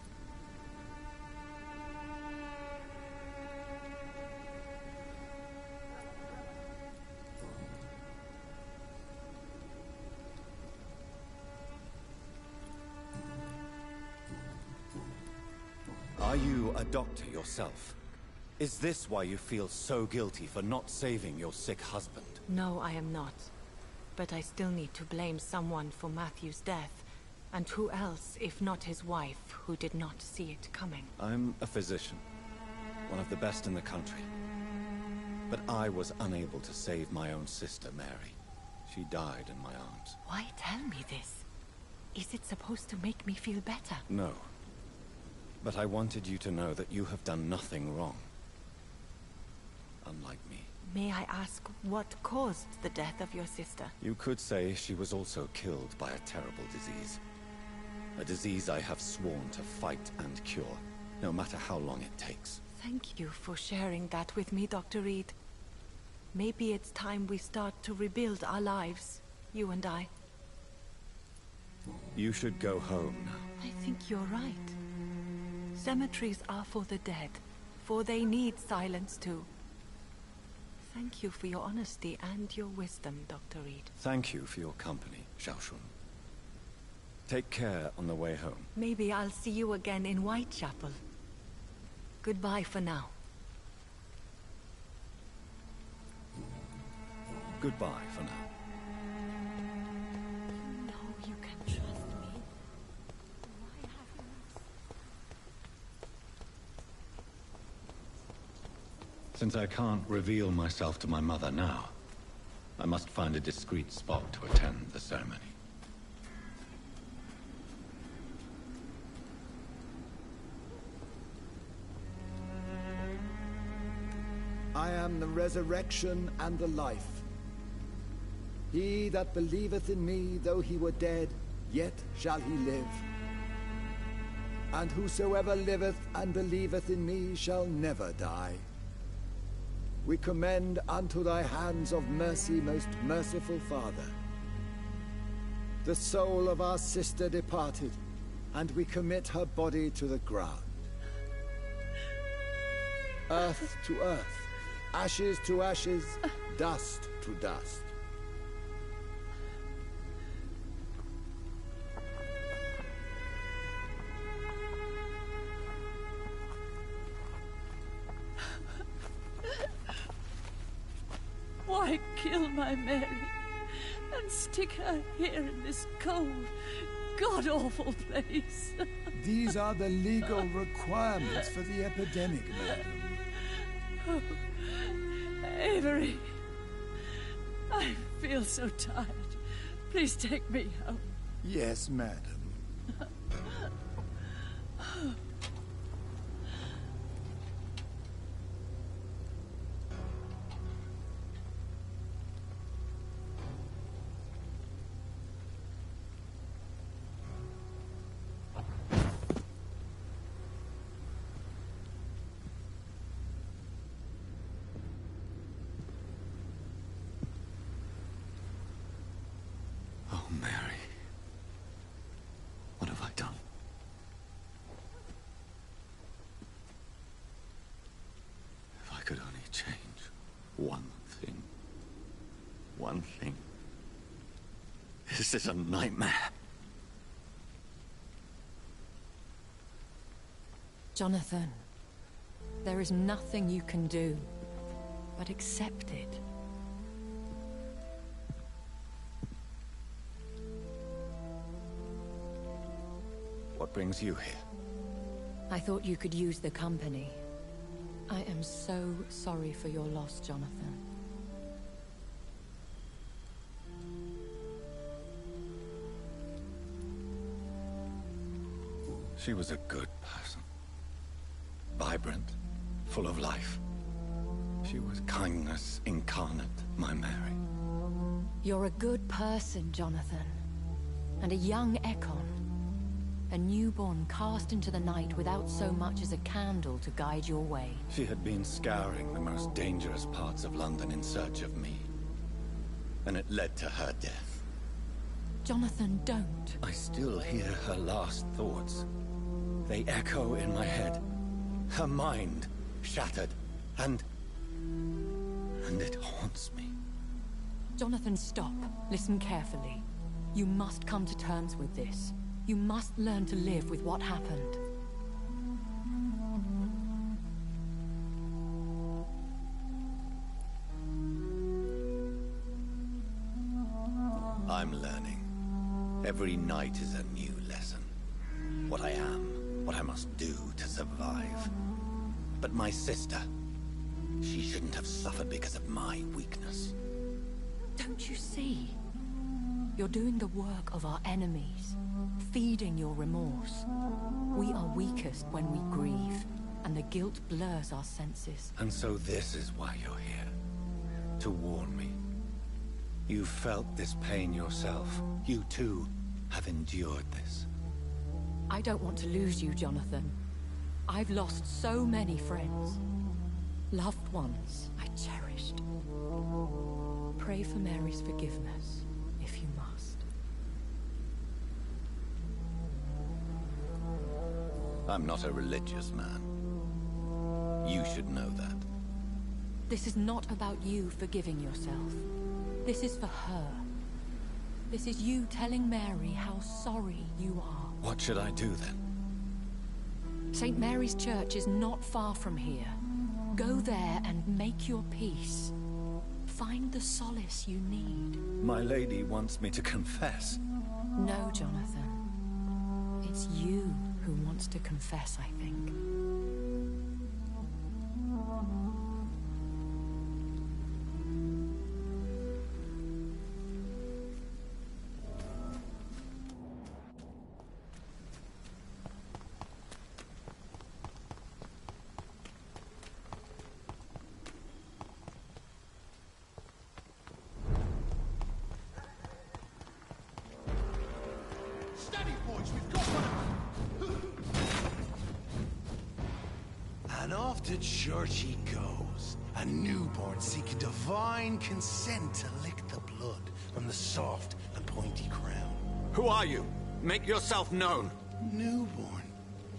Are you a doctor yourself? Is this why you feel so guilty for not saving your sick husband? No, I am not. But I still need to blame someone for Matthew's death. And who else, if not his wife, who did not see it coming? I'm a physician. One of the best in the country. But I was unable to save my own sister, Mary. She died in my arms. Why tell me this? Is it supposed to make me feel better? No. But I wanted you to know that you have done nothing wrong. Unlike me. May I ask what caused the death of your sister? You could say she was also killed by a terrible disease. A disease I have sworn to fight and cure, no matter how long it takes. Thank you for sharing that with me, Dr. Reed. Maybe it's time we start to rebuild our lives, you and I. You should go home now. I think you're right. Cemeteries are for the dead, for they need silence too. Thank you for your honesty and your wisdom, Dr. Reed. Thank you for your company, Xiaoshun. Take care on the way home. Maybe I'll see you again in Whitechapel. Goodbye for now. Goodbye for now. Since I can't reveal myself to my mother now, I must find a discreet spot to attend the ceremony. I am the resurrection and the life. He that believeth in me, though he were dead, yet shall he live. And whosoever liveth and believeth in me shall never die. We commend unto thy hands of mercy, most merciful Father, the soul of our sister departed, and we commit her body to the ground. Earth to earth, ashes to ashes, dust to dust. Why kill my Mary and stick her here in this cold, god-awful place? These are the legal requirements for the epidemic, madam. Oh, Avery, I feel so tired. Please take me home. Yes, madam. Oh, Mary. What have I done? If I could only change one thing. One thing. This is a nightmare. Jonathan, there is nothing you can do but accept it. What brings you here? I thought you could use the company. I am so sorry for your loss, Jonathan. She was a good person. Vibrant, full of life. She was kindness incarnate, my Mary. You're a good person, Jonathan. And a young Ekon. A newborn cast into the night without so much as a candle to guide your way. She had been scouring the most dangerous parts of London in search of me. And it led to her death. Jonathan, don't. I still hear her last thoughts. They echo in my head. Her mind shattered, and it haunts me. Jonathan, stop. Listen carefully. You must come to terms with this. You must learn to live with what happened. I'm learning. Every night is a new lesson. What I am, what I must do to survive. But my sister, she shouldn't have suffered because of my weakness. Don't you see? You're doing the work of our enemies, feeding your remorse. We are weakest when we grieve, and the guilt blurs our senses. And so this is why you're here. To warn me. You felt this pain yourself. You too have endured this. I don't want to lose you, Jonathan. I've lost so many friends. Loved ones I cherished. Pray for Mary's forgiveness, if you must. I'm not a religious man. You should know that. This is not about you forgiving yourself. This is for her. This is you telling Mary how sorry you are. What should I do then? St. Mary's Church is not far from here. Go there and make your peace. Find the solace you need. My lady wants me to confess. No, Jonathan. It's you who wants to confess, I think. And off to church he goes. A newborn seeking divine consent to lick the blood from the soft and pointy crown. Who are you? Make yourself known. Newborn,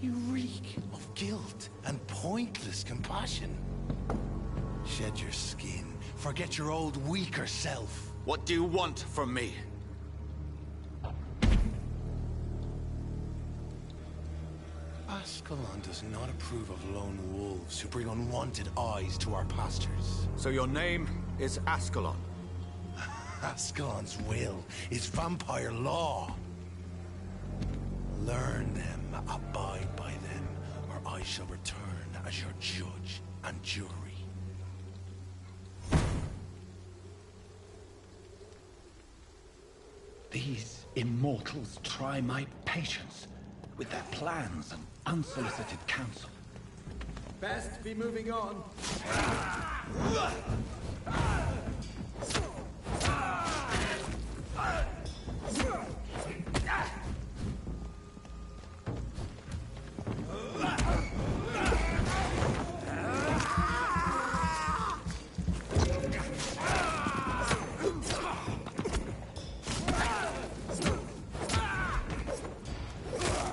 you reek of guilt and pointless compassion. Shed your skin. Forget your old, weaker self. What do you want from me? Ascalon does not approve of lone wolves who bring unwanted eyes to our pastures. So your name is Ascalon? Ascalon's will is vampire law. Learn them, abide by them, or I shall return as your judge and jury. These immortals try my patience with their plans and unsolicited counsel. Best be moving on.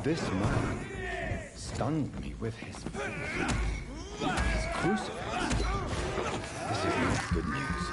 This man stunned me with his crucifix. This is not good news.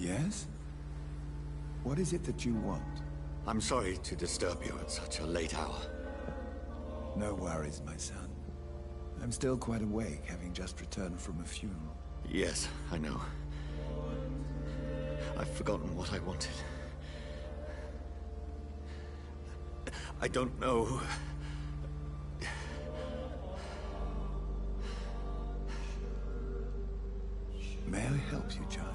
Yes? What is it that you want? I'm sorry to disturb you at such a late hour. No worries, my son. I'm still quite awake, having just returned from a funeral. Yes, I know. I've forgotten what I wanted. I don't know. May I help you, child?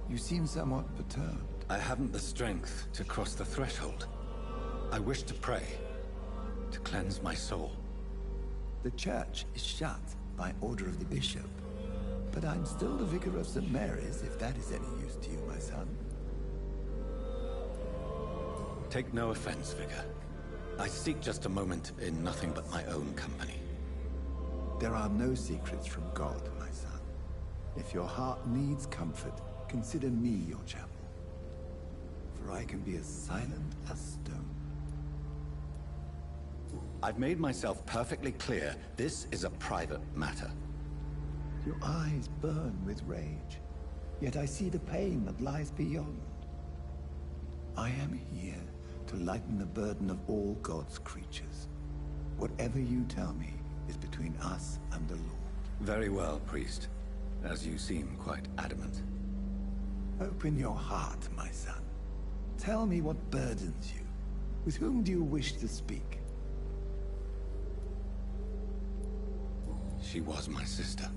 You seem somewhat perturbed. I haven't the strength to cross the threshold. I wish to pray, to cleanse my soul. The church is shut by order of the bishop. But I'm still the vicar of St. Mary's, if that is any use to you, my son. Take no offense, Vicar. I seek just a moment in nothing but my own company. There are no secrets from God, my son. If your heart needs comfort, consider me your chapel. For I can be as silent as stone. I've made myself perfectly clear. This is a private matter. Your eyes burn with rage, yet I see the pain that lies beyond. I am here to lighten the burden of all God's creatures. Whatever you tell me is between us and the Lord. Very well, priest. As you seem quite adamant. Open your heart, my son. Tell me what burdens you. With whom do you wish to speak? She was my sister.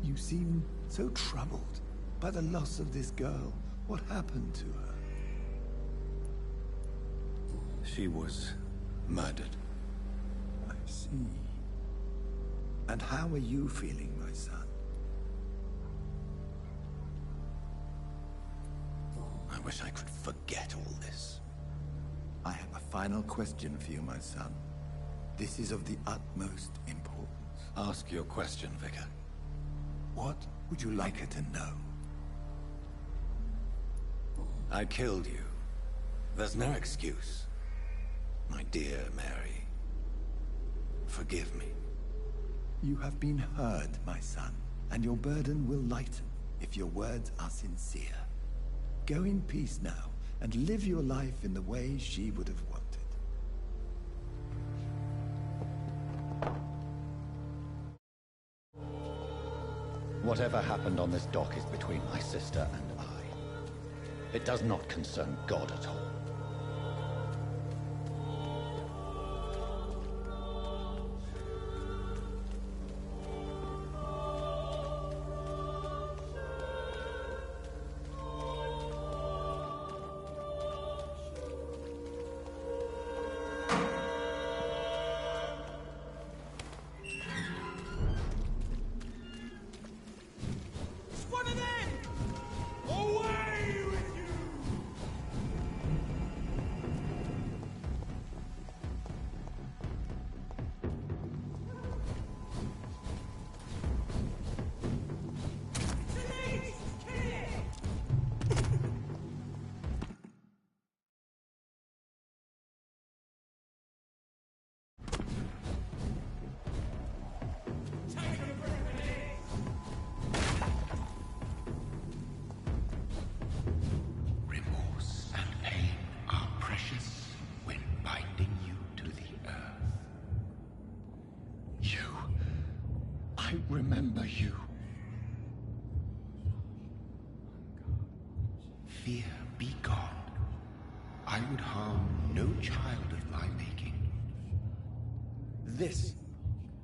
You seem so troubled by the loss of this girl. What happened to her? She was murdered. I see. And how are you feeling, my son? I wish I could forget all this. I have a final question for you, my son. This is of the utmost importance. Ask your question, Vicar. What would you like her to know? I killed you. There's no excuse. My dear Mary, forgive me. You have been heard, my son, and your burden will lighten if your words are sincere. Go in peace now, and live your life in the way she would have wanted. Whatever happened on this dock is between my sister and I. It does not concern God at all. I remember you. Fear, be gone. I would harm no child of my making. This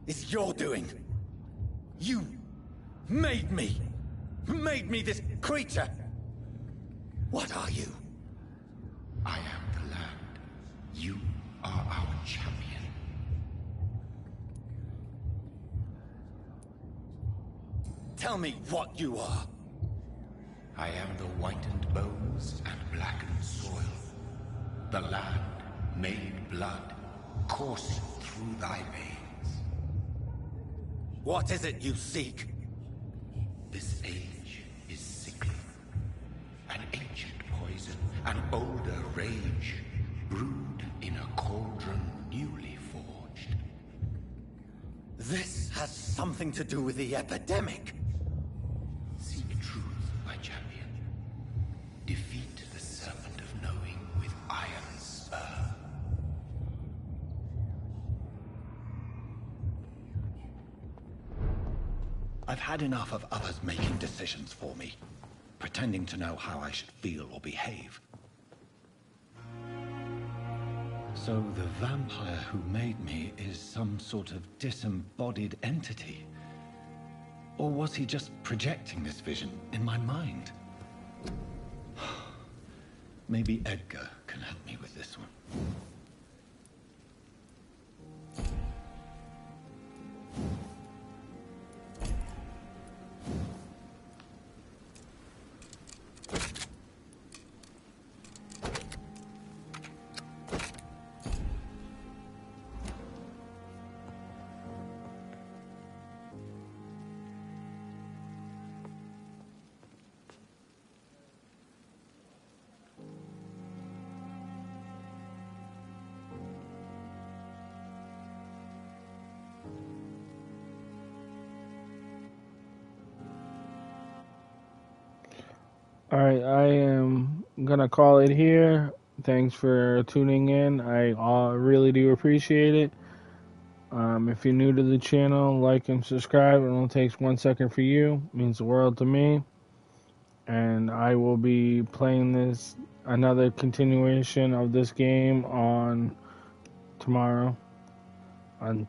is your doing. You made me. Made me this creature. What are you? I am the land. You are our champion. Tell me what you are. I am the whitened bones and blackened soil. The land made blood course through thy veins. What is it you seek? This age is sickly. An ancient poison, an older rage, brewed in a cauldron newly forged. This has something to do with the epidemic. Seek truth, my champion. Defeat the serpent of knowing with iron spur. I've had enough of others making decisions for me, pretending to know how I should feel or behave. So the vampire who made me is some sort of disembodied entity? Or was he just projecting this vision in my mind? Maybe Edgar can help me with this one. Alright, I am gonna call it here. Thanks for tuning in. I really do appreciate it. If you're new to the channel, like and subscribe. It only takes 1 second for you. It means the world to me. And I will be playing another continuation of this game on tomorrow. Until